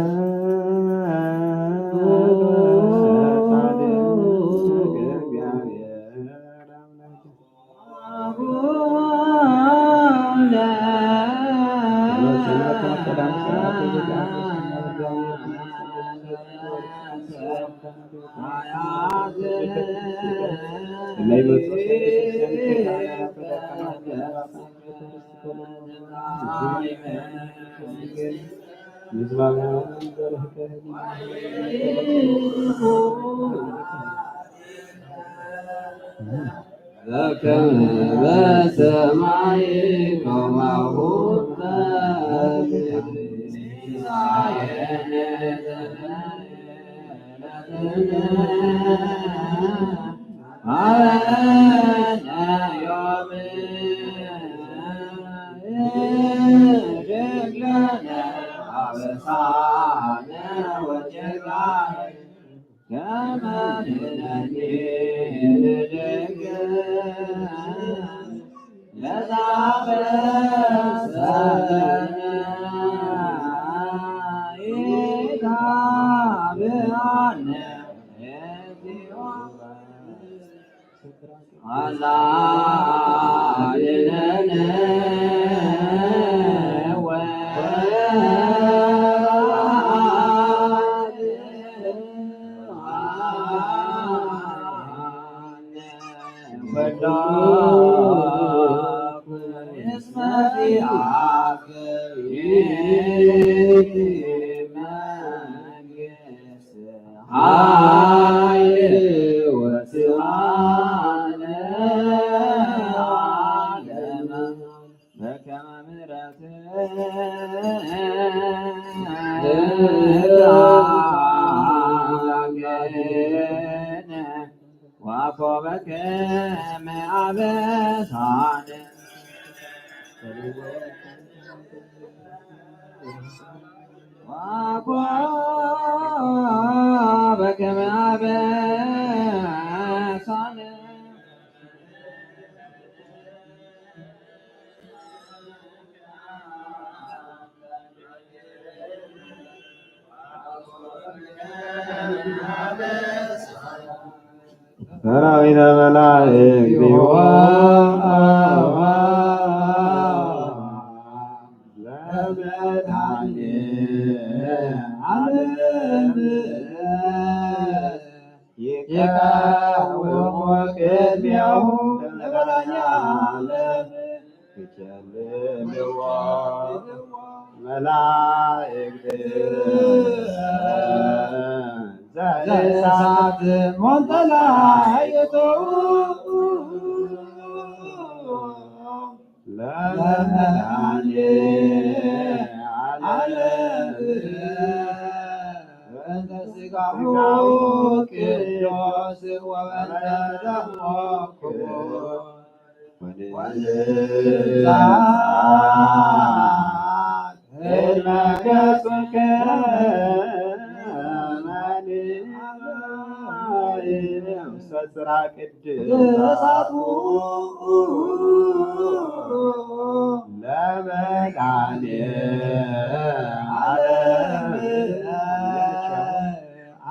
ሰራዊተ መላእክት ዘእሳት ሞንተላይቶ ለመድኃኔዓለም በእንተ ሥጋሁ ቅዱስ ወበእንተ ደሙ ክቡር ወንጻት ቅድመ ገጽከ ሰስራ ቅድሳቱ ለመድኃኔዓለም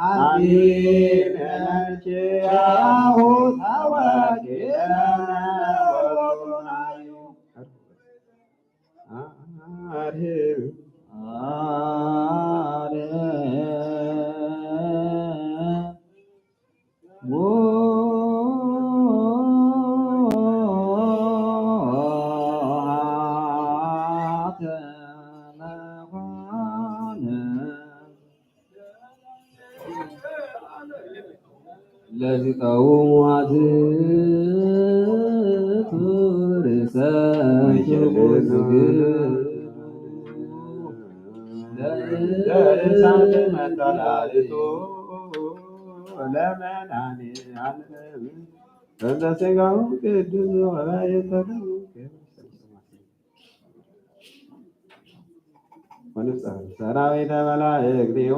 አሚን ቸያሁ ታዋቂነ ወጡናዩ አርህብ ለዚቀው ሙአትት ለእሳት መጠላልቶ ለመድኃኔዓለም በእንተ ሥጋሁ ቅዱስ ወበእንተ ደሙ ወንጽሐ ሰራዊተ መላእክቲሁ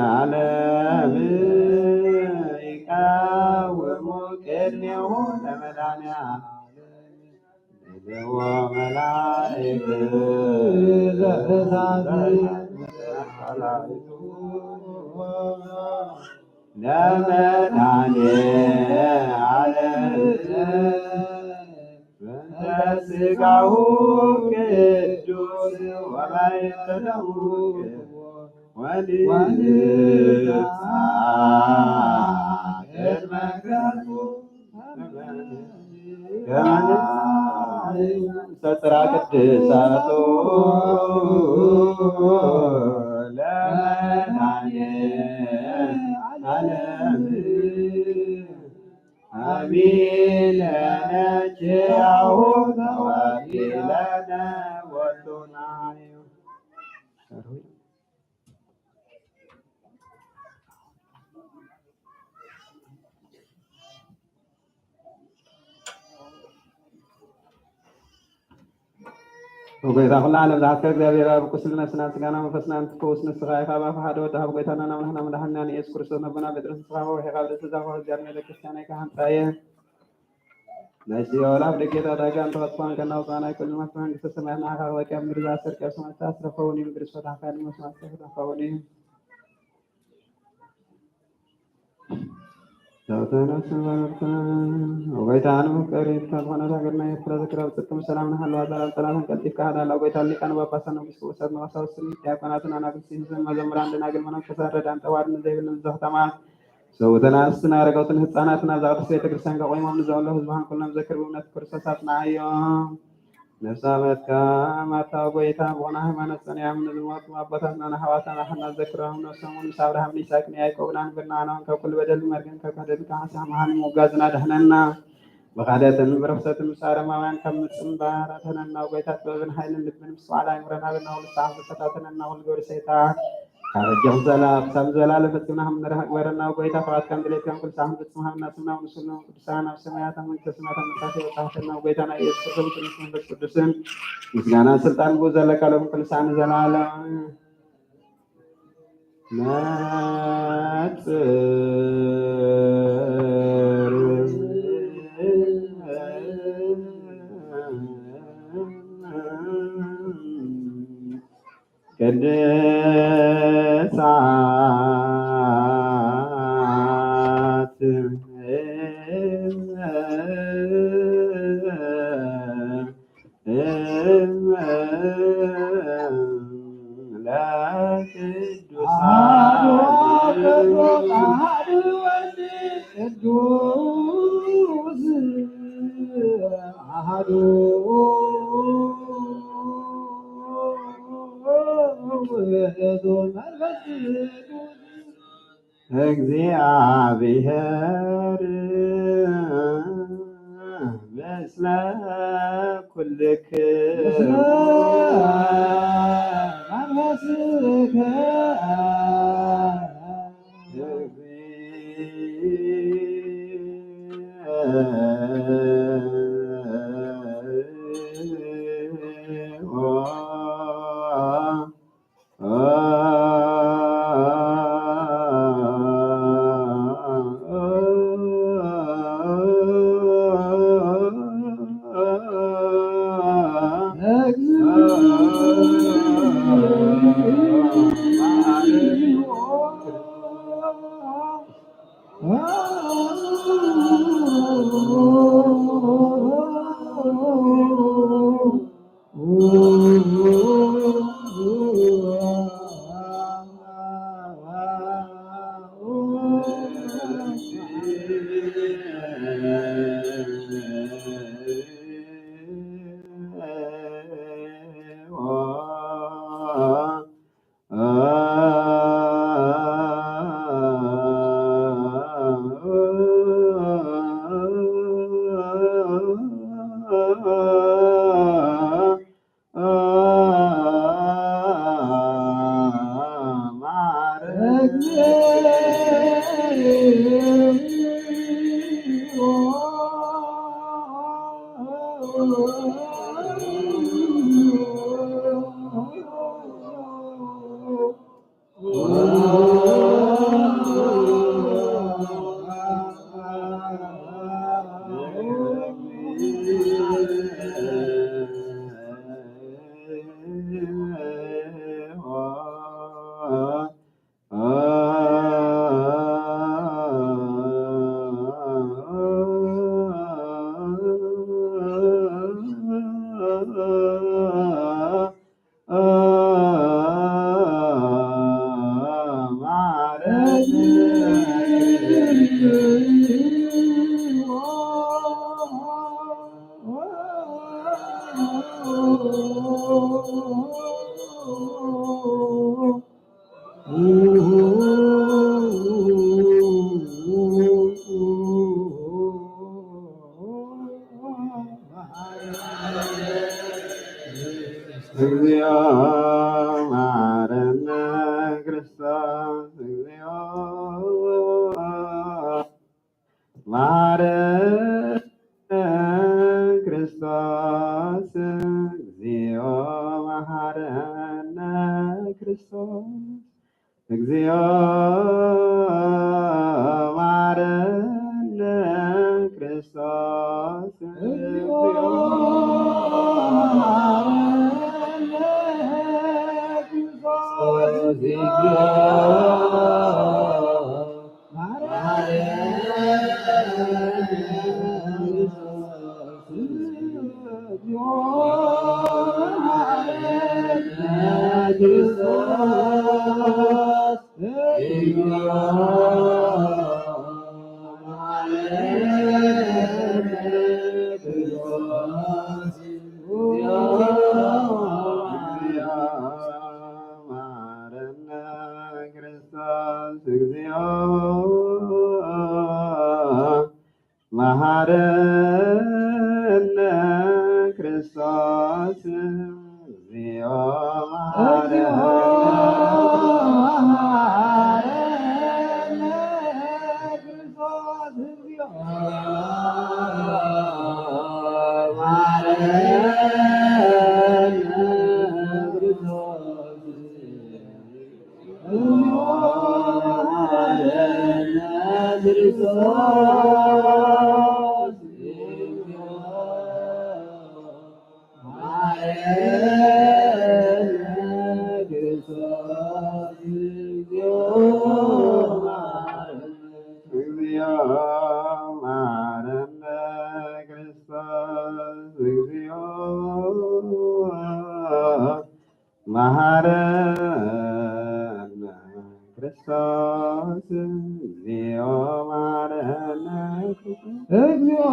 ለመድኃኔዓለም ይቃወሙ ቅድሜሁ ለመድኃኔዓለም ወመላእክት ዘእሳት ለመድኃኔዓለም በእንተ ሥጋሁ ቅዱስ ወበእንተ ደሙ ወንጻት ቅድመ ገጹ ሰስራ ቅድሳቱ ለመድኃኔዓለም አሚን ለነችያሁ ተወኪለነ ወጡናዩ ወጎይታ ኩሉ ዓለም ዝሓስከር እግዚአብሔር ኣብ ቁስልና ስና ስጋና መንፈስና እንትፈውስ ንስኻ ኢኻ ባፍ ሓደ ወዲ ሃብ ጎይታና ናምላኽና መድሓኒና ንኢየሱስ ክርስቶስ ነብና ጴጥሮስ ንስኻ ወሒኻ ኣብ ዝተዛረበ እግዚአብሔር ቤተ ክርስቲያን ኢኻ ሃንፃየ ናይ ሲኦል ኣብ ደጌታ ዳጋ እንተኸጥፋን ከናውፃና ኩሉ ማት መንግስተ ሰማያት ንዓኻ ክበቅያ ምድሪ ዝኣሰርቀ ሰማዕታ ዝረኸቡን እዩ ምድሪ ዝፈታሕካ ድማ ሰማዕታ ዝረኸቡን እዩ ወጎይታን መፍቀሪት ዝኾነት ሃገርና ኤርትራ ዘክራብ ጥቅም ሰላም ንሃለዋ ዛራብ ጠላትን ቀልጢፍካ ሃዳላ ጎይታን ሊቃነ ጳጳሳት ንጉስ ቅዱሳት መቐሳውስትን ዲያቆናትን ኣናብስትን ህዝብን መዘምራን ደናግል መነኮሳት ረዳን ጠዋርን ዘይብልን ዘኽተማት ሰውእትን አንስትን አረጋውትን ህፃናትን ኣብ ዛቅድስ ቤተክርስቲያን ከቆይሞም ንዘበሎ ህዝባን ኩሎም ዘክር ብእምነት ክርስቶስ ኣጽናዕዮም ነፍሳበትካ ማታ ጎይታ ብሆነ ሃይማኖት ጸኒዖም ንዝሞቱ ኣቦታትና ንሓዋትና ሓና ዘክሮም ነፍሶምን ምስ አብርሃምን ይስሐቅን ያዕቆብን አንብርናኖም ካብ ኩሉ በደል መርገን ካብ ካደትን ካብ ሓሳብ መሃንን ሙጋዝና ደህነና በካደትን ብረክሰትን ምስ አረማውያን ካብ ምፅምባር ኣድህነና ጎይታ ጥበብን ሃይልን ልብን ምስ በዓል ኣእምሮና ብናሁሉ ሰዓት ዘፈታተነና ኩሉ ግብሪ ሰይጣን ካብ ሕጂም ክሳብ ዘላለም ፈፂምና ከምንረክብ ግበረና ጎይታ ፍቃድካ ድሌትካን ኩሉ ሰዓት ፍፅምሃብና ስምና ምስሎም ቅዱሳን ኣብ ሰማያት ኣብ መንግስተ ሰማያት መጻፊ ወጣሕተና ጎይታ ናይ ኢየሱስ ክርስቶስ መንፈስ ቅዱስን ምስጋናን ስልጣን ብኡ ዘለካ ሎም ኩሉ ሰዓት ንዘላለም ቅድሳት እግዚአብሔር ምስለ ኩልክሙ መንፈስከ እግዚኦ መሐረነ ክርስቶስ እግዚኦ መሐረነ ክርስቶስ እግዚኦ መሐረነ ክርስቶስ እግዚኦ መሐረነ ክርስቶስ መሐረነ ክርስቶስ እግዚኦ መሐረነ ክርስቶስ እግዚኦ መሐረነ እግዚኦ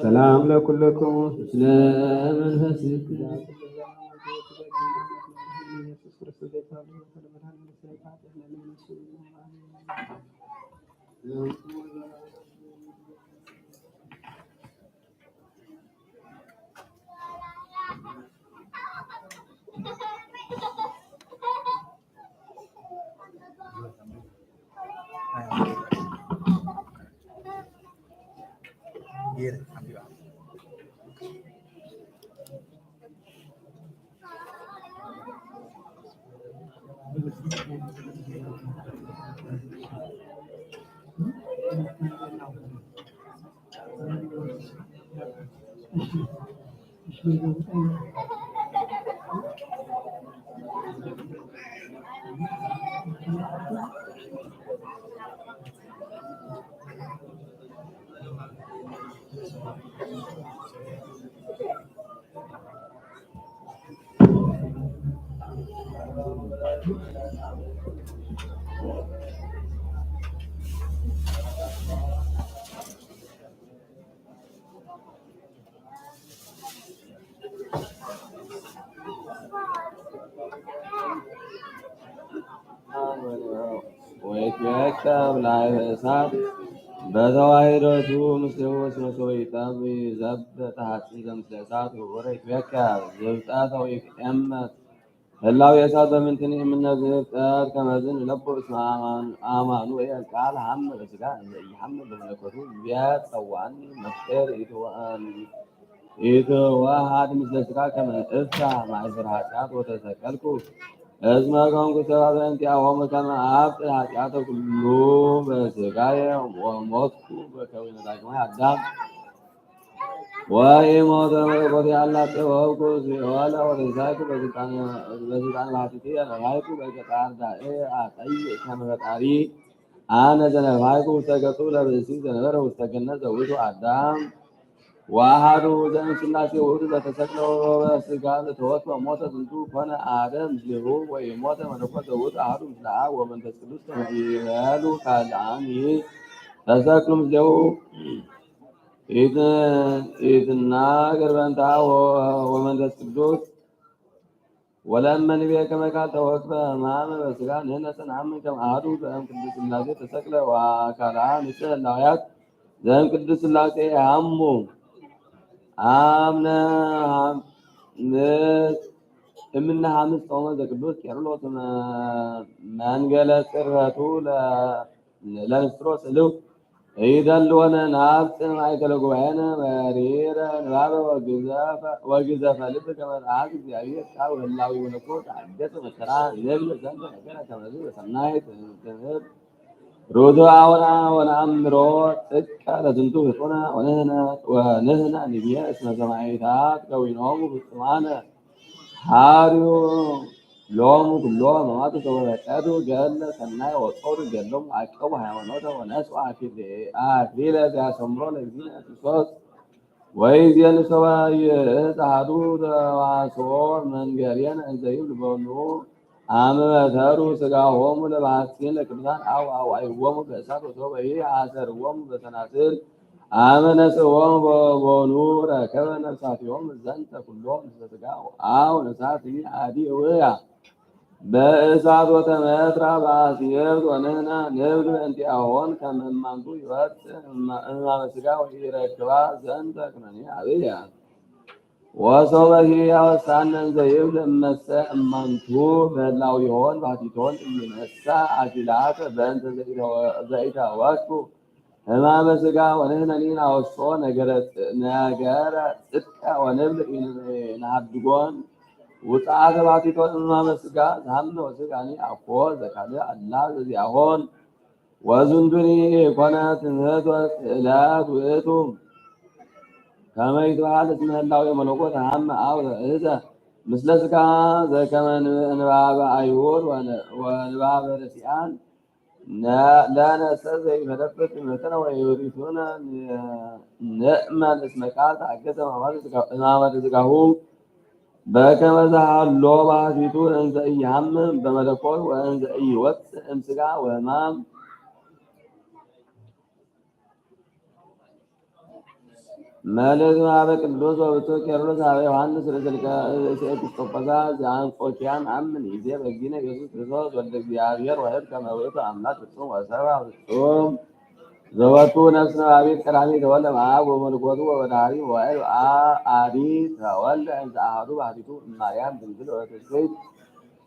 ሰላም ለኩልክሙ ለመንፈስክ ወይትወከብ ላይ እሳት በተዋሂዶቱ ምስሌው ስመሶይታም ዘብ ተሐጽን ዘምስለ እሳት ወረ ይትወከብ ዘብጣት ወይቀመጥ ህላው የእሳት በምንትን የምነዝጠት ከመዝን ለቦስ አማኑ ቃል ሀመ በስጋ ይሐመ በመለኮቱ ቢያት ሰዋን መፍጠር ኢትዋሃድ ምስለ ስጋ ከመ እፍታ ማእሰር ኃጢአት ወተሰቀልኩ እስመ ኮንኩ ሰብአ በእንቲአሆሙ ከመ አብጽሕ ኃጢአተ ኩሉ በሥጋየ ወሞትኩ በከዊነ ዳግማይ አዳም ወኢሞተ መለኮቴ አላጠበብኩ ሲኦለ ወተንሣእኩ በሥልጣነ ባሕቲትየ ነባይኩ በገጣር ዳእ አጠይእ ከመ ፈጣሪ አነ ዘነባይኩ ውስተ ገጹ ለብእሲ ዘነበረ ውስተ ገነት ዘውእቱ አዳም ወአሐዱ ዘእምሥላሴ ውእቱ ዘተሰቅለ በሥጋ ዘተወክፈ ሞተ ዝንቱ ኮነ አሐደ ምስሌሁ ወኢሞተ መለኮት ዘውእቱ አሐዱ ምስለ አብ ወመንፈስ ቅዱስ ከመ ይቤሉ ካልአን ተሰቅሉ ምስሌሁ ኢትናገር በእንተ አብ ወመንፈስ ቅዱስ ወለእመ ንቤ ከመ ቃል ተወክፈ ሕማመ በሥጋ ንሕነሰ ነአምን ከመ አሐዱ ዘእምቅድስት ሥላሴ ተሰቅለ ወአካልአ ንጽሕ እላውያት ዘእምቅድስት ሥላሴ ያሙ አምነ እምነ ሐምስ ጾመ ዘቅዱስ ቄርሎስ መንገለ ጽርፈቱ ለንስጥሮስ እልው ይደልወነ ናብጽሕ ማእከለ ጉባኤነ መሪረ ንባበ ወግዘፈ ልብ ከመ ረአድ እግዚአብሔር ቃል ወህላዊ መለኮት አገጸ መከራ ንብል ዘንተ ነገረ ከመዝ በሰናይት ትምህርት ሩቱዐ ወነአምሮ ጥቀ ለዝንቱ ፍጡነ ወንሕነ ንቤ እስመ ሰማዕታት ከዊኖሙ ፍጹማነ ሐሪዮ ሎሙ ኩሎ ሕማማተ ዘወረቀዱ ገድለ ሰናይ ወጾሩ ገድሎሙ አቀቡ ሃይማኖተ ወነስኡ አክሊለ ዘያሰምሮ ለእግዚእነ ክርስቶስ ወይእዜኒ ሰብአ ይእትሐዱ ተዋስኦ መንገሌነ እንዘ ይብል በኑ አመ በተሩ ሥጋሆሙ ለባሕቲን ለቅዱሳን አው አዋዕዎሙ በእሳት ወሶበ አሰርዎሙ በሰናስል አመነጽኦም በቦኑ ረከበ ነፍሳቲሆም ዘንተ ኩሎም ዘሥጋው አው ነፍሳት አዲ እውያ በእሳት ወተመትራ በአስየብት ወንህነ ንብል እንቲአሆን ከመ እማንቱ ይወፅእ እማመ ሥጋ ወኢረክባ ዘንተ ኩነኔ አብያ ወሶበሂ ያወሳነን ዘይብል እመሰ እማንቱ በላው ይሆን ባቲቶን እይነሳ አኪላት በእንተ ዘይተወክፉ ሕማመ ሥጋ ወንህነኒ ናወሶ ነገረ ጽድቀ ወንብል ናሃድጎን ውፅአተ ባቲቶን ሕማመ ሥጋ ዝሃምነ ወሥጋኒ አኮ ዘካልእ አላ ዘዚአሆን ወዝንቱኒ ኮነ ትምህርት ወስእለት ውእቱ ከመ ይትበሃል እስመ ህላዌ መለኮት ሀመ አብ ዘእህዘ ምስለ ሥጋ ዘከመ ንባበ አይሁድ ወንባበ ረሲአን ለነሰ ዘይፈለፍል ትምህርትነ ወይሪቱነ ንእመን እስመ ቃል ተአገሰ ሕማማተ ሥጋሁ በከመ ዘሃሎ ባሕቲቱ እንዘ ኢይሃምም በመለኮት ወእንዘ ኢይወፅእ እምሥጋ ወሕማም መልእክት ኀበ ቅዱስ ወብፁዕ ቄርሎስ ኀበ ዮሐንስ ርእሰ ኤጲስቆጶሳት ዘአንጾኪያን አምን ይእዜ በእግዚእነ ኢየሱስ ክርስቶስ ወልደ እግዚአብሔር ወሕድ ከመ ውእቱ አምላክ ፍጹም ወሰብአ ፍጹም ዘወቱ ነፍስ ነባቢት ቀዳሚት ተወልደ እምአብ ወመለኮቱ ወወላዲ ወዋሕድ አዲ ተወልደ እንዘ አሐዱ ባሕቲቱ እማርያም ድንግል ወትስብእት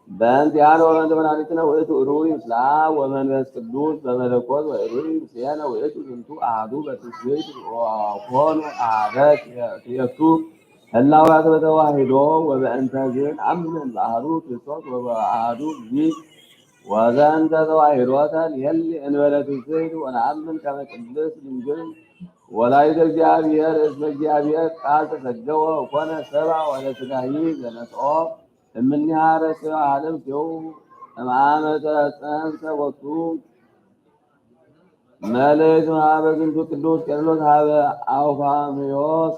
በእንቲአነ ወበእንተ መድኃኒትነ ውእቱ ሩይ ምስለ አብ ወመንፈስ ቅዱስ በመለኮት ወሩይ ምስሌነ ውእቱ ዝንቱ አሐዱ በትስብእት ወኮኑ አሐደ ክልኤቱ ህላዌያት በተዋሕዶ ወበእንተዝን አምን በአሐዱ ክርስቶስ ወበአሐዱ እግዚእ ወዘንተ ተዋሕዶተ ንሄሊ እንበለ ትስብእት ወነአምን ከመ ቅድስት ድንግል ወላዲተ እግዚአብሔር እስመ እግዚአብሔር ቃል ተሰገወ ወኮነ ሰብአ ወለሥጋሂ ዘነስኦ እምኔሃ ረስዮ ዓለም ሲው እምአመ ተጸንሰ ወቅቱ መልእክት ኀበ ዝንቱ ቅዱስ ቄርሎስ ኀበ አውፋምዮስ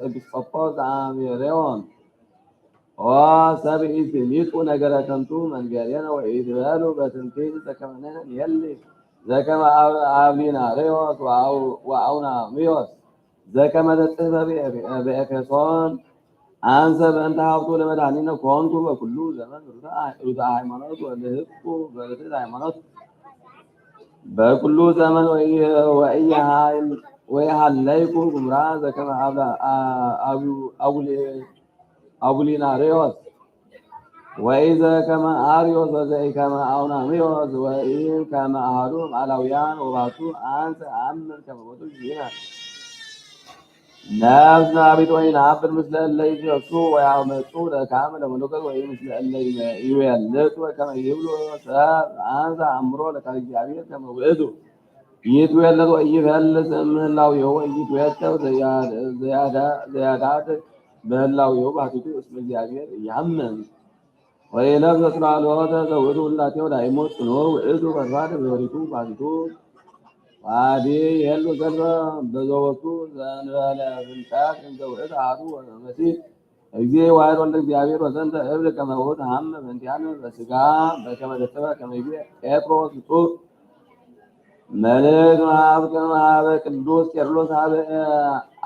ኤጲስቆጶስ ዘአምሬዎን ሰብኢት ሚጡ ነገረ ከንቱ መንገሬነ ወኢትበሉ በትምክህት ዘከመ ንሄሊ ዘከመ አብሊናርዮስ ወአውናምዮስ ዘከመ ተጽሕፈ በኤፌሶን አንሰ በእንተ ሀብቱ ለመድኃኒነ ኮንቱ በኩሉ ዘመን ርቱዐ ሃይማኖት ወልህቁ በርትዕት ሃይማኖት በኩሉ ዘመን ወኢሃለይኩ ጉምራ ዘከመ አቡሊናርዮስ ወኢዘከመ አርዮስ ወዘኢከመ አውናምዮስ ወኢከመ አሐዱ እምአላውያን ወባቱ አንሰ አምን ከመ ቦቱ እግዚእነ ነፍስ ነባቢት ወይንአብር ምስለ እለ ይትወሱ ወያመጹ ለካም ለመለኮት ወይምስለ እለ ይዌልጡ ከመ ይብሉ ሰብ አንሰ አእምሮ ለቃለ እግዚአብሔር ከመ ውእቱ ይትዌለጥ ወኢይፈልጥ እምህላዊሁ ወኢይትዌተው ዘያዳድ በህላዊሁ ባሕቲቱ እስመ እግዚአብሔር ኢያምም ወኢለብሰ ጽላሎተ ዘውእቱ ውላቴው ዳይሞት ጽኑዕ ውእቱ ፈድፋድ በወሪቱ ባሕቲቱ ዋዲ የሉ ዘልፈ በዘወቱ ዘእንበለ ፍልጠት እንዘ ውእቱ አሐዱ መሲሕ እግዚእ ዋሕድ ወልደ እግዚአብሔር ወዘንተ እብል ከመ ውእቱ ሀመ በእንቲአነ በሥጋ በከመ ደሰበ ከመ ይቤ ጴጥሮስ እጹብ መልእክት ኀበ ቅዱስ ቄርሎስ ኀበ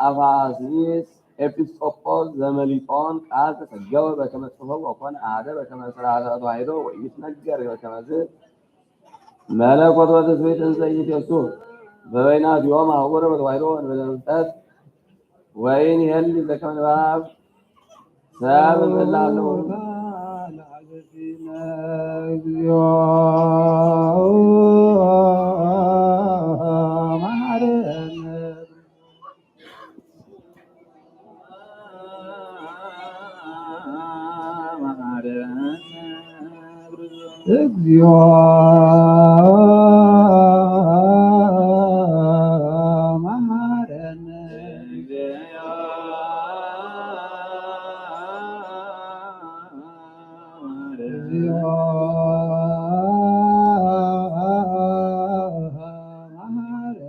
አፋስኒስ ኤጲስቆጶስ ዘመሊጦን ቃል ተሰገወ በከመ ጽሑፍ ወኮነ አሐደ በከመ ሥርዓተ ተዋሕዶ ወኢይትነገር በከመዝ መለኮት ወትስብእት እንዘ ኢይእትየሱ በበይናቲሆሙ አህጉረ በተዋሕዶ እንበለ ፍልጠት ወኢንሄሊ ዘከመ ንባብ ሰብ እምእላለሁ እግዚኦ መሐረነ እግዚኦ መሐረነ እግዚኦ መሐረነ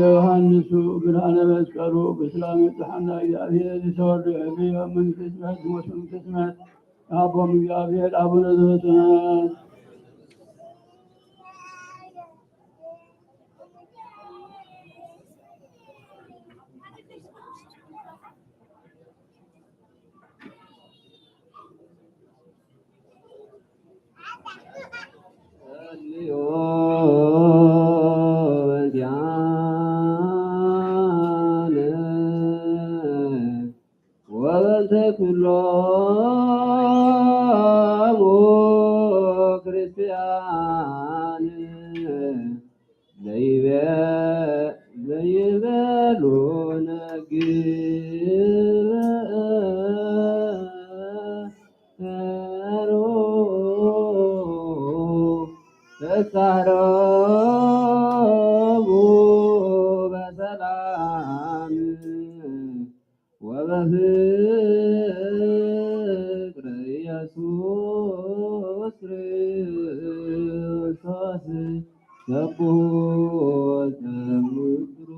ዮሐንሱ ብርሃነ መስቀሉ በሰላም የጽሐና እግዚአብሔር የተወርደ ቢሆን ክስመት ሞቱን ክስመት አቦም እግዚአብሔር አቡነ ዘበሰማያት ኩሎሙ ክርስቲያን ዘይቤሉነ ግበሩ ተሳረቡ በሰላም ወበፍቅር ኢየሱስ ክርስቶስ ሰብሖት ለምድሩ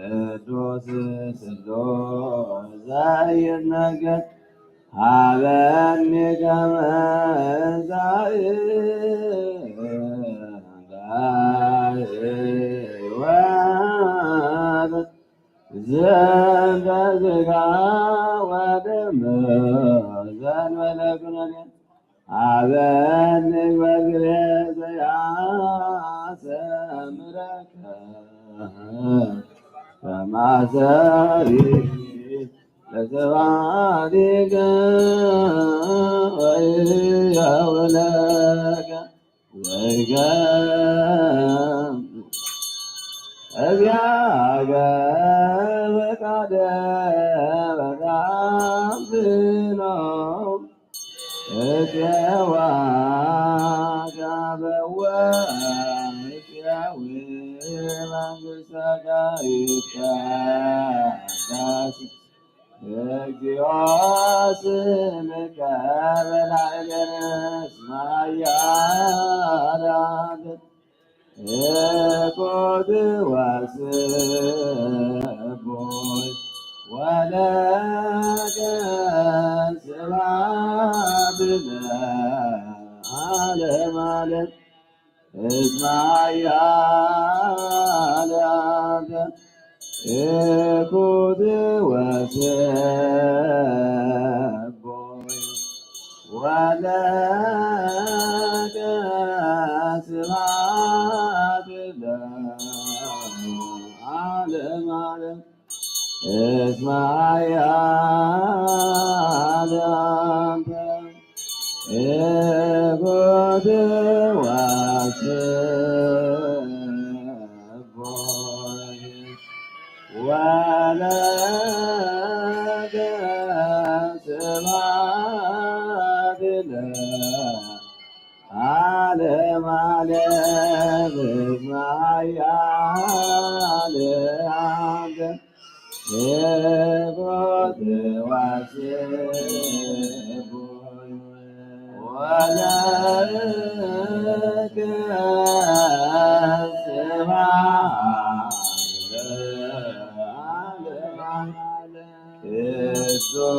ቅዱስ ስሉስ ዘይትነገር ሀበኒ ከመ ሕይወት ዘእንተ ሥጋ ወደም ዘእንበለ ኩነኔ ሀበኒ በግሬ ዘያስተምረከ ከማሰሪ ለሰባቲከ ወኢያውለከ ዘይገም እግዚአብሔር ፈቃደ በጣም ነው እፄዋ ጋበወ እፄዊ መንግሥተከ ይትቀደስ እግዚኦ ስምከ በላዕሌነ እስመ ኃያላን እኩት ወስቡሕ ወለከ ስብሐት ለዓለመ ዓለም እስመ ኃያላን እኩት ወስቡሕ ወለከ ስብሐት ለዓለመ ዓለም እስመ ኃያላን እኩት ወስቡሕ ወለከ ስብሐት ለዓለመ ዓለም እስመ ኃያላን እኩት ወስቡሕ ወለከ ስብሐት ለዓለመ ዓለም ክርስቶስ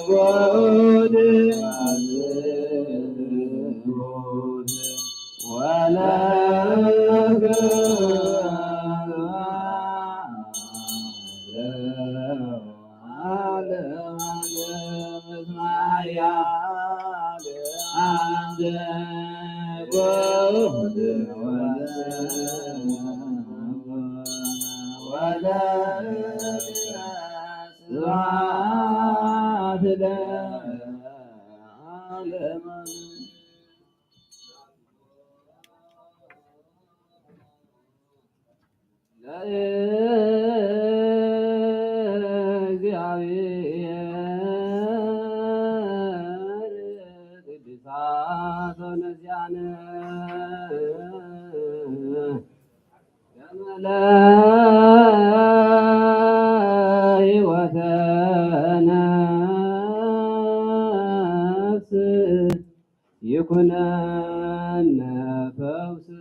Go يكونن فوس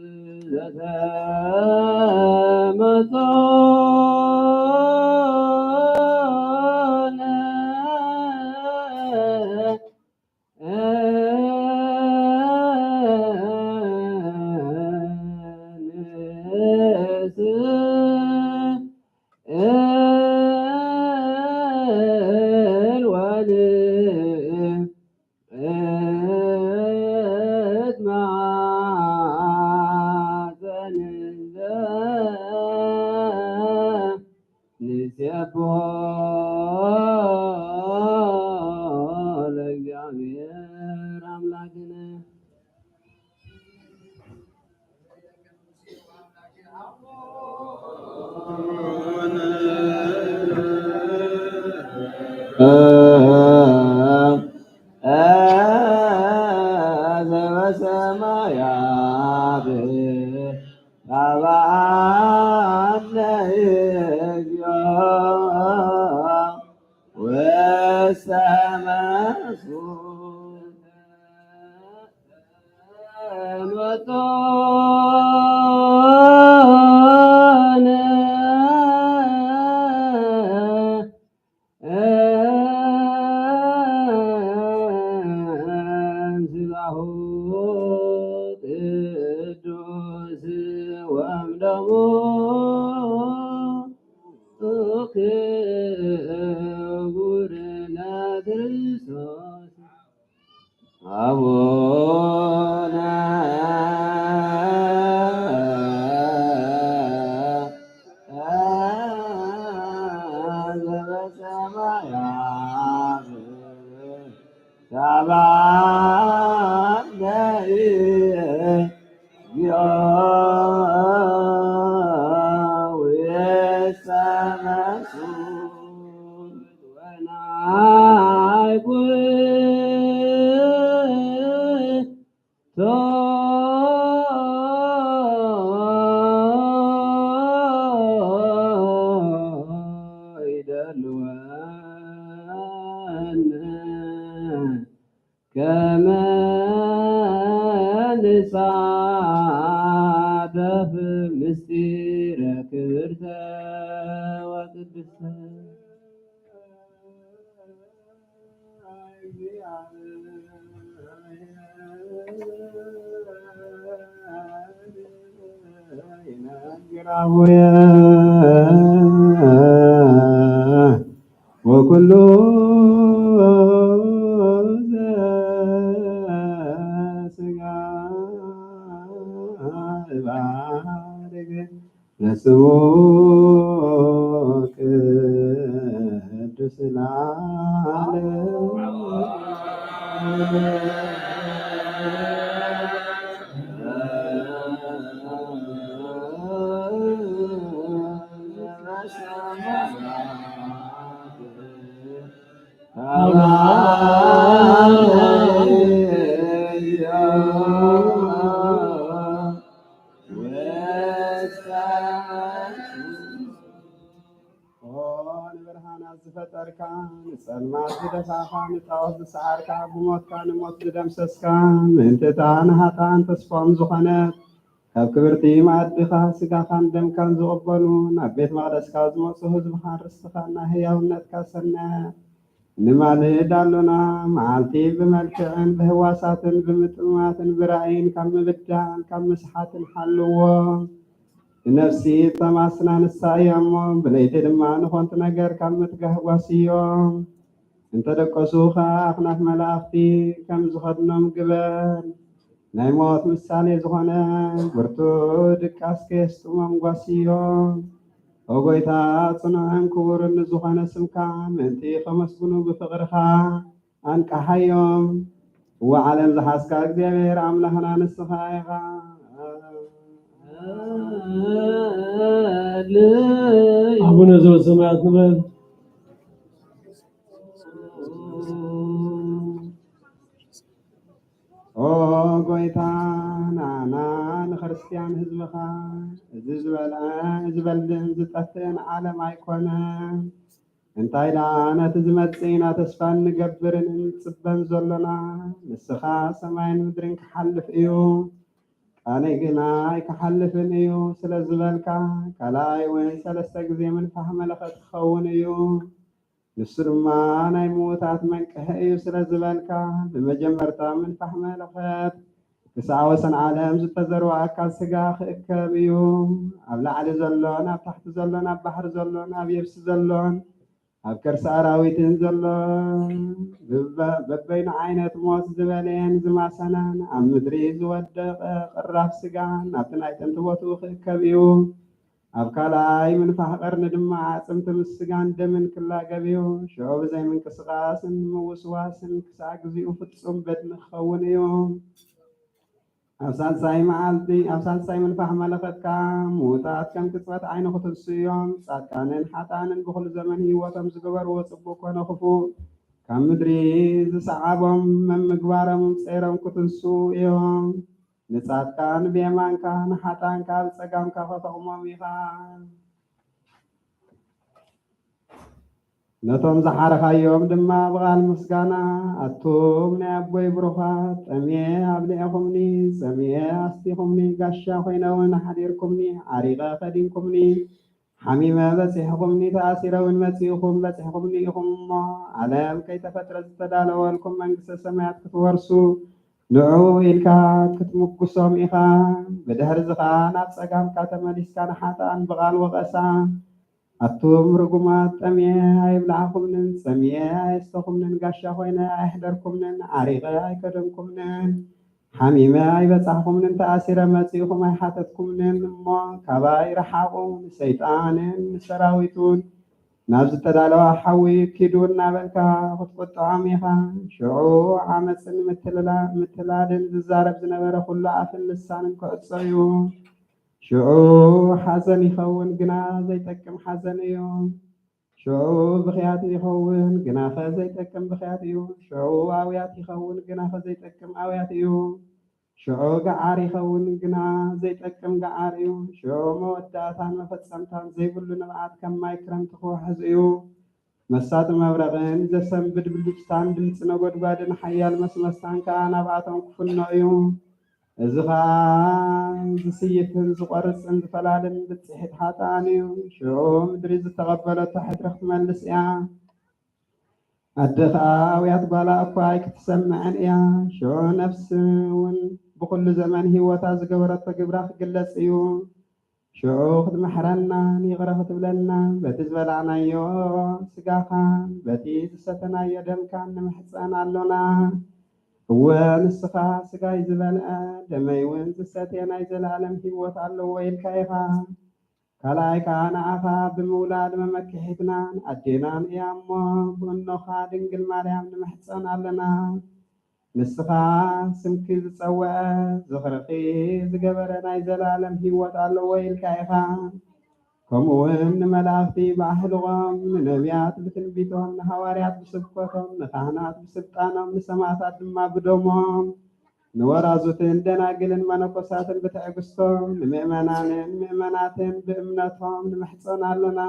ወኩሉ ዘሥጋ ባርግ ለስሙ ቅዱስ ዝፈጠርካ ንጸልማት ዝደፋኻ ንጣዖት ዝሰዓርካ ብሞትካ ንሞት ዝደምሰስካ ምእንተታ ንሃጣን ተስፋም ዝኾነት ካብ ክብርቲ ማዕድኻ ስጋኻን ደምካን ዝቕበሉ ናብ ቤት መቕደስካ ዝመፁ ህዝብኻን ርስትኻን ናይ ህያውነትካ ሰናያት نمالد አሎና መዓልቲ ብመልክዕን ብህዋሳትን ብምጥማትን ብራእይን ካብ ምብዳን ካብ ምስሓትን ሓልዎ ነፍሲ ተማስና ንሳ እያ እሞ ብለይቲ ድማ ንኾንቲ ነገር ካብ ምትጋህ ጓስዮም እንተደቀሱኻ ኣኽናፍ መላእኽቲ ከም ዝኸድኖም ግበር ናይ ሞት ምሳሌ ዝኾነ ብርቱ ድቃስ ከየስጥሞም ጓስዮም ወጎይታ ጽኑዕን ክቡርን ዝኾነ ስምካ ምእንቲ ከመስግኑ ብፍቕርኻ አንቃሓዮም ወዓለም ዝሓስካ እግዚአብሔር ኣምላኽና ንስኻ ኢኻ አቡነ ዘበሰማያት ንበል። ኦ ጎይታ ናና ንክርስቲያን ህዝብኻ እዚ ዝበልዕን ዝጠፍእን ዓለም ኣይኮነን እንታይ ዳ ነቲ ዝመጽእ ኢና ተስፋ ንገብርን እንጽበን ዘሎና ንስኻ ሰማይን ምድርን ክሓልፍ እዩ ቃነይ ግና ኣይክሓልፍን እዩ ስለ ዝበልካ ካልኣይ እውን 3 ግዜ ምንፋሕ መለኸት ክኸውን እዩ ንሱ ድማ ናይ ምዉታት መንቅሒ እዩ ስለ ዝበልካ ብመጀመርታ ምንፋሕ መለኸት ክሳብ ወሰን ዓለም ዝተዘርዋ ኣካል ስጋ ክእከብ እዩ ኣብ ላዕሊ ዘሎን ኣብ ታሕቲ ዘሎን ኣብ ባሕሪ ዘሎን ኣብ የብሲ ዘሎን ኣብ ከርሲ ኣራዊትን ዘሎን በበይኑ ዓይነት ሞት ዝበለየን ዝማሰናን ኣብ ምድሪ ዝወደቐ ቅራፍ ስጋን ናብቲ ናይ ጥንቲ ቦትኡ ክእከብ እዩ ኣብ ካልኣይ ምንፋሕ ቀርኒ ድማ ዓፅምቲ ምስ ስጋን ደምን ክላገብ እዩ ሽዑ ብዘይ ምንቅስቓስን ምውስዋስን ክሳብ ግዚኡ ፍጹም በድኒ ክኸውን እዩ ኣብ ሳልሳይ ምንፋሕ መለኸትካ ምዉታት ከም ቅጽበት ዓይኒ ክትንሱ እዮም ጻድቃንን ሓጥኣንን ብኩሉ ዘመን ህይወቶም ዝገበርዎ ጽቡቕ ኮነ ክፉእ ካብ ምድሪ ዝሰዓቦም መምግባሮም ጸይሮም ክትንሱ እዮም ንጻድቃን ብየማንካ ንሓጥኣንካ ብጸጋምካ ከተቕሞም ኢኻ ነቶም ዝሓረኻዮም ድማ ብቓል ምስጋና ኣቱም ናይ ኣቦይ ብሩኻት ጠምየ ኣብሊዕኹምኒ ጸምየ ኣስቲኹምኒ ጋሻ ኮይነ እውን ሓዲርኩምኒ ዓሪቐ ኸዲንኩምኒ ሓሚመ በፂሕኹምኒ ተኣሲረ እውን መጺእኹም በፂሕኹምኒ ኢኹም እሞ ዓለም ከይተፈጥረ ዝተዳለወልኩም መንግስተ ሰማያት ክትወርሱ ንዑ ኢልካ ክትምጉሶም ኢኻ ብድሕሪ ዝኻ ናብ ጸጋምካ ተመሊስካ ንሓጥኣን ብቓል ወቐሳ ኣቱም ርጉማት ጠምየ ኣይብላዕኹምንን ጸምየ ኣየስተኹምንን ጋሻ ኮይነ ኣይሕደርኩምንን ዓሪቐ ኣይከደንኩምንን ሓሚመ ኣይበጻሕኹምንን ተኣሲረ መጺእኹም ኣይሓተትኩምንን እሞ ካባይ ረሓቑ ንሰይጣንን ንሰራዊቱን ናብ ዝተዳለዋ ሓዊ ኪዱ እናበልካ ክትቆጥዖም ኢኻ ሽዑ ዓመፅን ምትላልን ዝዛረብ ዝነበረ ኩሉ ኣፍን ልሳንን ክዕጾ እዩ ሽዑ ሓዘን ይኸውን ግና ዘይጠቅም ሓዘን እዩ ሽዑ ብኽያት ይኸውን ግና ኸ ዘይጠቅም ብኽያት እዩ ሽዑ ኣውያት ይኸውን ግና ኸ ዘይጠቅም ኣውያት እዩ ሽዑ ገዓር ይኸውን ግና ዘይጠቅም ገዓር እዩ ሽዑ መወዳእታን መፈጸምታን ዘይብሉ ንብዓት ከም ማይ ክረምቲ ክውሕዝ እዩ መሳጢ መብረቕን ዘሰንብድ ብልጭታን ድምፂ ነጎድጓድን ሓያል መስመስታን ከዓ ናብኣቶም ክፍኖ እዩ እዚ ከዓ ዝስይፍን ዝቆርፅን ዝፈላልን ብፅሒት ሓጥኣን እዩ ሽዑ ምድሪ ዝተቐበለቶ ሕድሪ ክትመልስ እያ ኣደ ከዓ ኣውያት ጓላ እኳ ኣይክትሰምዐን እያ ሽዑ ነፍሲ እውን ብኩሉ ዘመን ህይወታ ዝገበረቶ ግብራ ክግለጽ እዩ ሽዑ ክትምሕረናን ይቕረ ክትብለና በቲ ዝበላዕናዮ ስጋኻን በቲ ዝሰተናዮ ደምካን ንምሕፀን ኣሎና እወ ንስኻ ስጋይ ዝበልዐ ደመይ እውን ዝሰትየ ናይ ዘለኣለም ህይወት ኣለዎ ኢልካ ኢኻ ካልኣይ ከዓ ንዓኻ ብምውላድ መመክሒትናን ኣዴናን እያ እሞ ብእኖኻ ድንግል ማርያም ንምሕፀን ኣለና ንስኻ ስምኪ ዝፀውዐ ዝኽርኺ ዝገበረ ናይ ዘለኣለም ህይወት ኣለዎ ኢልካ ኢኻ ከምኡውን ንመላእኽቲ ብኣህልቖም ንነቢያት ብትንቢቶም ንሃዋርያት ብስብከቶም ንካህናት ብስልጣኖም ንሰማዕታት ድማ ብደሞም ንወራዙትን ደናግልን መነኮሳትን ብትዕግስቶም ንምእመናንን ምእመናትን ብእምነቶም ንምሕፀን ኣለና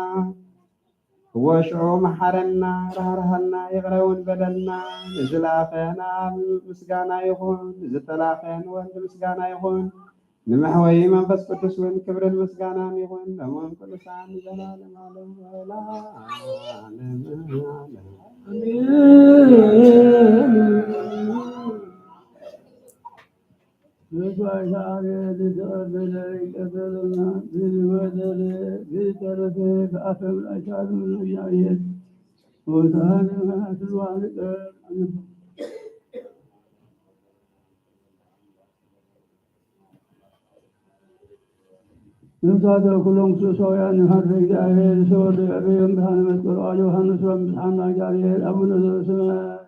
ወሽዑ መሓረና ራህራሃልና ይቕረውን በደልና ንዝላኸን ኣብ ምስጋና ይኹን ንዝተላኸን ወልድ ምስጋና ይኹን ንመሕወይ መንፈስ ቅዱስ እውን ክብርን ምስጋናን ይኹን ለሞን ቅዱሳን ዘላለም ዓለም نمتعد كلهم سوسويان هر جاهل سود أبيهم بحنا مسكر أجوهن سوام بحنا جاهل أبو نزل سماء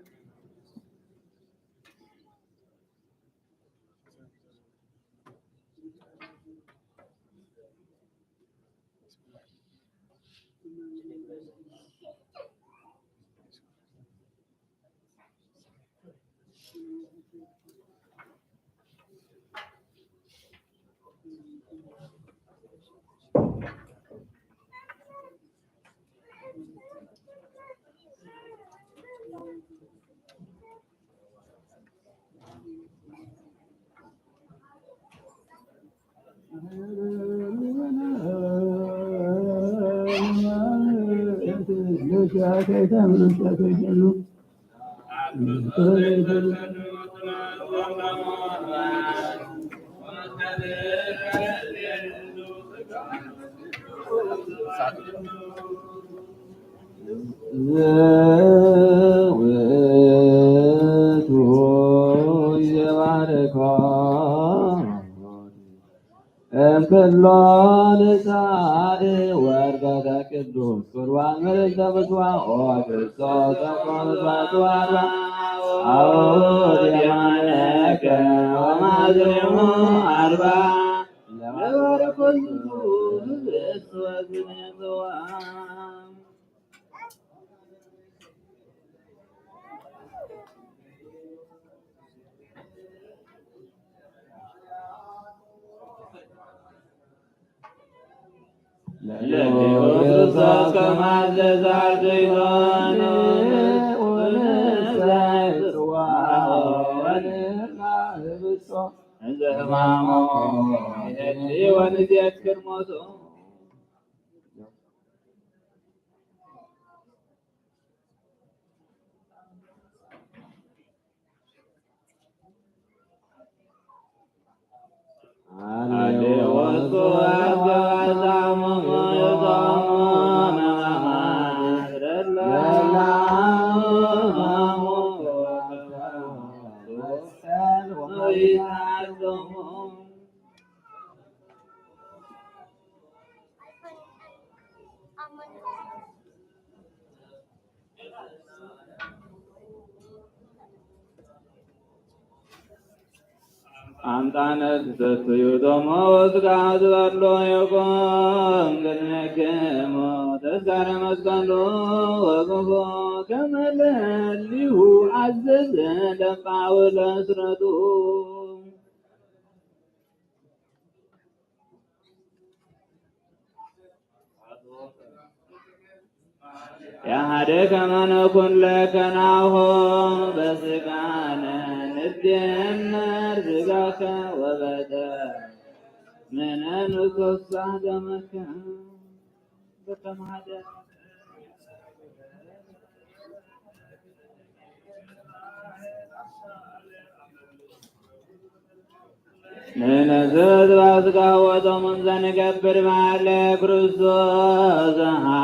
كلون سعد ورقة كدوس قربان ملك بسوا أو كريستوس أكون بسوا أود يمانك وما زرمو أربع لورك الزود السواد نزوام لكريستوس كما زار ديوان ونزعت ونقابسو زمامو يدي ونذكر موتو علي Antanas Satuyudamos Gadalo Yogom Ganekemo Tasaramas Galo Agogo Kamalalihu Aziz Dapawal Asratu يا هديك من كن لك ناهم بس كان ندين رزقك وبدا من نقص دمك بكم هذا ننزل رزقه وضمن زنقبر معلك رزوزها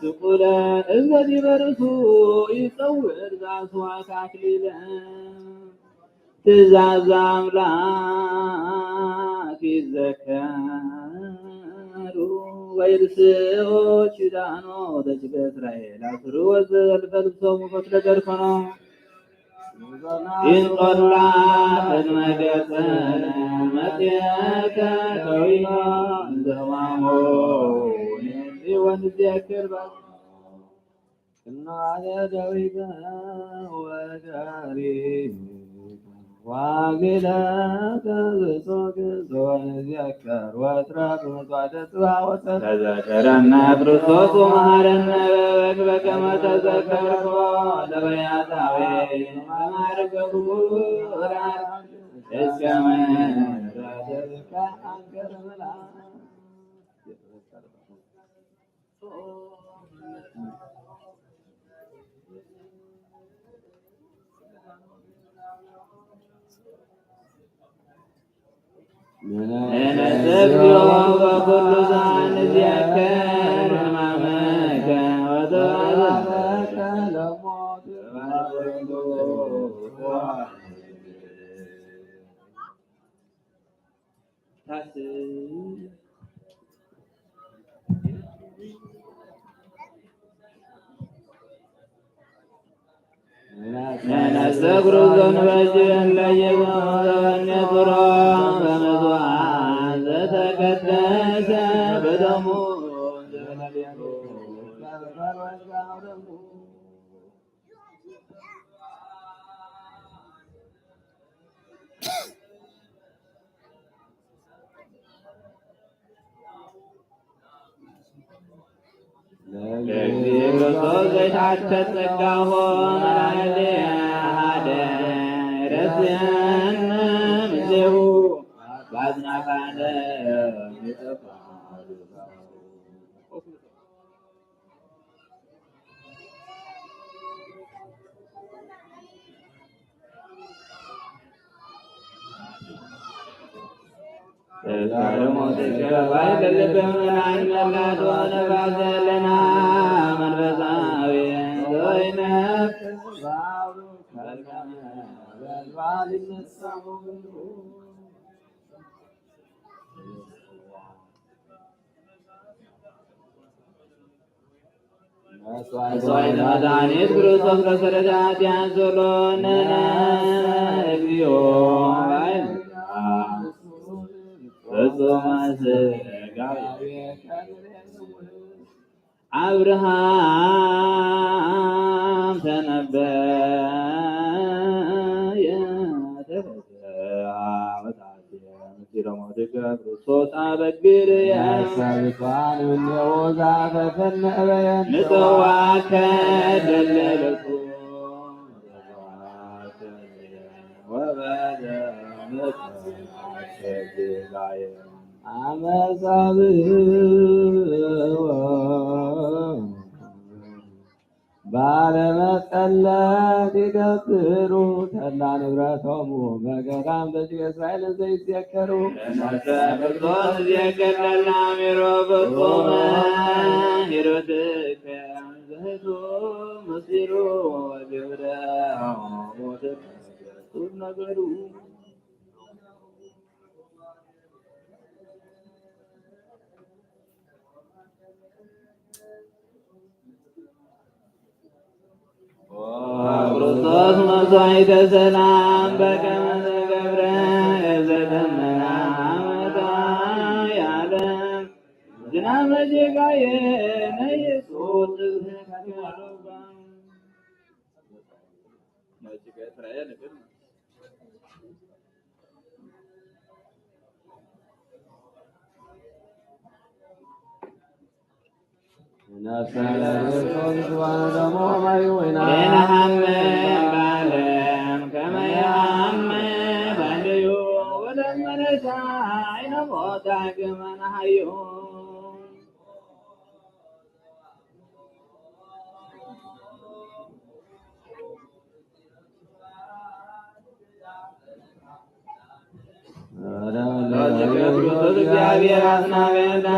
تقولا الذي برسو يصور ذاسواك عكليلا تزعز عملاك الذكار ويرسو شدانو دجب إسرائيل أسرو وزل فلسو مفتل جركنو إن طلع المجسنا متيك كوينا زمامو ونذكر بس إنه على دويبا وجاري وقلا تزوج ونذكر واترك متعدتها وتذكرنا برصوص ومهرنا بك ما تذكر لبيات عوين ومعرفه اسكمن تذكر عنك الملعب نستغفر وكل زمان ذكر أمامك وتعالك لموت نستغفر الذنب لا يغفر ترى بمزوعات تقدس بدمه ክርስቶስ ዘይታተት ጸጋሁ መድኃኒቴ ረስየን ምስሌሁ በአጽናፈ ዓለም ይጠፋል። መስዋዕተ መድኃኒት ክርስቶስ ከሰረዳት ያንሶሎነ እግዚኦ አብርሃም ተነበየ ክርስቶስ አበግር ያሳብቷን ምንወዛ ፈፈነበየን ንጽዋ ከደለለቱ ወበደ ምትናሸግላየ አመሳብዎ ባለመስቀለት ይገብሩ ተላ ንብረቶሙ በገዳም ደጅገ እስራኤልን ዘይዘከሩ ክርስቶስ ዘከረና ሚሮ ፍጹመ ሂሩትከ ዘህቱ ምስጢሩ ወግብረ ሞትከ ነገሩ ክርስቶስ መስዋዕተ ሰላም በከመ ዘገብረ ዘደመና አመታ ያለም ዝናመ ጀጋየ ነየሱስ ባለም ከመያመ ባልዩ ወለመነሳ አይነሞታ ገመናሃዩ ክርስቶስ እግዚአብሔር አስናበና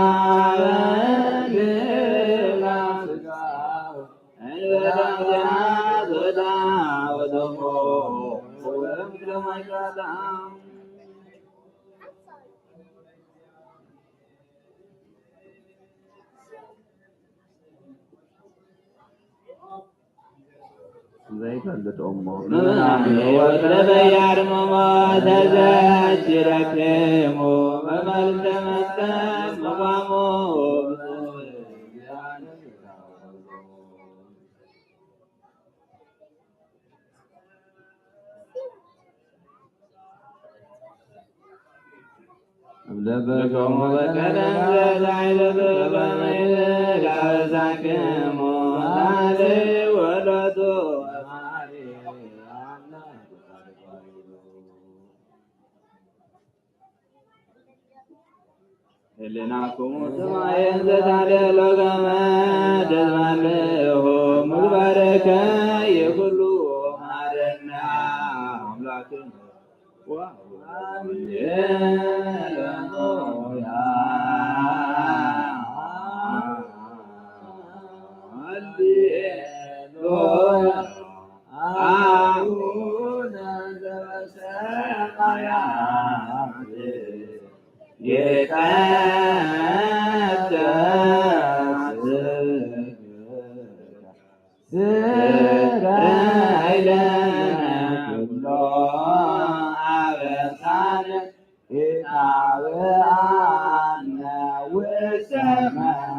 ወለበያርመሞ ተዘጅረክሙ በመልተመጠን መቋሞ ለበጎሙ በቀደም ዘላይለ በመይላዛክሙ አለ ወለቶ ህልናኩሙ ሰማየን ዘታደሎ ገመ ደዝማለሁ ምግባረከ የኩሉ ማረና አምላክን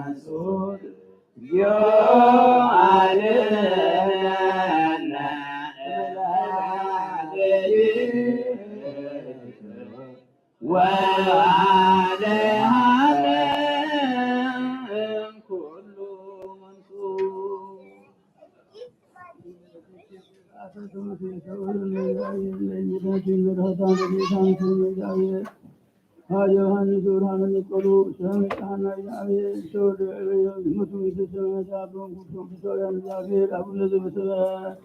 ናሱት እግዚኦ አድኅነነ ወአድኀነ እምኩሉ መንሱት። ዮሐንስ ብርሃነ መስቀሉ ሰምጣና እግዚአብሔር ተወልደ ሙቱ የተሰመታ በንኩቶ ፍሳውያን እግዚአብሔር አቡነ ዘበሰማያት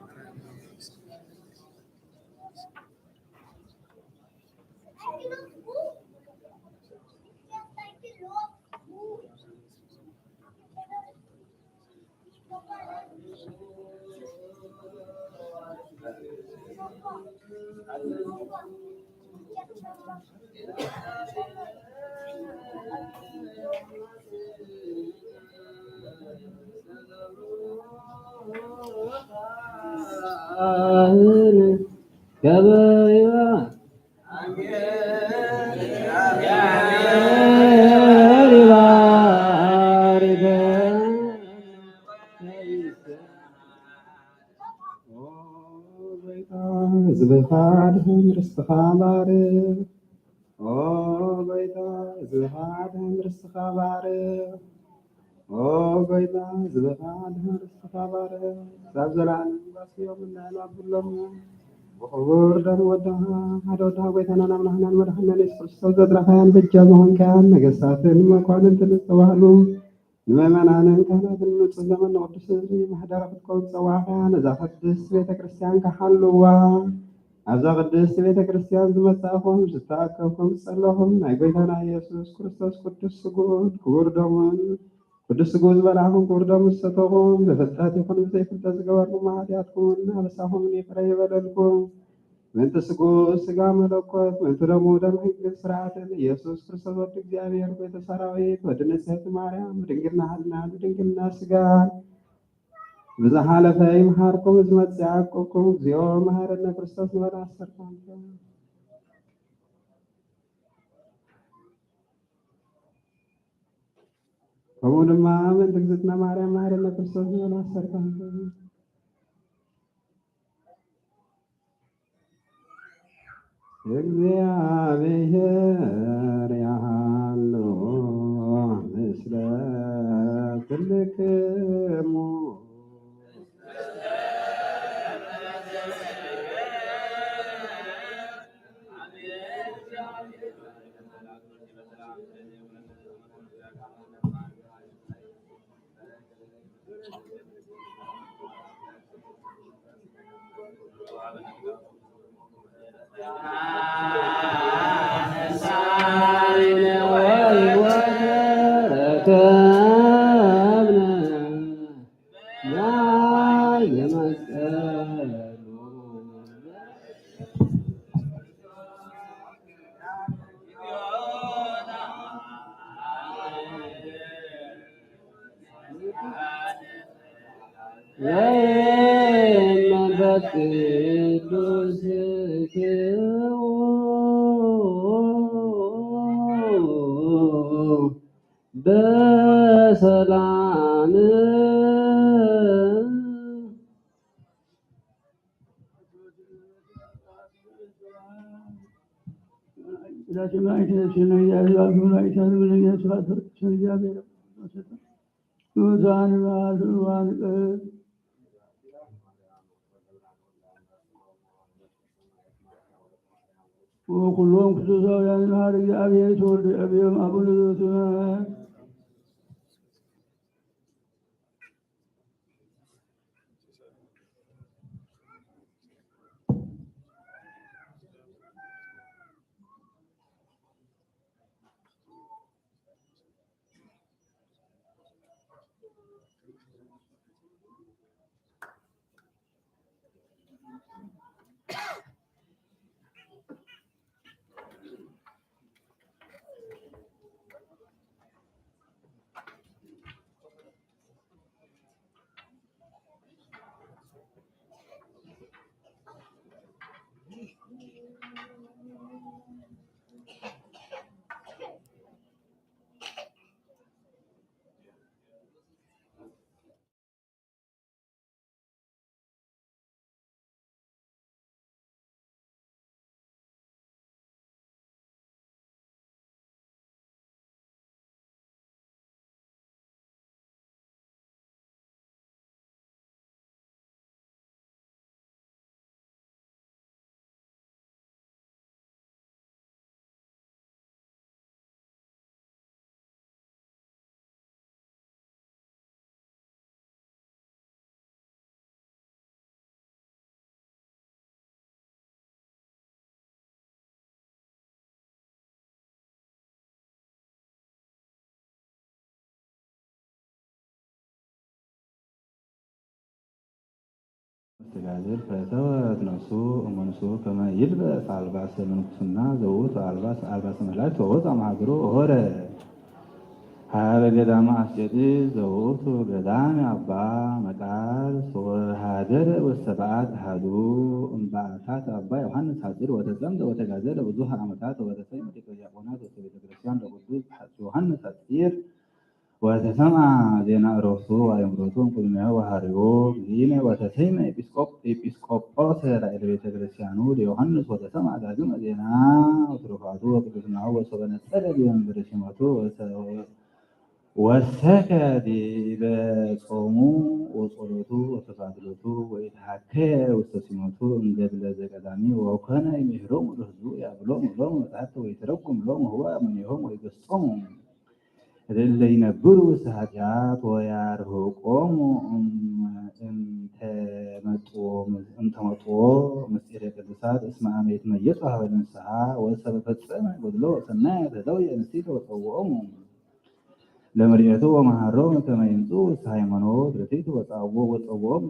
ገበያ ዝብኻድህም ርስትኻ ባርኽ ኦ ጎይታ ዝብኻድህም ርስትኻ ባርኽ ኦ ጎይታ ዝብኻድህም ርስትኻ ባርኽ ክሳብ ዘለዓለም ባስዮም እናናብሎም ብኽቡር ደም ወድኻ ሓደ ወድኻ ጎይታናን አምላኽናን መድኃኒትናን ኢየሱስ ክርስቶስ ዘጥራኻያን ብጃ ዝኾንካያን ነገሥታትን መኳንንትን ዝተባህሉ ንምእመናንን ካህናትን ንጹህ ዘመን ቅዱስ ህዝቢ ማሕደረ ክትከውን ፀዋዕካ ነዛ ቅድስት ቤተ ክርስቲያን ካሓልዋ ኣብዛ ቅድስት ቤተ ክርስቲያን ዝመጻእኹም ዝተኣከብኩም ዝጸለኹም ናይ ጎይታና ኢየሱስ ክርስቶስ ቅዱስ ስጉኡን ክቡር ደሙን ቅዱስ ስጉኡ ዝበልዓኹም ክቡር ደሙ ዝሰተኹም ብፍልጠት ይኹን ብዘይፍልጠት ዝገበርኩም ኃጢአትኩምን ኣበሳኹምን ይቅረ ይበለልኩም ምእንቲ ስጉኡ ስጋ መለኮት ምእንቲ ደሙ ደም ሕግ ስርዓትን ኢየሱስ ክርስቶስ ወዲ እግዚአብሔር ቤተ ሰራዊት ወዲ ንጽሕቲ ማርያም ብድንግልና ሕሊናን ብድንግልና ስጋን ብዝሓለፈ ይምሃርኩም ዝመጽእ ይዓቅብኩም እግዚኦ መሐረነ ክርስቶስ ንበል 15 ከምኡ ድማ ምእንቲ እግዝእትና ማርያም መሐረነ ክርስቶስ ንበል 15 እግዚአብሔር ያሃሎ ምስለ ኩልክሙ በሰላም وكلهم خصوصا يعني نهار እግዚአብሔር ተወልደ አብዮም አቡነ ዘበሰማያት ወተጋዝል ፈተወት ነፍሱ እሙንሱ ከመ ይልበስ አልባሰ ምንኩስና ዘውቱ አልባሰ መላእክት ወወፃ እምሀገሩ ሆረ ሀበ ገዳመ አስቄጥስ ዘውቱ ገዳም አባ መቃርስ ወሀደረ ውስተ በዓት አሐዱ እምበዓታት አባ ዮሐንስ ሐጺር ወተጸምደ ወተጋዘለ ብዙኃ ዓመታት ወተሰይመ ሊቀ ዲያቆናት ውስተ ቤተ ክርስቲያን ለቅዱስ ዮሐንስ ሐጺር ወተሰምዐ ዜና ዕረፍቱ ወአእምሮቱ እምቅድሜሁ ወሐሪዮ ጊዜነ ወተሰይመ ኤጲስቆጶስ ላዕለ ቤተ ክርስቲያኑ ለዮሐንስ ወተሰምዐ ዳግመ ዜና ወትሩፋቱ ወቅድስናሁ ወሶበ ነጸረ ዲበ ሲመቱ ወሰከ ዲበ ጾሙ ወጸሎቱ ወተጋድሎቱ ወኢትሐከየ ውስተ ሲመቱ እምገድለ ዘቀዳሚ ወኮነ ይምህሮሙ ለሕዝቡ ያብሎሙ ሎሙ መጻሕፍተ ወይትረጉም ሎሙ ህዋ እምኔሆሙ ወይገሥጾሙ እለ ይነብሩ ውስተ ኃጢአት ወያርህቆሙ እምተመጥዎ ምስጢረ ቅዱሳት እስመ አመ ይትመየጡ ሀበ ንስሐ ወሰበ ፈጸመ ገድሎ ወሰናየ ተደውየ ንስቲተ ወጸውዖሙ ለመርኤቱ ወመሃሮሙ ከመ ይምጽኡ ውስተ ሃይማኖት ርትዕት ወጸውዖሙ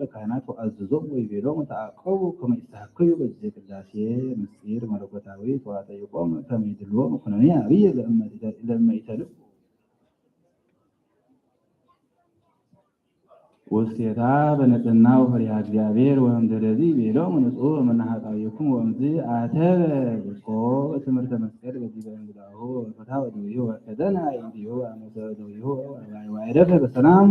ለካህናት ወአዘዞሙ ወይቤሎሙ ተዓቀቡ ከመ ይስተሐከዩ በጊዜ ቅዳሴ ምስጢር መለኮታዊ ወአጠይቆሙ ከመ ይድልዎሙ ኩነኔ አብየ ለእመ ኢተልዉ ውስቴታ በንጽሕና ወፈሪሃ እግዚአብሔር ወእምድኅረዚ ይቤሎሙ ንጹሕ እምነ ኃጣውኢክሙ ወእምዝ አተበ ብፁዕ ትምህርተ መስቀል በዲበ እንግዳሁ ወፈትሐ ወደዊሁ ወከደነ አዕይንቲሁ ወአመሰ ደዊሁ ወዐረፈ በሰላም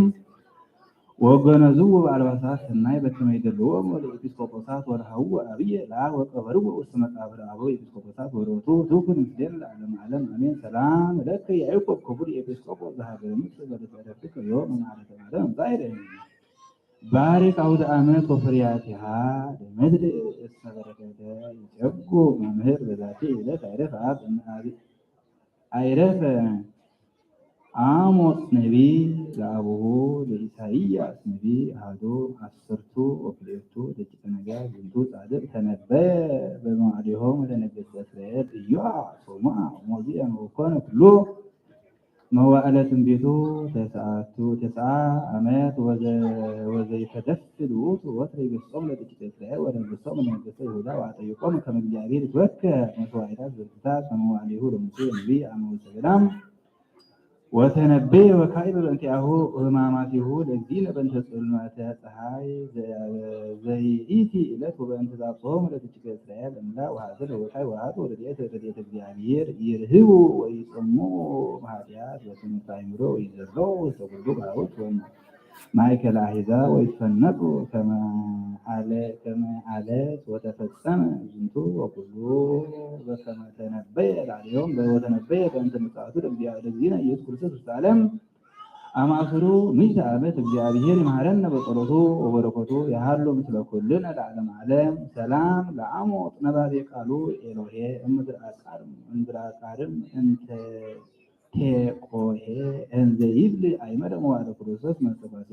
ወገነዝዎ በአልባሳት ሰናይ በከመ ይደልዎሙ ለኤጲስቆጶሳት ወለሃዉ አብየ ለአብ ወቀበርዎ ውስተ መቃብር አበው ኤጲስቆጶሳት ወሮቱ ትኩን ምስሌነ ለዓለመ ዓለም አሜን። ሰላም ለከ ያዕቆብ ክቡር ኤጲስቆጶስ ዘሀገረ ምጽ በለተረፍከ ዮም ማዕረተ ማርያም ዛይረ ባሪክ አውደ ዓመት ወፍሬያቲሃ ለምድር እስመ በረከተ ይጨጉ መምህር በዛቲ ዕለት አይረፈ አሞጽ ነቢይ ለአቡሁ ለኢሳይያስ ነቢይ አሐዱ አስርቱ ወክልኤቱ ደቂቀ ነጋድ ዝንቱ ጻድቅ ተነበየ በመዋዕሊሆሙ ለነገሥተ እስራኤል ኢዮአብ ሶምዓ ወሞዝያ ወኮነ ኩሎ መዋዕለ ትንቢቱ ተስዓ ዓመት ወዘይተደፍል ውእቱ ወትረ ይገሥጾሙ ለደቂቀ እስራኤል ወለነገሥቶሙ ለነገሥተ ይሁዳ ወአጠይቆሙ ከመ እግዚአብሔር ይትወከል መስዋዕታት ዘብሕታት ከመዋዕሊሁ ለሙሴ ነቢይ አመ ውስተ ገዳም ወተነበየ ወካዕበ በእንቲአሁ ሕማማቲሁ ለእግዚእነ በእንተ ጽልመተ ፀሐይ ዘይእቲ ዕለት ወበእንተ ዛብጽሖሙ ለደቂቀ እስራኤል እምላ ወሐዘለ ወወካይ ወሀጡ ረድኤተ እግዚአብሔር ይርህቡ ወይጽምዑ እምኃጢአት በትምህርተ አእምሮ ወይዘርዑ ውስተ ኩሉ ባሕውት ማእከለ አሕዛብ ወይትፈነቁ ከመ ዓለት ወተፈጸመ ዝንቱ ወኩሉ በከመ ተነበየ ላዕሌሆሙ ወተነበየ በእንተ ምጽአቱ ለእግዚእነ ኢየሱስ ክርስቶስ ውስተ ዓለም አማእሰሩ ምዕተ ዓመት እግዚአብሔር ይምሃረነ በጸሎቱ ወበረከቱ ያሃሉ ምስለ ኩልነ ለዓለመ ዓለም። ሰላም ለአሞጽ ነባቤ ቃሉ ኤሎሄ እምድረ አቃርም እንተ ቴቆሄ እንዘ ይብል አይመረ መዋዕለ ክርስቶስ መንጸባሴ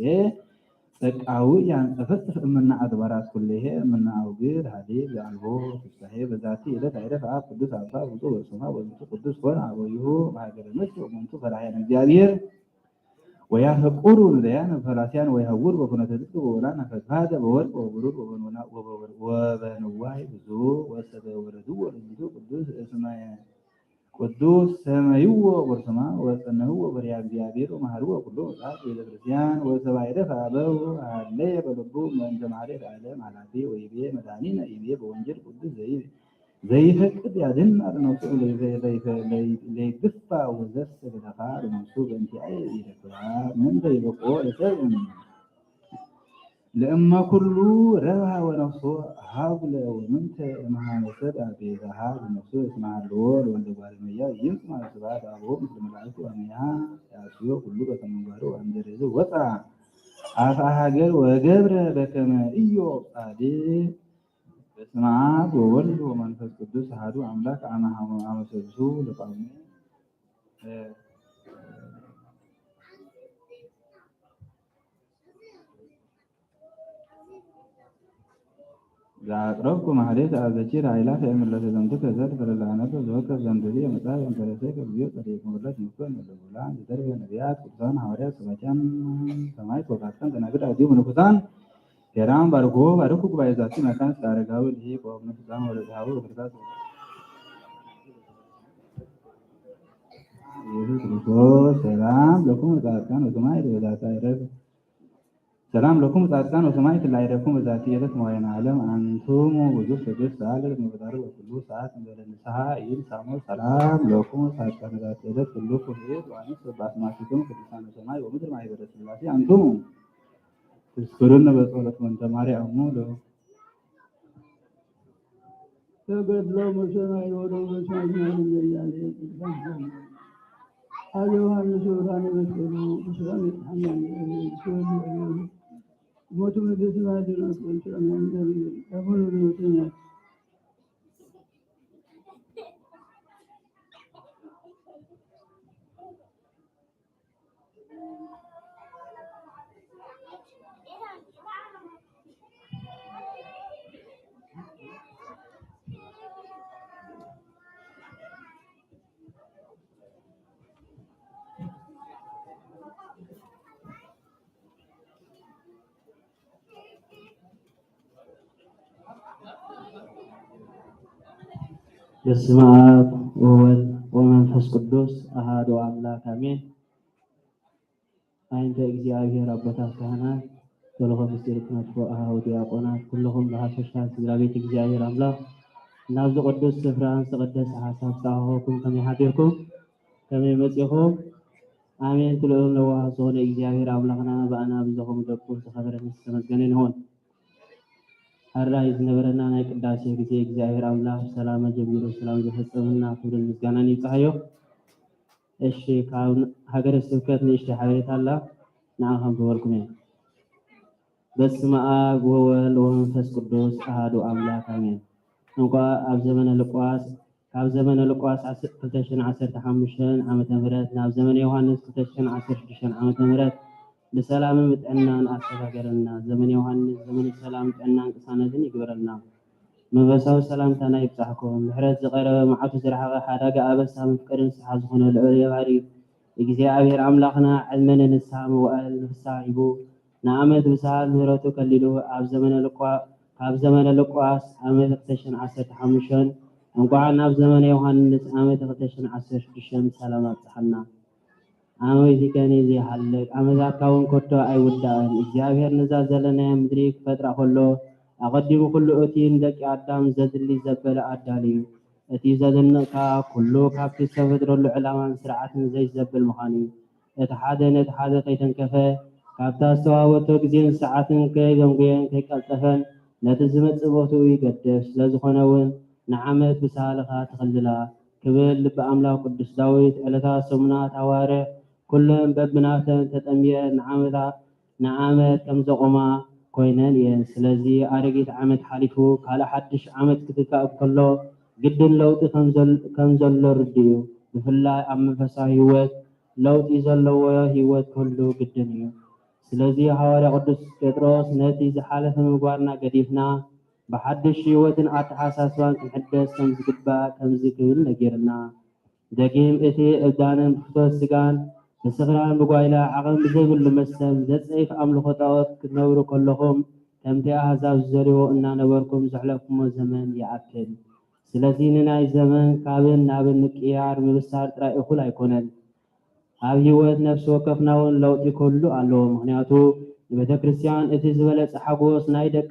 ጸቃዊ ያንጸፈጽፍ እምነ አድባራት ኩሌሄ እምነ አውግር ሀዲብ ዘአልቦ ፍሳሄ በዛቲ ዕለት አይረፈ አብ ቅዱስ አባ ብፁዕ ወስማ ወዝቱ ቅዱስ ኮነ አበይሁ በሀገረ ምጽ ወመንቱ ፈራህያነ እግዚአብሔር ወያፈቁሩ ነዳያን ፈላስያን ወይሀውር በኩነተ ጽድቅ ወወላነ ፈድፋደ በወርቅ ወብሩር ወበንዋይ ብዙ ወሰበ ወረድዎ ለዝቱ ቅዱስ እስማየ ቅዱስ ሰመይዎ ወርሰማ ወጸነህዎ በሪያ እግዚአብሔር ወመሃርዎ ኩሎ መጽሐፍ ቤተ ክርስቲያን ወሰባይደፍ አበው አለየ በልቡ እንተ ማኅሌተ ዓለም ኃላፊ ወይቤ መድኃኒነ ይቤ በወንጌል ቅዱስ ዘይፈቅድ ያድኅን ነፍሱ ለይግፋ ወዘሰ ገደፋ ለነፍሱ በእንቲአየ ይደክራ ምንተ ይበቆ ለሰብእ ለእመ ኩሉ ረብሃ ወነፍሶ ሀብለ ወምንተ እምኀበሰብ ቤዛሃ ለነፍሱ እስመ ሀልዎ ለወልደ እጓለ እመሕያው ይምጽእ ስብሐት አብሆሙ ምስለ መላእክቱ አሜሃ ያስዮ ኩሉ በከመ ምግባሩ ወእምድኅሬዝ ወፅአ አፈ ሀገር ወገብረ በከመ ኢዮብ ጻድቅ በስመ አብ ወወልድ ወመንፈስ ቅዱስ አሐዱ አምላክ አመ ሰብሱ ለጳጉሜ ዘአቅረብኩ ማኅሌተ አዘኪር አእላፈ እምዕለተ ዘንትከ ዘልፈ ለላነብብ ዘወከፍ ዘንበሌ መጽሐፈ እንተረሰይከ እግዚኦ ጸሪቀ ምሕረት ይኩን ለዘቡላን ዘተርፈ ነቢያት ቅዱሳን ሐዋርያት ሰባክያን ሰማዕታት ወጻድቃን ደናግል አዲሁ መነኮሳት ቴራም ባርጎ ባርኩ ባይዛቲ መካን ታረጋው ይሄ ቆም ነው ወለታው ወርዳት ኢየሱስ ክርስቶስ ሰላም ለኩም ጻድቃን ወሰማይ ወዳታ ይረፍ ሰላም ለኩም ጻድቃን ወሰማይ ትላይረኩም በዛቲ የለት ሞይና ዓለም አንቱም ወዙ ሰደስ ሳለ መበዳሩ ሁሉ ሰዓት እንደለንሰሃ ይል ሳሞ ሰላም ለኩም ጻድቃን ዛቲ የለት ሁሉ ኩሄት ዋኒ ሰባስማቲኩም ቅዱሳን ሰማይ ወምድር ማይበረ ስላሴ አንቱም ተስከረነ በጸሎት ወንተ ማርያም ሎ ተገድሎ መሰናይ ወደ መሰናይ ያለ አብ ዮሐንስ ወራነ በሰሉ እስራኤል ሐናን ሞቱ በደስታ ደረሰ እንተናን አሁን ወደኛ በስመ አብ ወወልድ ወመንፈስ ቅዱስ አሐዱ አምላክ አሜን። አይንተ እግዚአብሔር አባታት ካህናት ወለሆ ምስጢር ተነጥፎ አሐዱ ዲያቆናት ኩልኩም በሐሰሻት እግዚአብሔር እግዚአብሔር አምላክ ናብ ቅዱስ ስፍራን ተቀደስ ሐሳብ ሳሆኩም ከመይሃዲርኩም ከመይመጽኹም አሜን ትልኡን ለዋህ ዝኾነ እግዚአብሔር አምላክና በአና ብዘኹም ደቁ ተኸበረን ተመስገነ ይሁን። አራይ ዝነበረና ናይ ቅዳሴ ጊዜ እግዚአብሔር አምላክ ሰላም ጀሚሩ ሰላም ዘፈጸመና ክብርን ምስጋናን ይብጽሐዮ። እሺ ካብ ሀገረ ስብከት ንእሽተ ሓበሬታ አላ ንዓኹም ክበልኩም እየ። በስመ አብ ወወልድ ወመንፈስ ቅዱስ አሐዱ አምላክ አሜን። እንኳን ኣብ ዘመነ ሉቃስ ካብ ዘመነ ሉቃስ 2015 ዓመተ ምህረት ናብ ዘመነ ዮሐንስ 2016 ዓመተ ምህረት በሰላም ምጥዕናን አስተጋገረና ዘመነ ዮሐንስ ዘመነ ሰላም ጥዕናን ቅሳነትን ይግበረና። መንፈሳዊ ሰላምታና ይብጻሕኩም ምሕረት ዝቀረበ መዓቱ ዝረሓቐ ሓዳጋ ኣበሳ ምፍቀርን ስሓ ዝኾነ ልዑል የባህሪ እግዚአብሔር አምላክና ዕልመነ ንስሓ መዋእል ንፍሳሕ ሂቡ ንዓመት ብሰሃል ምህረቱ ከሊሉ ኣብ ዘመነ ሉቃስ ዓመት 2015 እንኳን ናብ ዘመነ ዮሐንስ ዓመት 2016 ሰላም ኣብጽሐና። ዓመት ከኔ ዘይሓልቅ ዓመታት ካውን ኮቶ ኣይውዳእን እግዚአብሔር ነዛ ዘለናያ ምድሪ ክፈጥራ ከሎ ኣቐዲሙ ኩሉ እቲን ደቂ ኣዳም ዘድሊ ዘበለ ኣዳልዩ እቲ ዘደንቕካ ኩሉ ካብቲ ዝተፈጥረሉ ዕላማን ስርዓትን ዘይዘብል ምዃኑ እቲ ሓደ ነቲ ሓደ ከይተንከፈ ካብታ ዝተዋወቶ ግዜን ሰዓትን ከይዘንጉየን ከይቀልጠፈን ነቲ ዝመጽእ ቦትኡ ይገድፍ ስለዝኾነ እውን ንዓመት ብሳልኻ ትኽልላ ክብል ልቢ ኣምላክ ቅዱስ ዳዊት ዕለታት ሰሙናት ሃዋርያ ኩለን በብናተን ተጠምየን ንዓመት ከም ዘቆማ ኮይነን እየን። ስለዚ ኣረጊት ዓመት ሓሊፉ ካልእ ሓድሽ ዓመት ክትካእ ከሎ ግድን ለውጢ ከም ዘሎ ርድኡ። ብፍላይ ኣብ መንፈሳዊ ህይወት ለውጢ ዘለዎ ህይወት ክህሉ ግድን እዩ። ስለዚ ሃዋርያ ቅዱስ ጴጥሮስ ነቲ ዝሓለፈ ምግባርና ገዲፍና ብሓድሽ ህይወትን ኣተሓሳስባን ክንሕደስ ከም ዝግባእ ከምዚ ክብል ነጊርና። ደጊም እቲ እብዳንን ብፍትወት ስጋን ብስኽራን ብጓይላ ዓቐን ብዘይብሉ መሰል ዘፀይፍ ኣምልኾ ጣዖት ክትነብሩ ከለኹም ከምቲ ኣሕዛብ ዝዘልዎ እናነበርኩም ዘሕለፍኩሞ ዘመን ይኣክል። ስለዚ ንናይ ዘመን ካብን ናብን ምቅያር ምብሳር ጥራይ እኹል ኣይኮነን። ኣብ ህይወት ነፍሲ ወከፍና እውን ለውጢ ክህሉ ኣለዎ። ምክንያቱ ንቤተ ክርስቲያን እቲ ዝበለፀ ሓጎስ ናይ ደቂ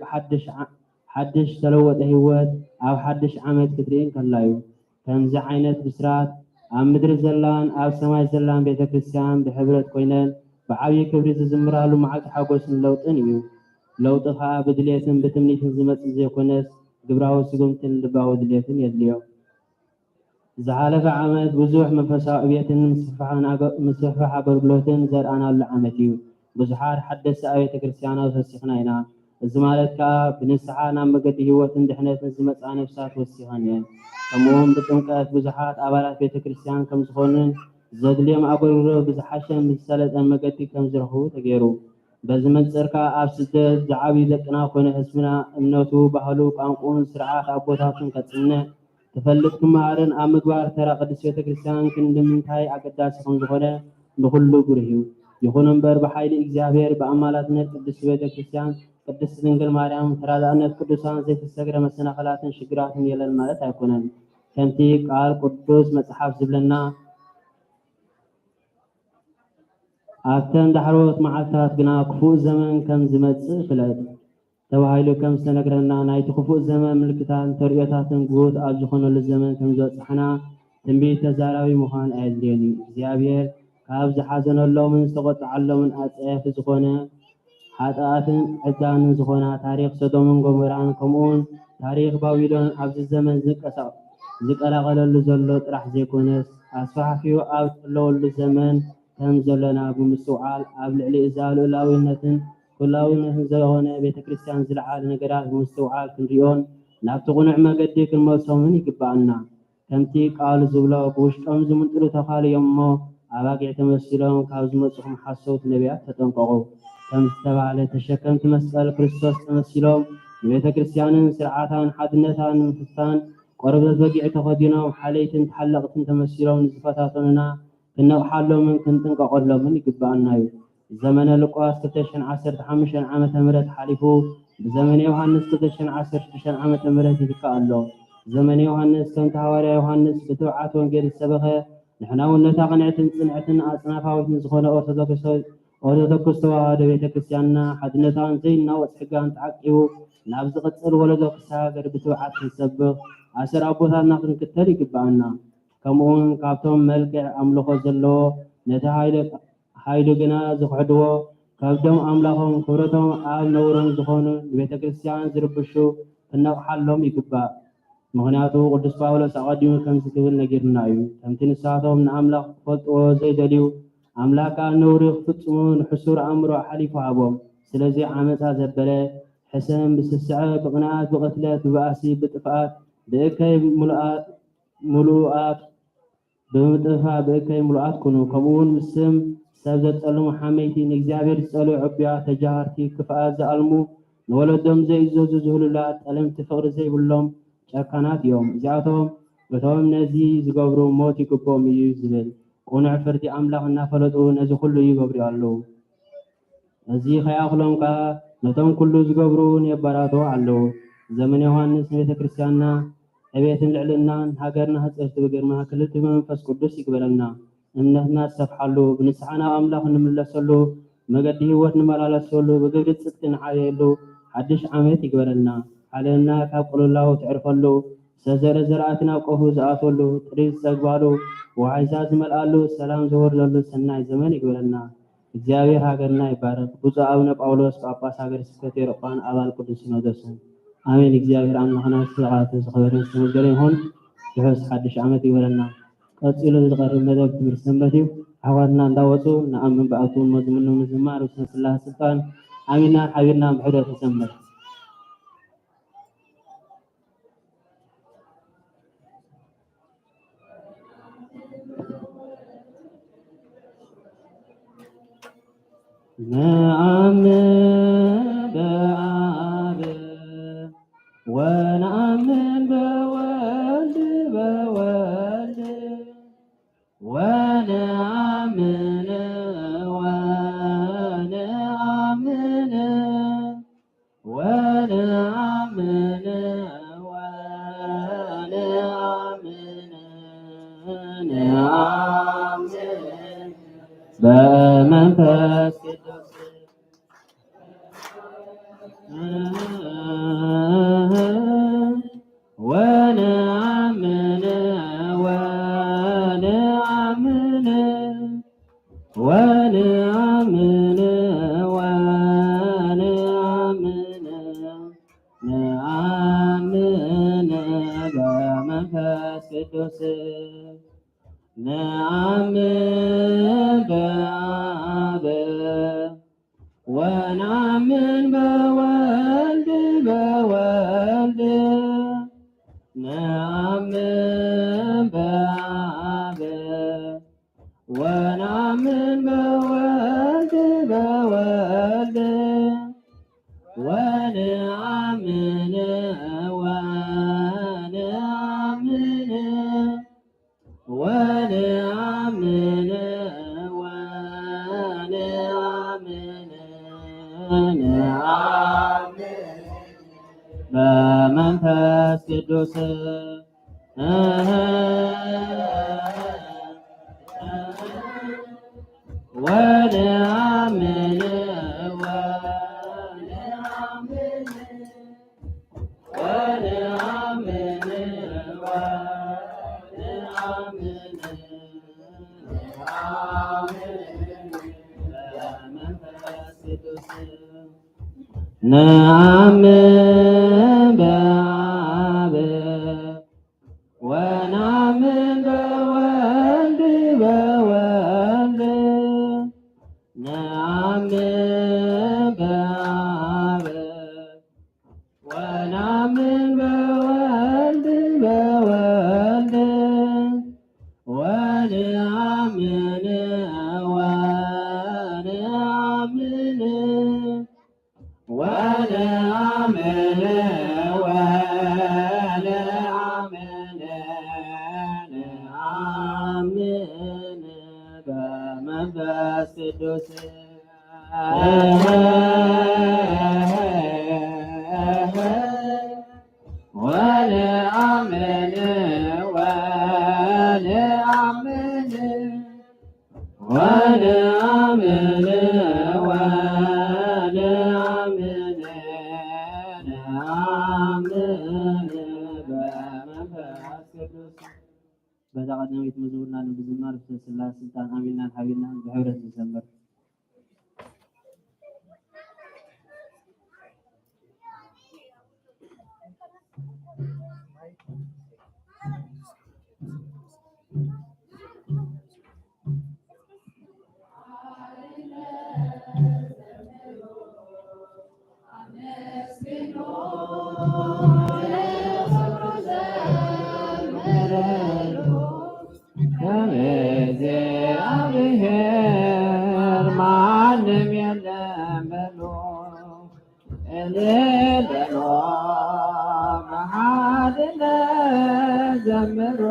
ሓድሽ ተለወጠ ህይወት ኣብ ሓድሽ ዓመት ክትርኢ ከላ እዩ። ከምዚ ዓይነት ብስራት ኣብ ምድሪ ዘላን ኣብ ሰማይ ዘላን ቤተ ክርስቲያን ብሕብረት ኮይነን ብዓብዪ ክብሪ ዝዝምራሉ መዓልቲ ሓጎስን ለውጥን እዩ። ለውጢ ከዓ ብድሌትን ብትምኒትን ዝመፅእ ዘይኮነስ ግብራዊ ስጉምትን ልባዊ ድሌትን የድልዮ። ዝሓለፈ ዓመት ብዙሕ መንፈሳዊ ዕብየትን ምስፍሕፋሕ ኣገልግሎትን ዘርአናሉ ዓመት እዩ። ብዙሓት ሓደስቲ ኣብያተ ክርስቲያናት ወሲኽና ኢና። እዚ ማለት ከዓ ብንስሓ ናብ መገዲ ህይወትን ድሕነትን ዝመፃ ነፍሳት ወሲኸን እየን። ከምኡውን ብጥምቀት ብዙሓት ኣባላት ቤተ ክርስቲያን ከም ዝኾኑን ዘድልዮም ኣገልግሎት ብዝሓሸን ብዝሰለጠን መገዲ ከም ዝረኽቡ ተገይሩ። በዚ መንፅር ከዓ ኣብ ስደት ዝዓብዩ ደቅና ኮነ ህዝብና እምነቱ፣ ባህሉ፣ ቋንቋን ስርዓት ኣቦታትን ከፅንዕ ትፈልጥ ክመሃርን ኣብ ምግባር ተራ ቅድስት ቤተ ክርስቲያን ክንድምንታይ ኣገዳሲ ከም ዝኾነ ንኩሉ ጉርህ እዩ። ይኹን እምበር ብሓይሊ እግዚኣብሔር ብኣማላትነት ቅድስት ቤተ ክርስቲያን ቅድስት ድንግል ማርያም ተራዳእነት ቅዱሳን ዘይተሰግረ መሰናኸላትን ሽግራትን የለን ማለት አይኮነን። ከምቲ ቃል ቅዱስ መጽሐፍ ዝብለና ኣብተን ዳሕሮት መዓልታት ግና ክፉእ ዘመን ከም ዝመጽእ ፍለጥ ተባሂሉ ከም ዝተነግረና ናይቲ ክፉእ ዘመን ምልክታትን ተርእዮታትን ጉሁት ኣብ ዝኾነሉ ዘመን ከም ዝበፅሐና ትንቢት ተዛራቢ ምዃን ኣየድልየን እዩ። እግዚኣብሔር ካብ ዝሓዘነሎምን ዝተቆጥዓሎምን ኣፀያፊ ዝኾነ ሓጥኣትን ዕዳንን ዝኾና ታሪክ ሶዶምን ጎሞራን ከምኡውን ታሪክ ባቢሎን ኣብዚ ዘመን ዝቀላቀለሉ ዘሎ ጥራሕ ዘይኮነስ ኣስፋሕፊኡ ኣብ ዘለወሉ ዘመን ከም ዘለና ብምስትውዓል ኣብ ልዕሊ እዛ ልኡላዊነትን ኩላዊነትን ዝኾነ ቤተክርስትያን ዝለዓለ ነገራት ብምስትውዓል ክንሪኦን ናብቲ ቁኑዕ መገዲ ክንመልሶምን ይግባአና። ከምቲ ቃሉ ዝብሎ ብውሽጦም ዝምንጥሩ ተኻልዮም እሞ ኣባጊዕ ተመሲሎም ካብ ዝመፅኹም ሓሰውቲ ነቢያት ተጠንቀቑ ከም ዝተባሃለ ተሸከምቲ መስቀል ክርስቶስ ተመሲሎም ንቤተክርስትያንን ስርዓታን ሓድነታን ምፍታን ቆርበት በጊዕ ተኸዲኖም ሓለይትን ተሓለቕትን ተመሲሎም ንዝፈታተኑና ክንነቕሓሎምን ክንጥንቀቐሎምን ይግባአና እዩ። ዘመነ ሉቃስ 2015 ዓመተ ምህረት ሓሊፉ ብዘመነ ዮሃንስ 2016 ዓመተ ምህረት ይትካእ ኣሎ። ዘመነ ዮሃንስ ከምቲ ሃዋርያ ዮሃንስ ብትብዓት ወንጌል ዝሰበኸ ንሕና እውን ነታ ቅንዕትን ፅንዕትን ኣፅናፋዊትን ዝኾነ ኦርቶዶክስ ተዋህዶ ቤተክርስትያንና ሓድነታን ዘይናወፅ ሕጋን ተዓቂቡ ናብ ዝቕፅል ወለዶ ክሰጋገር ብትብዓት ክንሰብኽ ኣሰር ኣቦታትና ክንክተል ይግባአና። ከምኡውን ካብቶም መልክዕ ኣምልኾ ዘለዎ ነቲ ሃይሉ ግና ዝኽሕድዎ ከብዶም ኣምላኾም ክብረቶም ኣብ ነውሮም ዝኾኑ ንቤተክርስትያን ዝርብሹ ክነቕሓሎም ይግባእ። ምክንያቱ ቅዱስ ጳውሎስ ኣቐዲሙ ከም ዝብል ነጊርና እዩ። ከምቲ ንስኻቶም ንኣምላኽ ክፈልጥዎ ዘይደልዩ ኣምላክ ኣብ ነውሪ ክፍፅሙ ንሕሱር ኣእምሮ ሓሊፉ ሃቦም። ስለዚ ዓመፃ ዘበለ ሕሰን ብስስዐ ብቕንዓት ብቕትለት ብባእሲ ብጥፍኣት ብእከይ ሙሉኣት ብምጥፋእ ብእከይ ሙሉኣት ኩኑ። ከምኡውን ምስም ሰብ ዘጠልሙ ሓመይቲ ንእግዚኣብሔር ዝፀልዩ ዕቡያ ተጃሃርቲ ክፍኣት ዝኣልሙ ንወለዶም ዘይእዘዙ ዝህሉላት ጠለምቲ ፍቕሪ ዘይብሎም ጨካናት እዮም። እዚኣቶም እቶም ነዚ ዝገብሩ ሞት ይግቦም እዩ ዝብል ቁኑዕ ፍርዲ ኣምላኽ እናፈለጡ ነዚ ኩሉ ይገብሩ ኣለዉ። እዚ ከይኣኽሎም ከዓ ነቶም ኩሉ ዝገብሩ የበራትዑ ኣለዉ። ዘመነ ዮሃንስ ንቤተክርስትያንና ዕቤትን ልዕልናን ሃገርና ህፀርቲ ብግርማ ክልል ብመንፈስ ቅዱስ ይግበረልና። እምነትና ዝሰፍሓሉ ብንስሓ ናብ ኣምላኽ እንምለሰሉ መገዲ ህይወት ንመላለሰሉ ብግብሪ ፅድቂ ንዓብየሉ ሓድሽ ዓመት ይግበረልና። ሓለና ካብ ቁልላው ትዕርፈሉ ዝተዘረ ዘርኣቲ ናብ ቆፉ ዝኣትወሉ ጥሪት ዝፀግባሉ ዋሕዛ ዝመልኣሉ ሰላም ዝወርደሉ ሰናይ ዘመን ይግበረልና። እግዚአብሔር ሃገርና ይባረክ። ብፁዕ አቡነ ጳውሎስ ጳጳስ ሀገረ ስብከት የርቋን አባል ቅዱስ ሲኖዶስ አሜን። እግዚአብሔር አምላክና ስርዓቱ ዝኸበረን ዝተመገረ ይሁን። ድሑስ ሓድሽ ዓመት ይበለና። ቀፂሉ ዝቐርብ መደብ ትምህርቲ ሰንበት እዩ። ኣሕዋትና እንዳወፁ ንኣምን በኣቱን መዝሙር ንምዝማር ውስነ ስላሴ ስልጣን ኣሚንና ሓቢርና ብሕደት ይሰንበት። نآمن بآب ونآمن بولد ونآمن ونآمن ونآمن ونآمن نآمن بمنفس ونآمن ونآمن ونآمن ونآمن نآمن بمنفس ቅዱስ نآمن بآب ونآمن بولد نآمن بآب ونآمن بولد ونآمن ونآمن ونآمن ونآمن በመንፈስ ቅዱስ ወነአምን ነአምን በአብ ወነአምን በወልድ ነአምን በአብ ወነአምን በወልድ ወነአምን በመንፈስ ቅዱስ ወነአምን በዛቀደመት መዝሙርና ንብዝማር ስላሴ ስልጣን አሚና ሀቢና በህብረት እንዘምር። እግዚአብሔር ማንም የለም በሎ እልል በሎ በኃይልነት ዘምሮ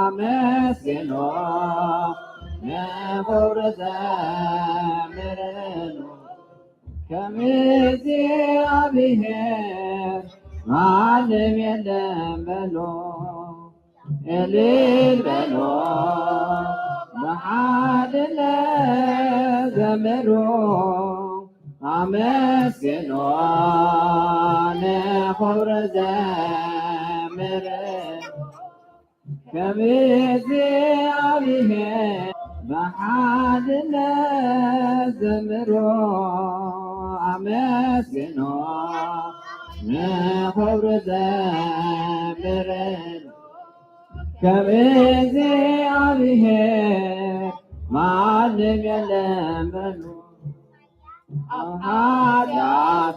አመስግኖ ነውር ዘምርኑ ከእግዚአብሔር ማንም የለም በሎ እልል በሎ በኃይልነት ዘምሮ አመስግኖ ነውር ዘምር ከእግዚአብሔር በኃይልነት ዘምሮ አመስግኖ ነውር ዘምር ከእግዚአብሔር ማንም የለም በሉ ኃጢአት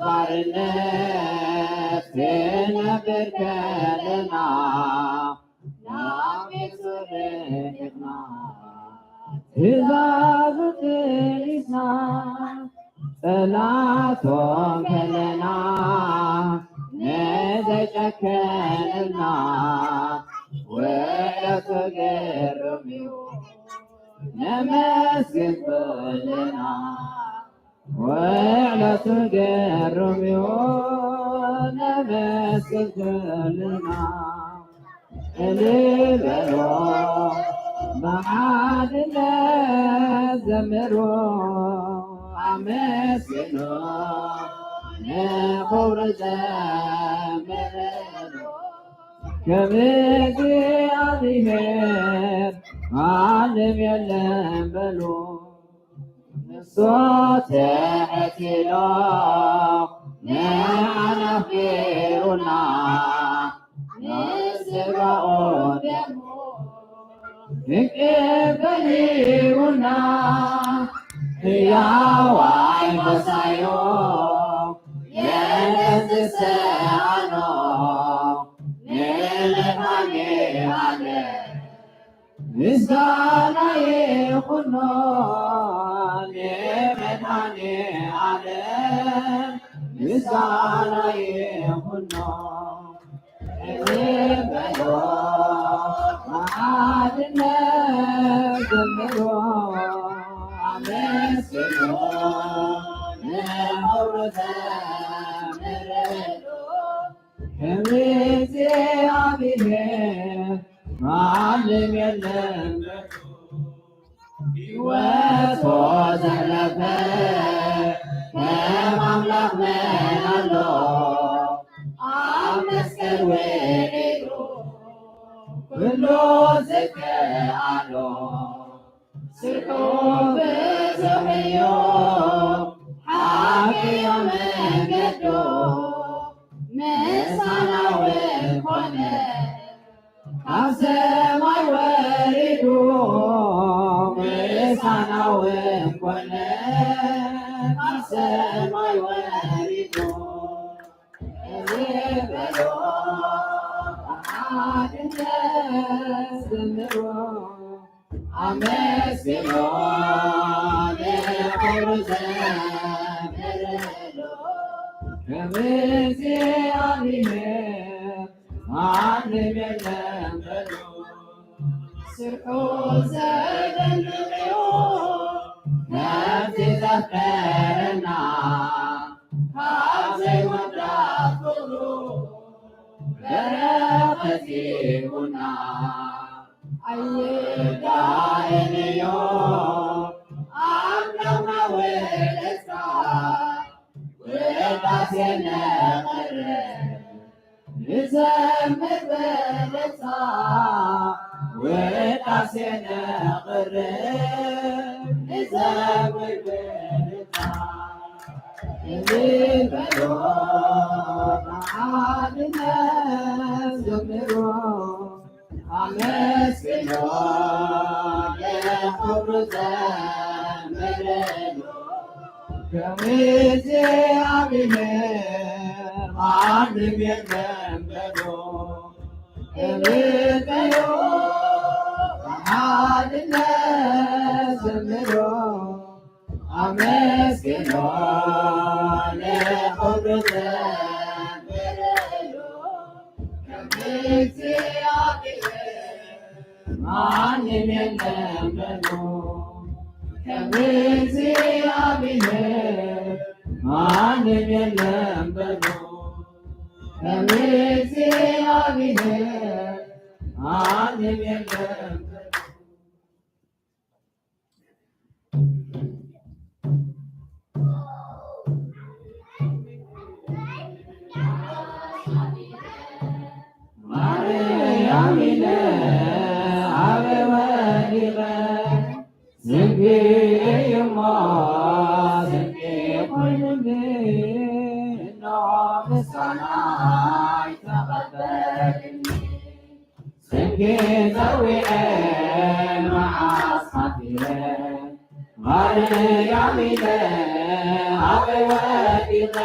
ባርነት የነበርከንና ናቤሱርህና ትእዛዙን ይስማ ጠላቶም ከለና ነዘይጨከንና ወለተገረሚው ነመስግን በልና ወለተገረሚው ነመስግን በልና እልል በሎ በኃይልነት ዘምሮ አመስግኖ ነውር ዘምር ከእግዚአብሔር ማንም የለም በሉ ንሶ ተሕቲሎ ንዓናፍሩና ንስጋኦ ደሞ ይቅበሉና ሕያዋይ መሳዮ የነዝሰአኖ ምስጋና ይሁን ለመድኃኔዓለም ምስጋና ይሁን እልል በሎ በኃይልነት ዘምሮ አመስግኖ እግዚአብሔር ማንም የለም ሕይወት ዘለፈ ከማምላክ መናሎ አመስገን ወሬዶ ኩሎ ዝከአሎ ስርቆ ብዙሕዮ ሓቂዮ መንገዶ ምሳናዊ ኮነ ካብ ሰማይ ወሪዱ ምሳናዊ ኮነ ካብ ሰማይ ወሪዱ በሎ ሓድነት ዘምሮ አመስግኖ ለክብሩ ዘምርሎ ከእግዚአብሔር ማንም የለም በሎ ስርሑ ዘደንቅዮ ነፍሲ ዘፈረና ካብ ዘይወዳት ፍቅሩ በረኸት ይሁና አየዳእንዮ አምላክና ወደስታ ውዳሴ ነቐረ ንዘምር በደስታ ውዳሴ ነቐረ ንዘምር በደስታ እልል በሎ በሓድነት ዘምሮ አመስግኖ ለክብሩ ዘምርሎ ከእግዚአብሔር ማንም የለም በሎ እልል በሎ በሓድነት ዘምሮ አመስግኖ ለክብሩ ዘምርሎ ከእግዚአብሔር ማንም የለም በሎ ከእግዚአብሔር ማንም የለም በሎ ከእግዚአብሔር ማንም የለም ማርያሚነ አበወዲቀ ዝንጌየማ ዝንጌ ኮይኑኒ እነሆ ምስጋናይ ተቐበልኒ ዝንጌ ዘዊዐ መዓዝ ሓፊረ ማርያሚነ አበወዲቀ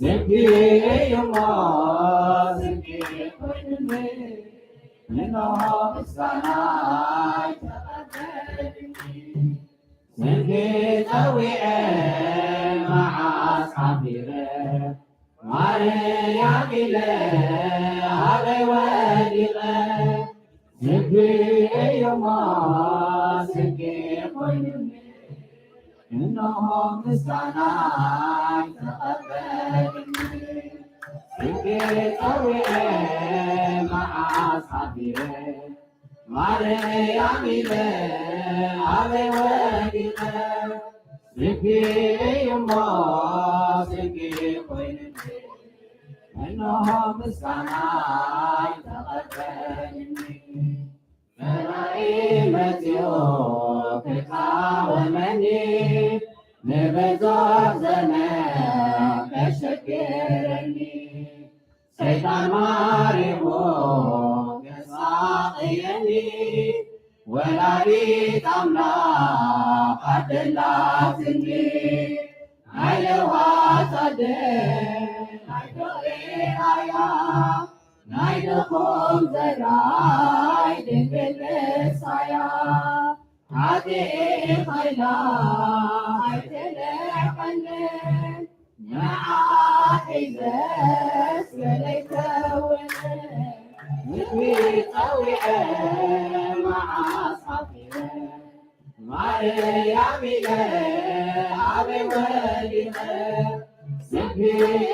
ዝንጌየማ ዝንጌ ኮይኑኒ እነሆ ምስጋናይ ተቐበልኒ ዝንጌ ዘዊዐ መዓዝ ሓፊረ ማርያም ኢለ ኣበይ ወዲቐ ዝንጌ እዮማ ዝንጌ ኮይኑኒ እነሆ ምስጋናይ ተቐበልኒ ዝንጌ ዘዊዐ መዓዝ ሓፊረ ማርያም ኢለ ኣበይ ወዲቐ ዝንጌ እዮማ ዝንጌ ኮይኑኒ እነሆ ምስጋናይ ተቐበልኒ መራኢ መጺኦ ክቃወመኒ ንብዙሕ ዘመን ከሸግረኒ ሰይጣን ማሪሞ ገሳቅየኒ ወላዲት አምላክ አደላትኒ ናይለዋታደ ናይዶኤራያ ናይደኾም ዘራይ ድንግል መሳያ ሓጢእ ኸይላ ኣይተለቀለን ንዓ ሒዘስ ገለይተውነ ምግቢ ፀዊዐ መዓዝ ሓፊረ ማርያም ኢለ ኣበይ ወዲቐ Amen.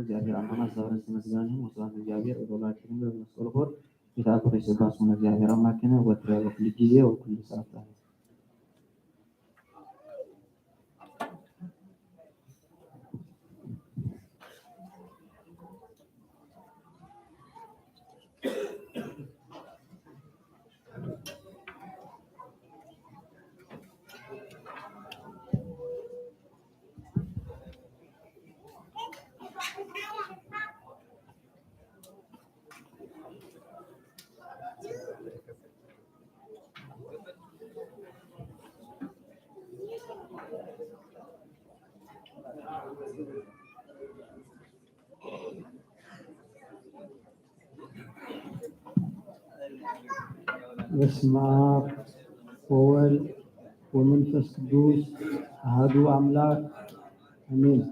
እግዚአብሔር አምላክ ዘወረስ መስጋና ወስራት እግዚአብሔር ወላችን በመስቀል የታቆረ ሲባስ ነው እግዚአብሔር አምላክ ነው ወጥረ ሁሉ ጊዜ ሁሉ ሰዓት በስመ አብ ወወልድ ወመንፈስ ቅዱስ አሐዱ አምላክ አሜን።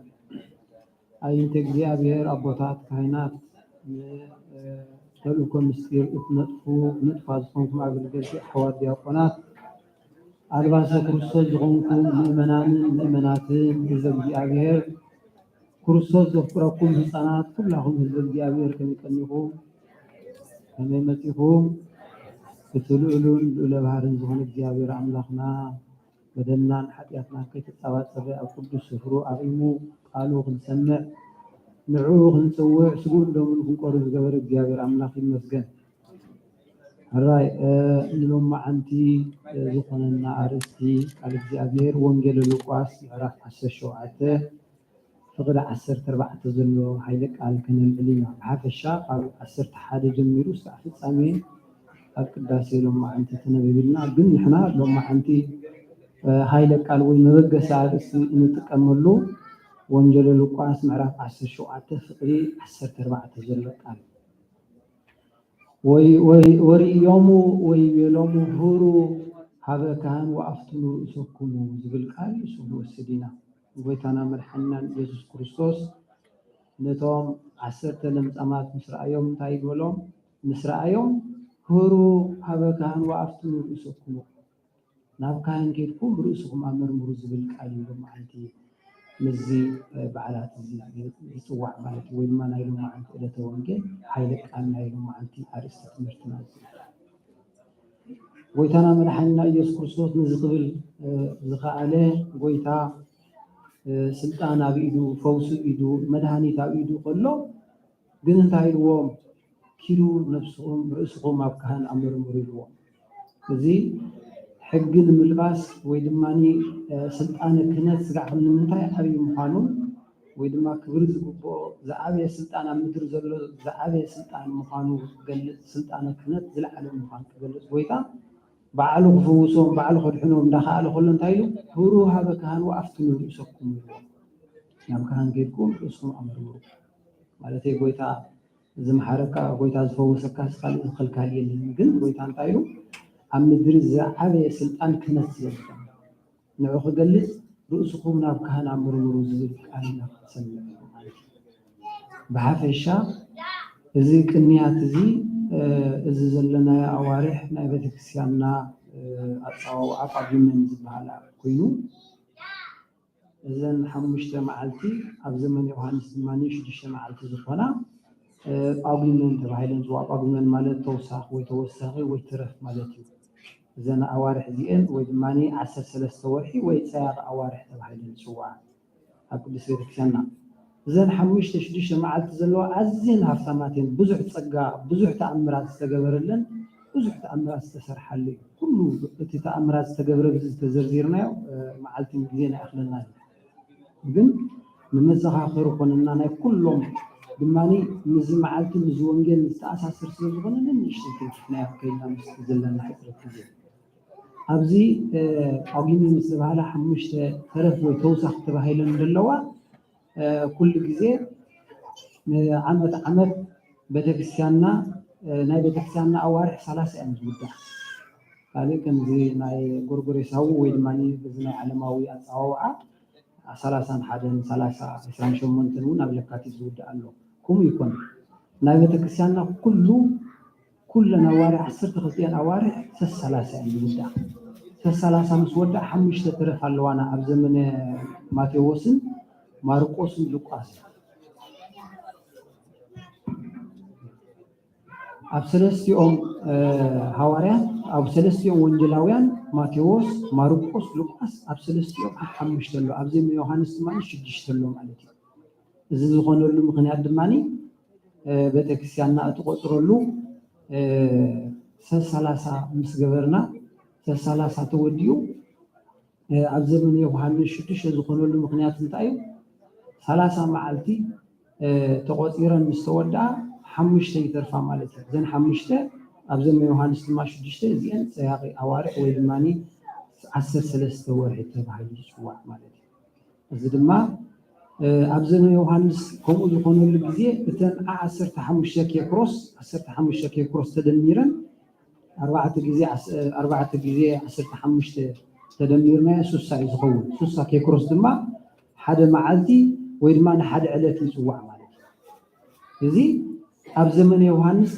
አይንተ እግዚአብሔር አቦታት ካህናት ተልእኮ ምስጢር እትነጥፉ ንጥፋት ዝኾንኩም አገልገልቲ ኣሕዋት ዲያቆናት አልባሰ ክርስቶስ ዝኾንኩም ምእመናንን ምእመናትን ህዝበ እግዚአብሔር ክርስቶስ ዘፍቅረኩም ህፃናት ኩላኹም ህዝበ እግዚአብሔር ከመይቀኒኹም ከመይ መፂኹም بتلؤلؤ لبهارن زهون እግዚአብሔር አምላክና በደልናን ኃጢአትና ከይተጻባጸበ ኣብ ቅዱስ ስፍሩ አቂሙ ቃሉ ክንሰምዕ ንዑ ክንጽውዕ ስጉድ ደሙን ክንቆርብ ዝገበረ እግዚአብሔር አምላክ ይመስገን። አራይ ንሎም ማዓንቲ ዝኾነና አርእስቲ ቃል እግዚአብሔር ወንጌል ሉቃስ ምዕራፍ 17 ፍቅዲ 14 ዘሎ ኃይለ ቃል ክንብል ኢና። ብሓፈሻ ካብ 11 ጀሚሩ እስካብ ፍጻሜ القداس لهم أنت تنبيلنا بن إحنا لهم أنت هاي لقال وينبغى ساعة نتكملوا وانجيل لوقاس معرف 10 شو فقري 14 جل قال وي يوم هورو هذا كان وافتنوا رؤوسكم زبل قال يسوع وسدينا ويتانا مرحنا يسوع كريستوس نتوم 10 لمصامات مسرعيوم تايدولم مسرعيوم هورو هذا كان وافتنوا رؤوسكم ناب كان كيدكم رؤوسكم امرمرو زبل قال لهم انت مزي بعلات يصوع ማለት ወይ ማን አይሉ ማለት ዕለተ ወንጌል ኃይለ ቃል አይሉ ማለት አርስተ ትምህርትና ጎይታና መድኃኒና ኢየሱስ ክርስቶስ ንዝቅብል ዝኻአለ ጎይታ ስልጣን ኣብ ኢዱ ፈውስ ኢዱ መድኃኒት ኣብ ኢዱ ቆሎ ግን እንታይ ኢልዎም ኪዱ ነፍስኩም ርእስኩም ኣብ ካህን ኣመርምሩ ኢልዎም እዚ ሕጊ ንምልባስ ወይ ድማኒ ስልጣን ክህነት ስጋዕ ንምንታይ ዓብይ ምዃኑ ወይ ድማ ክብሪ ዝግብኦ ዝዓበየ ስልጣን ኣብ ምድሪ ዘሎ ዝዓበየ ስልጣን ምዃኑ ዝገልጽ ስልጣን ክህነት ዝለዓለ ምዃኑ ክገልጽ ጎይታ በዓሉ ክፍውሶም በዓሉ ከድሕኖም እንዳኸኣለ ከሎ እንታይ ኢሉ ሁሩ ሃበ ካህን ወኣፍትኑ ርእሰኩም ኢልዎም ናብ ካህን ጌድኩም ርእስኩም ኣመርምሩ ማለት ጎይታ ዝመሓረካ ጎይታ ዝፈውሰካ ስኻልእ ዝኸልካል የለን ግን ጎይታ እንታይ ኢሉ ኣብ ምድሪ ዝዓበየ ስልጣን ክህነት ስለዝኾነ ንዑ ክገልጽ ርእስኩም ናብ ካህን ኣመርምሩ ዝብል ቃል እናክሰምዕ ማለት ብሓፈሻ እዚ ቅንያት እዚ ዘለና ኣዋርሕ ናይ ቤተክርስትያንና ኣፃዋውዓ ጳጉሜን ዝበሃል ኮይኑ እዘን 5 መዓልቲ ኣብ ዘመን ዮሃንስ ድማ 6 መዓልቲ ዝኾና ጳጉሜን ተባሂለን ዝፅዋዓ ጳጉሜን ማለት ተውሳኽ ወይ ተወሳኺ ወይ ትረፍ ማለት እዩ። እዘን ኣዋርሕ እዚአን ወይ ድማ 13 ወርሒ ወይ ፀያቕ ኣዋርሕ ተባሂለን ዝፅዋዓ ኣብ ቅዱስ ቤተክርስትያንና እዘን 5-6 መዓልቲ ዘለዋ ኣዝየን ሃፍታማት እየን። ብዙሕ ፀጋ ብዙሕ ተኣምራት ዝተገበረለን ብዙሕ ተኣምራት ዝተሰርሓሉ እዩ። ኩሉ እቲ ተኣምራት ዝተገብረ ዝተዘርዚርናዮ መዓልትን ግዜን ኣይኣኽለና ግን ንመዘኻኸሪ ኮነና ናይ ኩሎም ድማኒ ምዝ መዓልቲ ምዝ ወንጌል ዝተኣሳሰር ስለዝኾነ ንንእሽተይ ክንክፍናያ ከይድና ምስ ዘለና ሕፅረት ግዜ ኣብዚ ጳጉሜን ዝተባህለ 5 ተረፍ ወይ ተውሳኽ ተባሂለን ዘለዋ ኩሉ ግዜ ዓመት ቤተክርስትያንና ናይ ቤተክርስቲያንና ኣዋርሕ 30 እዮም ዝውዳእ ካልእ ከምዚ ናይ ጎርጎሬሳዊ ወይ ድማ በዚ ናይ ዓለማዊ ኣፀዋውዓ 31 30 28 እውን ኣብ ለካቲት ዝውዳእ ኣሎ ከምኡ ይኮን ናይ ቤተክርስቲያንና ኩለን ኣዋርሕ 12 ኣዋርሕ 30 እዮም ዝውዳእ 30 ምስ ወዳእ 5 ትረፍ ኣለዋና ኣብ ዘመነ ማቴዎስን ማርቆስን ሉቃስ ኣብ ሰለስቲኦም ሐዋርያት ኣብ ሰለስቲኦም ወንጌላውያን ማቴዎስ ማርቆስ ሉቃስ ኣብ ሰለስቲኦም 5 ኣሎ ኣብ ዘመነ ዮሐንስ ድማ 6 ኣሎ ማለት እዩ እዚ ዝኾነሉ ምክንያት ድማ ቤተክርስቲያንና እትቆፅረሉ 30 ምስ ገበርና 30 ተወዲኡ ኣብ ዘመነ ዮሐንስ 6 ዝኾነሉ ምክንያት እንታይ እዩ 30 መዓልቲ ተቆፂረን ምስ ተወድኣ 5 ይተርፋ ማለት እዩ ዘን 5 ኣብ ዘመነ ዮሐንስ ድማ 6 እዚአን ፀያቂ ኣዋርሕ ወይ ድማ 13 ወርሒ ተባሂሉ ይፅዋዕ ማለት እዩ እዚ ድማ ኣብ ዘመነ ዮሐንስ ከምኡ ዝኾነሉ ግዜ እተን 15 ኬክሮስ ተደሚረን 4 ግዜ 15 ተደሚርና 60 እዩ ዝኸውን 60 ኬክሮስ ድማ ሓደ መዓልቲ ወይ ድማ ንሓደ ዕለት ይፅዋዕ ማለት እዩ እዚ ኣብ ዘመነ ዮሐንስ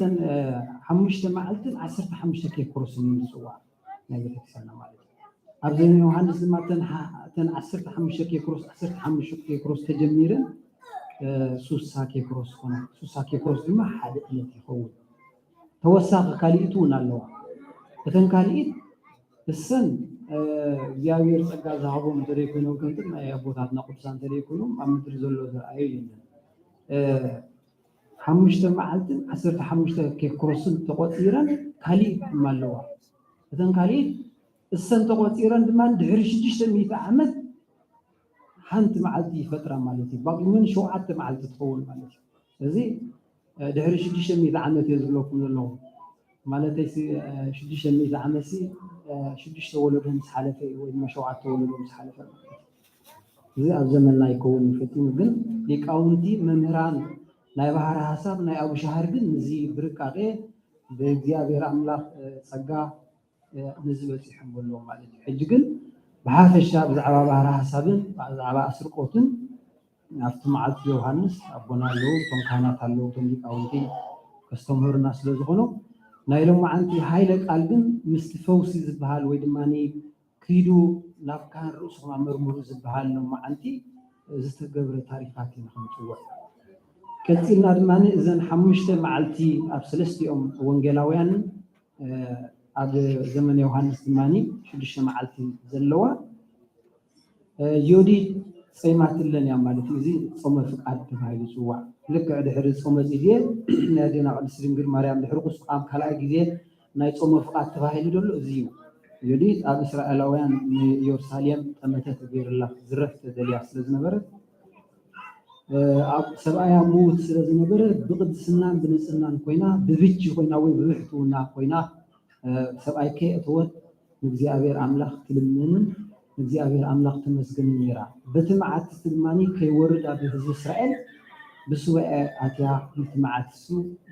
5 መዓልትን 15 ኬክሮስ ይፅዋዕ ናይ ቤተክርስቲያንና ማለት እዩ ኣብ ዘመነ ዮሐንስ ድማ ተን 15 ኬክሮስ ተጀሚረን 60 ኬክሮስ ኾነ 60 ኬክሮስ ድማ ሓደ ዕለት ይኸውን ተወሳኺ ካልኢቱ እውን ኣለዋ እተን ካልኢት እሰን እግዚአብሔር ጸጋ ዝሃቦም እንተደይኮይኖም ከምቲ ናይ ኣቦታትና ቅዱሳን እንተደይኮይኖም ኣብ ምድሪ ዘሎ ዝረኣዩ የለን 5 መዓልትን 15 ኬክሮስን ተቆፂረን ካልኢት ድማ ኣለዋ እተን ካልኢት እሰን ተቆፂረን ድማ ድሕሪ 600 ዓመት ሓንቲ መዓልቲ ይፈጥራ ማለት እዩ ባቂምን 7 መዓልቲ ትኸውን ማለት እዩ እዚ ድሕሪ 600 ዓመት እዩ ዝብለኩም ዘለኹ ማለት 600 ዓመት 6 ወለዶ ምስ ሓለፈ ወይ ድማ 7 ወለዶ ምስ ሓለፈ እዚ ኣብ ዘመንና ይከውን ይፈትም ግን ሊቃውንቲ መምህራን ናይ ባህር ሐሳብ ናይ አቡ ሻህር ግን እዚ ብርቃቄ በእግዚአብሔር አምላክ ጸጋ ንዝበጽሕም ብሎ ማለት እዩ ሕጂ ግን ብሓፈሻ ብዛዕባ ባህር ሐሳብን ብዛዕባ ኣስርቆትን ኣብቲ መዓልቲ ዮሐንስ ኣቦና ኣለዉ እቶም ካህናት ኣለዉ እቶም ሊቃውንቲ ከስተምህሩና ስለ ዝኾኑ ናይ ሎማዓንቲ ሃይለ ቃል ግን ምስቲ ፈውሲ ዝበሃል ወይ ድማ ክይዱ ናብ ካህን ርእስኹም ኣመርምሩ ዝበሃል ሎማዓንቲ ዝተገብረ ታሪካት ኢና ክንፅውዕ ቀፂልና ድማ እዘን 5 መዓልቲ ኣብ ሰለስቲኦም ወንጌላውያን ኣብ ዘመነ ዮሐንስ ድማ 6 መዓልቲ ዘለዋ ዮዲት ፀይማትለን እያ ማለት እዩ እዚ ጾመ ፍቃድ ተባሂሉ ይፅዋዕ ልክዕ ድሕሪ ጾመ ፅጌ ናይ ኣዴና ቅድስት ድንግል ማርያም ድሕሪ ቁስቋም ካልኣይ ግዜ ናይ ጾመ ፍቃድ ተባሂሉ ደሎ እዚ እዩ ዮዲት ኣብ እስራኤላውያን ንኢየሩሳሌም ጠመተት ገይርላ ዝረፍተ ደልያ ስለ ዝነበረት ኣብ ሰብኣያ ሙት ስለ ዝነበረ ብቅድስናን ብንፅህናን ኮይና ብብቺ ኮይና ወይ ብብሕትውና ኮይና ሰብኣይ ከየእትወት ንእግዚአብሔር ኣምላኽ ትልምንን እግዚአብሔር አምላክ ተመስገን ነራ በተማዓት ትልማኒ ከይወርድ ኣብ ህዝብ እስራኤል በሱባኤ አትያ በተማዓትሱ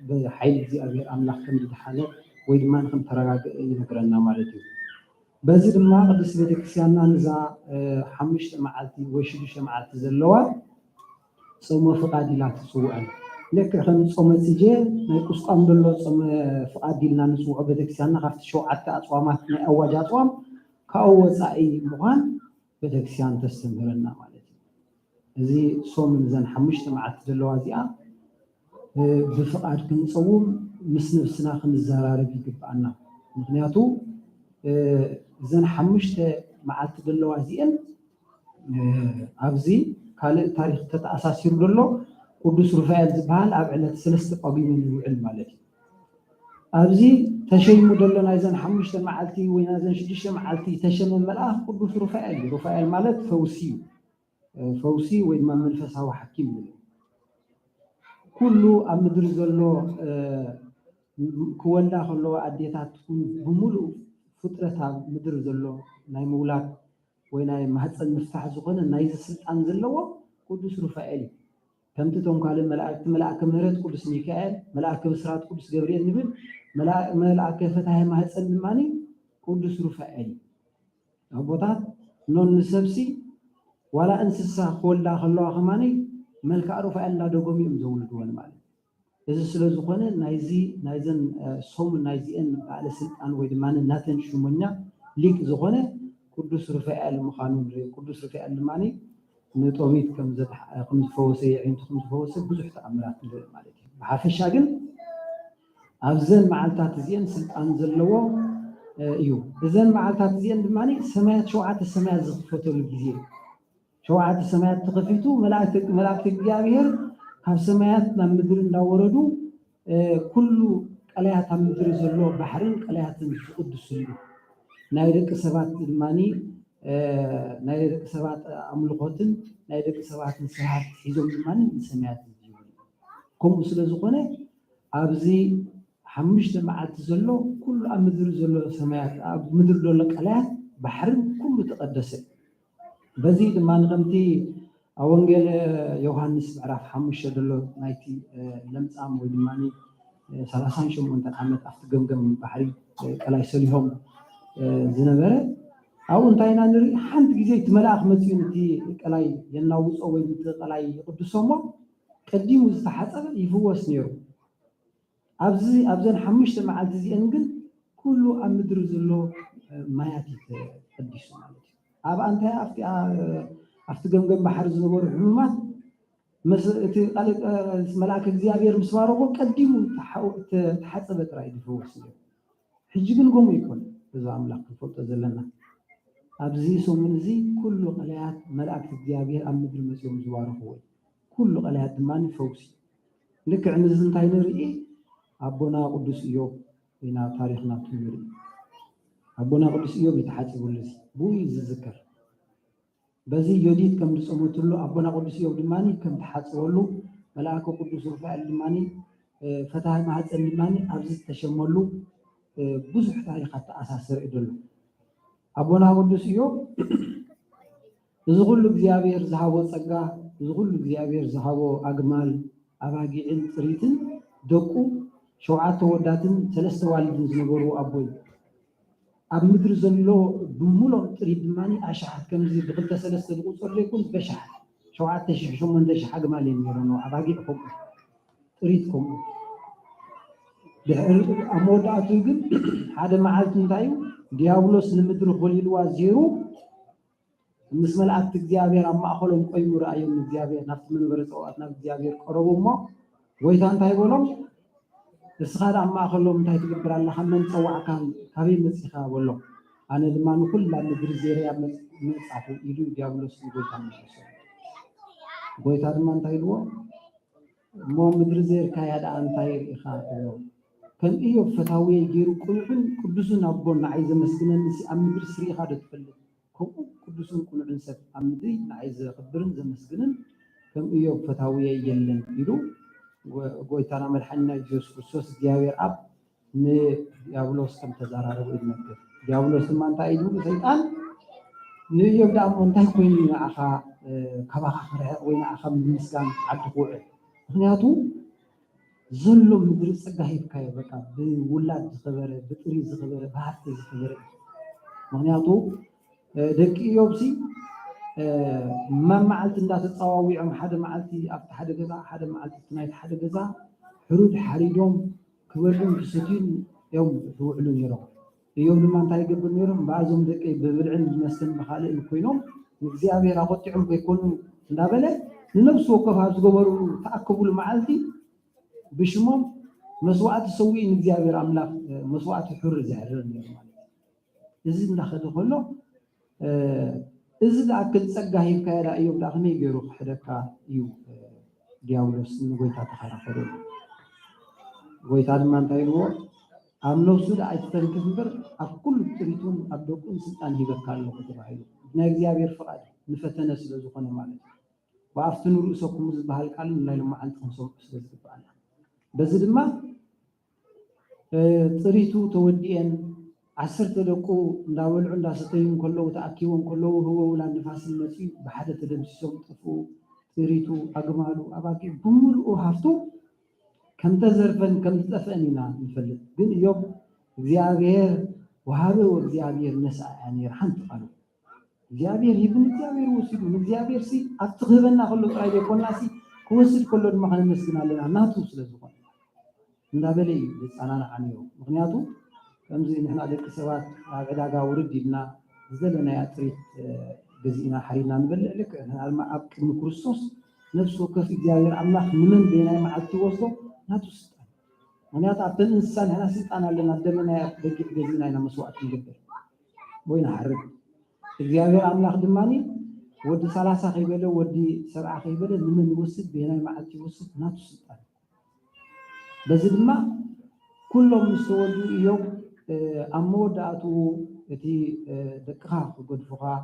በኃይል እግዚአብሔር አምላክ ከምድሓለ ወይ ድማ ከም ተረጋግእ ይነግረና ማለት እዩ በዚህ ድማ ቅዱስ ቤተክርስቲያንና ንዛ 5 መዓልቲ ወይ 6 መዓልቲ ዘለዋ ጾመ ፍቃድ ኢላ ትፅውዕ ልክዕ ከም ጾመ ፅጌ ናይ ቁስቋም ደሎ ጾመ ፍቃድ ኢልና ንፅውዖ ቤተክርስቲያንና ካብቲ 7 ኣፅዋማት ናይ ኣዋጅ ኣፅዋም ካብኡ ወፃኢ ምዃን ቤተክርስቲያን ተስተምህረና ማለት እዩ እዚ ሶም ዘን 5 መዓልቲ ዘለዋ እዚኣ ብፍቃድ ክንፀውም ምስ ነብስና ክንዘራረብ ይግባአና ምክንያቱ ዘን 5 መዓልቲ ዘለዋ እዚአን ኣብዚ ካልእ ታሪክ ተተኣሳሲሩ ደሎ ቅዱስ ሩፋኤል ዝበሃል ኣብ ዕለት 3 ጳጉሜን ይውዕል ማለት እዩ ኣብዚ ተሸይሙ ደሎ ናይ ዘን 5 መዓልቲ ወይ ናይ ዘን 6 መዓልቲ ተሸመ መልአክ ቅዱስ ሩፋኤል ሩፋኤል ማለት ፈውሲ ወይ ድማ መንፈሳዊ ሓኪም እዩ ኩሉ ኣብ ምድሪ ዘሎ ክወልዳ ከለዋ ኣዴታት ብሙሉእ ፍጥረት ኣብ ምድሪ ዘሎ ናይ ምውላድ ወይ ናይ ማህፀን ምፍታሕ ዝኾነ ናይ ስልጣን ዘለዎ ቅዱስ ሩፋኤል እዩ كمتتهم قال ملاك مهرت قدس ميكائيل ملاك بسرات قدس جبريل نبل ملاك فتح ما هتصل ماني قدس رفائيل أبوات نون نسبسي ولا انسسا خولا خلوا خماني ملك رفائيل لا دغومي مزول دون مالي إذا سلزو خونه نايزن صوم نايزين على سلطان ويد مان ناتن شومنيا ليك زخونه قدس رفائيل مخانون قدس رفائيل ماني نطويت كم زت كم فوسي عين كم فوسي بزح تأملات مالك بحافش أجل أبزن معلتات زين سلطان زلوا أيوه إذن معلتات زين بماني سماعت شوعات السماء زخفتوا الجزيرة شوعات السماء تخفتوا ملاك الجابير هذا سماعت نمدر ندوردو كل قليات نمدر زلوا بحرين قليات القدس له نايدك سبات الماني نايدك سبات أملقاتن نايدك سبات نسحات حيزم الماني سماعت كم سلزقونه أبزي حمشت معات زلوا كل أمدر زلوا سماعت مدر دول قليات بحرين كله تقدسه بزيد ما نغمتي أونجل يوحنس بعرف حمش دلو نايتي لمصام ويدماني 38 عامت أفت جمجم بحري كلا يسليهم زنبرة أو انتينا نري حنت جزء تملاخ متيونتي كلا يناوس أو كلا يقدسوما قديم مستحسب يفوس نيرو أبزن حمشت مع الزي أنجل كله أمدر زلو ما ياتي قديس مالتي أب أنت أفت جمجم بحر زنبور حمات مس قال ملاك እግዚአብሔር مسوارو قديمو تحصبت راي يفوس حجي ግን ጎሙ ይኮን ብዙ አምላክ ፍልጦ ዘለና ኣብዚ ሶምን እዚ ኩሉ ቀላያት መላእክ እግዚአብሔር ኣብ ምድሪ መጽኦም ዝዋርኹ ኩሉ ቀላያት ማን ፈውሲ ልክዕ ንዝ እንታይ ንርኢ ኣቦና ቅዱስ ኢዮብ ኢና ታሪኽና ትምሪ ኣቦና ቅዱስ ኢዮብ ይተሓጽብሉ እዚ ቡይ ዝዝከር በዚ ዮዲት ከም ዝጾሙትሉ ኣቦና ቅዱስ ኢዮብ ድማኒ ከም ተሓጽበሉ መላእክ ቅዱስ ሩፋኤል ድማኒ ፈታህ ማህፀን ድማኒ ኣብዚ ተሸመሉ ብዙሕ ታሪኻት ተኣሳሰር ይደሉ ኣቦና ቅዱስ ኢዮብ እዚ ኩሉ እግዚአብሔር ዝሃቦ ጸጋ እዚ ኩሉ እግዚአብሔር ዝሃቦ ኣግማል ኣባጊዕን ጥሪትን ደቁ ሸውዓተ ወዳትን ሰለስተ ዋልድን ዝነበሩ ኣቦይ ኣብ ምድሪ ዘሎ ብሙሉእ ጥሪት ድማኒ ኣሽሓት ከምዚ ብክልተ ሰለስተ ዝቁፀር ዘይኩን በሽሓት 7,000 ኣግማል እዮም ነይሮም ኣባጊዕ ከምኡ ጥሪት ከምኡ ኣብ መወዳእቱ ግን ሓደ መዓልቲ እንታይ እዩ ዲያብሎስ ንምድሪ ኮሊልዋ ዜሩ ምስ መላእክቲ እግዚአብሔር ኣብ ማእኸሎም ቆይሙ ረኣዮም እግዚአብሔር ናብቲ መንበረ ፀዋት ናብ እግዚአብሔር ቀረቡ እሞ ጎይታ እንታይ በሎም እስኻ ኣብ ማእኸሎም እንታይ ትገብር ኣለኻ መን ፀዋዕካ ካበይ መፂኻ በሎ ኣነ ድማ ንኩላ ምድሪ ዜርያ መፅሓፉ ኢሉ ዲያብሎስ ጎይታ መሸሰ ጎይታ ድማ እንታይ ኢልዎ እሞ ምድሪ ዜርካ ያዳ እንታይ ኢኻ ብሎ ከም ኢዮብ ፈታዊ ገይሩ ቁኑዕን ቅዱስን ኣቦን ንዓይ ዘመስግነኒ ኣብ ምድሪ ስሪኢኻ ዶ ትፈልጥ ከምኡ ቅዱስን ቁኑዕን ሰብ ኣብ ምድሪ ንዓይ ዘኽብርን ዘመስግንን ከም ኢዮብ ፈታዊ የለን ኢሉ ጎይታና መድሓኒና ኢየሱስ ክርስቶስ እግዚአብሔር ኣብ ንዲያብሎስ ከም ተዘራረቡ ይነገር ዲያብሎስ ድማ እንታይ ኢሉ ሰይጣን ንኢዮብ ዳሞ እንታይ ኮይኑ ንዓኻ ካባኻ ክርሕቕ ወይ ንዓኻ ብምስጋን ዓዲ ክውዕል ምክንያቱ ዘሎ ምድሪ ፀጋ ሂብካዮ በቃ ብውላድ ዝኸበረ ብጥሪ ዝኸበረ ብሃፍቲ ዝኸበረ ምክንያቱ ደቂ ኢዮብሲ መማዓልቲ እንዳተፃዋዊዖም ሓደ መዓልቲ ኣብቲ ሓደ ገዛ ሓደ መዓልቲ ናይቲ ሓደ ገዛ ሕሩድ ሓሪዶም ክበልዑን ክሰትዩን እዮም ዝውዕሉ ነይሮም ኢዮብ ድማ እንታይ ይገብር ነይሮም በኣዞም ደቂ ብብልዕን ብመስተን ብካልእን ኮይኖም ንእግዚአብሔር ኣቆጢዖም ከይኮኑ እንዳበለ ንነብሲ ወከፍ ኣብ ዝገበሩ ተኣከቡሉ መዓልቲ ብሽሞም መስዋዕቲ ሰዊኢ ንእግዚአብሔር ኣምላኽ መስዋዕቲ ሕር ዝሕርር ነይሩ ማለት እዚ እንዳኸደ ከሎ እዚ ዝኣክል ፀጋ ሂብካ ያዳ ኢዮብ ዳ ከመይ ገይሩ ክሕደካ እዩ ዲያብሎስ ንጎይታ ተኸራኸሩ ጎይታ ድማ እንታይ ኢልዎ ኣብ ነብሱ ዳ ኣይትተንክፍ እምበር ኣብ ኩሉ ጥሪቱን ኣብ ደቁን ስልጣን ሂበካ ኣለኹ ተባሂሉ ናይ እግዚአብሔር ፍቓድ ንፈተነ ስለ ዝኾነ ማለት እዩ ወኣፍቲ ንርእሰኩም ዝበሃል ቃል ናይ ሎማዓንቲ ክንሰምዑ ስለ ዝግባአና በዚ ድማ ጥሪቱ ተወዲአን 10 ደቁ እንዳበልዑ እንዳሰተዩ ከለዉ ተኣኪቦም ከለዉ ህወው ናብ ንፋስን መፅኡ ብሓደ ተደምሲሶም سريتو أجمالو أباكي بملؤ هفتو كم تزرفن كم تفنينا نفلت بين يوم زيابير وهذا وزيابير نسأ يعني رحمت قالوا زيابير يبن زيابير وسيدو زيابير سي أتغبنا كله قاعد يقول ناسي كوسد كله ما خلنا نسكن علينا ناتو سلزقون ندابلي أنا عنيو مغنياتو كم زي نحن عليك سوات عدا ورد يبنا زلنا يا تريت جزينا حرينا نبلع لك أنا ما أبكر مكروسوس نفسه كيف زيابير الله من بينا ما عدتي وصله ناتو سلطان مغنيات عبتن إنسان هنا سلطان علينا دلنا بقي جزينا هنا مسوات نجبر وين حرب زيابير الله دماني ودي ثلاثة خيبله ودي سبعة خيبله من وسط بينا ما عدتي وسط ناتو سلطان بزد ما كلهم مستوى يوم أمود أتو تي دكها قد فقا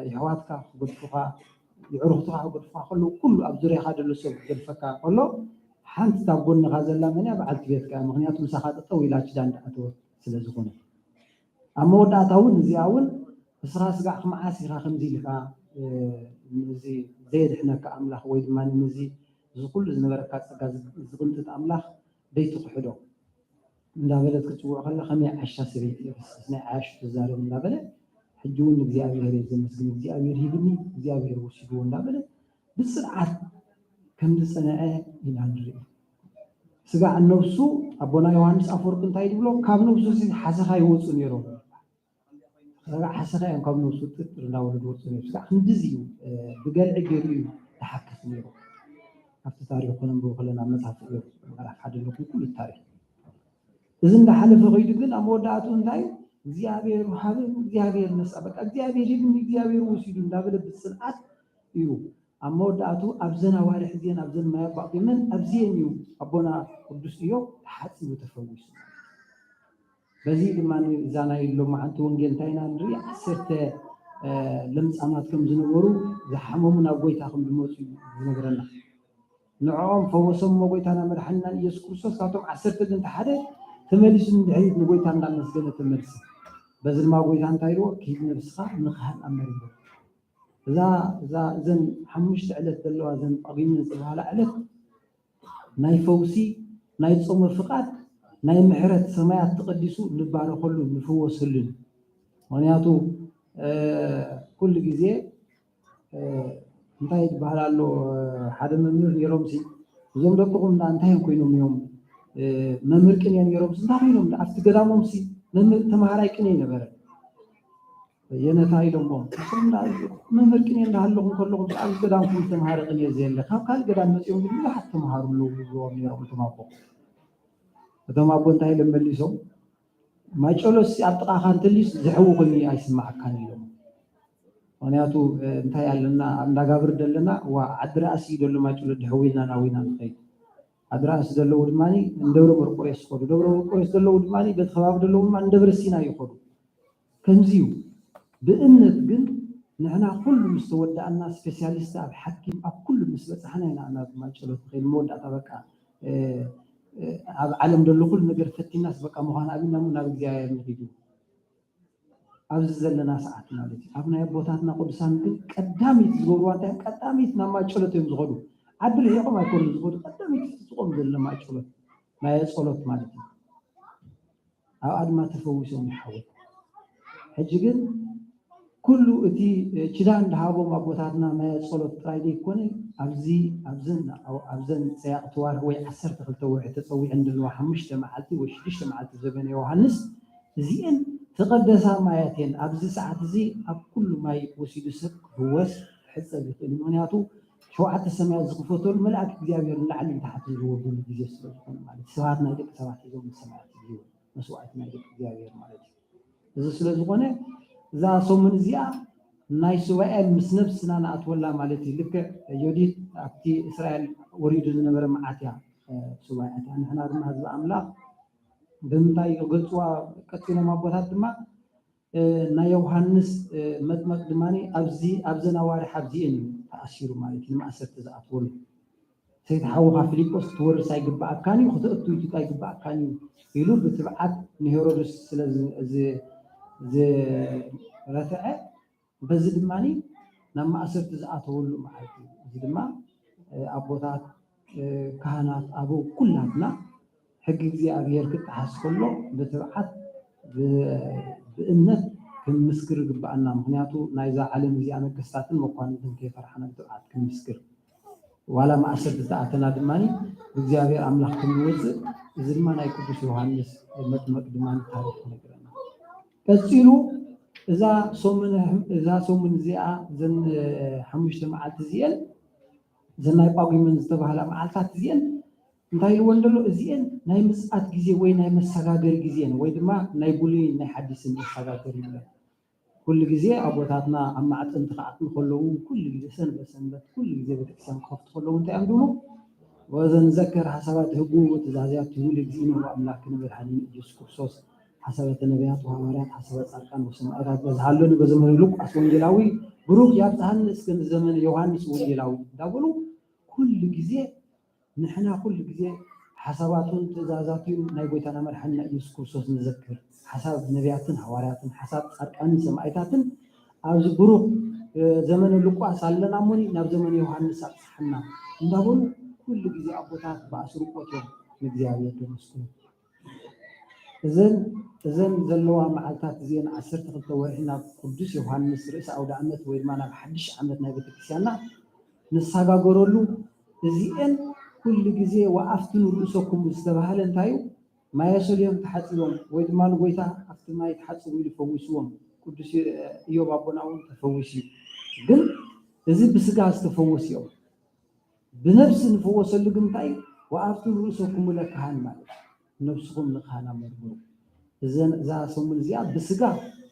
يحواتك قد فقا يعرفتها قد فقا كله أبزري هذا اللي سوق قد فقا كله حنت تقول نغازل لا مني بعد بيتك مغنيات مساحات طويلة جدا أتو سلزقونه أمود أتو نزياون بس راس قاع معاسي راخم زي لك نزي زيد إحنا كأملاح ويد ما نزي كل زنبركات زغنت أملاح بيت قحدو ندابلت كتبوا خلا خمية عشرة سريت بس إحنا عاش تزارو ندابلة حجون زيابير هريز مسكين زيابير هيبني زيابير وشيدو ندابلة بسرعة كم سنة إلى ندري سجع النفسو أبونا يوحنس أفور كنت هاي بلو كم نفسو سي حسخا يوصل يرو سجع حسخا يعني كم نفسو تترناول يوصل يرو سجع خندزيو بقال عجيريو تحكس يرو أفتح تاريخ كلام بوخلنا متحف يرو على حد لكم كل التاريخ إذن ده حلف غير جدا أموداتون داي زيابير وحابب زيابير نسأبك زيابير يبني زيابير وسيدون دابل بالسرعات يو أموداتو أبزنا وارح زين أبزن ما يبقى من أبزين يو أبونا قدس يو حتى متفوز بزيد ما زانا يلو مع أنتون جنتاينا نري عسرت لمس أماتكم زنورو زحمومنا قويتاكم بموتي زنقرنا نعم فوسم قويتانا مرحنا يسوع كريستوس كاتم عسرت جنت حدا تملس من عيد نقول تام دام مسجد تملس بزل ما قوي تام تايرو كيف نفسها نخهل أمريكا زن حمشت على تلو زن قبيم من سبحانه على ناي فوسي ناي تصوم الفقات ناي محرة سمايات تقدسو نبارة كله نفوس لنا ونياتو كل جزء انتهي بحال له حدا من يرومسي زوم دقهم انتهي كوينهم يوم ممر كن يعني يروم سنتايلهم لافت قدامهم سي ممر تمهاراي كن ينبر ينتايلهم ممر كن يندهلهم كلهم افت قدامكم تمهار كن يزين لك قال قدام مسيون لا حتى تمهار له يوم يروم تماقو تماقو انتهي لمليسو ما يچلوس يطقا خانتليس زحو كن يسمع كان يلهم ونياتو انتهي علينا اندغابر دلنا وعدراسي دلو ما يچلو دحوينا ناوينا نخي أدرس دلوا ودماني ندورو مرقويس خدو دورو مرقويس دلوا ودماني بتخباب دلوا ما ندبر السينا يخدو كنزيو بإنت جن نحنا كل مستوى دعنا سبيسياليست أب حكيم أب كل مسبت حنا أنا ما شلون خير مود أتبقى عالم دلوا كل نجر فتي الناس بقى مهانا أبينا من أبي جاي نجيبه أبز لنا ساعتنا لتي أبنا يبوتاتنا قدسان قدامي تزوروا أنت قدامي نما شلون تمزغلو عدل هي ما يكون زغود قدامي تقوم بالله ما يشلون ما يصلت مالتي أو عاد ما تفوسون يحول حجيجن كله أتي كذا هابو ما بوتاتنا ما يصلت رايدي كوني أبزن أو أبزن سيأطوار هو يحسر تغلتوه تسوي عند الواحد مش تمعتي وش تمعتي زبون يوحنس زين تقدس مايتين أبز ساعة زي أب كل ما يوسيد سك هوس حسب المنياتو شو حتى السماء زقفوتو الملائك እግዚአብሔር لعل تحت الجود الجزء سبحانه ማለት ሰባትና ይደቅ ሰባት ይዘው ሰማት ይዩ መስዋዕትና ይደቅ እግዚአብሔር ማለት እዚ ስለዝኾነ እዛ ሶምን እዚኣ ናይ ሱባኤ ምስ ነፍስና ናኣትወላ ማለት ልክ ዮዲት ኣብቲ እስራኤል ወሪዱ ዝነበረ መዓትያ ሱባኤታ ንሕና ድማ ህዝቢ ኣምላኽ ብምንታይ ገልፅዋ ቀፂሎም ኣቦታት ድማ ናይ ዮሐንስ መጥመቅ ድማኒ ኣብዘን ኣዋርሕ ኣብዚአን እዩ ተኣሲሩ ማለት እዩ ማእሰርቲ ዝኣትወሉ ሰይተሓውካ ፊልጶስ ትወርስ ኣይግባእካን እዩ ክትእቱ ኢትዮጵያ ኣይግባእካን እዩ ኢሉ ብትብዓት ንሄሮድስ ስለዝረትዐ በዚ ድማኒ نما أسرت زعتول معايتي زدما أبوات كهنات أبو كلنا حق زي أبير كنت حاسكله بتبعت بإنه كمسكر بأننا مهنياتو نايزا علم زي أنا قصاتن مقانتن كيف فرحنا بتبعت كمسكر ولا ما أسرت زعتنا دماني بزيابير أملاك كموزق زلما ناي قدوس يوحنس مطمق دمان تاريخ نقرنا كسيلو إذا سومن زيا زن حمشت معلت زين زن ناي باقي من استبهلا معلتات زين انتاي وندلو زين ناي مسات غزي وي ناي مسغاغر غزين وي دما ناي بولي ناي حديث مسغاغر يلا كل غزي ابوتاتنا اما عطن تخاطن كلو كل غزي سنبت كل غزي بتكسان خفت كلو انت عندو وزن ذكر حسابات هبو وتزازيات تقول زينو املاك نبرحني يوسف كرسوس حسابات النبيات وحواريات حسابات اركان وسمعات بزحلون بزمن لوقاس وانجيلاوي بروك يابتهن اسكن زمن يوحنس وانجيلاوي دابلو كل غزي نحنا كل غزي حساباتون تزازاتين ناي بويتانا مرحنا يوسف كرسوس نذكر حساب نبياتن حوارياتن حساب اركان سمعاتن ابز بروك زمن لوقاس علنا موني ناب زمن يوحنس صحنا دابلو كل غزي ابوታት باسرقوتهم እግዚአብሔር ደመስኩ እዘን ዘለዋ መዓልታት ዜና 12 ወርሕና ቅዱስ ዮሐንስ ርእሰ አውደ ዓመት ወይ ድማ ናብ ሓድሽ ዓመት ናይ ቤተክርስቲያንና ንሳጋገረሉ እዚአን ኩሉ ግዜ ወአፍትኑ ርእሰኩም ዝተባሃለ እንታዩ ማየሰልዮም ተሓጽቦም ወይ ድማ ንጎይታ ኣብቲ ማይ ተሓጽቡ ይፈውስዎም ቅዱስ ኢዮብ አቦናውን ተፈውሲ ግን እዚ ብስጋ ዝተፈወስ እዮም بنفس نفوسل جنتاي وأفتو رؤسكم ولا كهان مالك نفسكم لكهان مربوط إذن إذا سمون زياد بسجا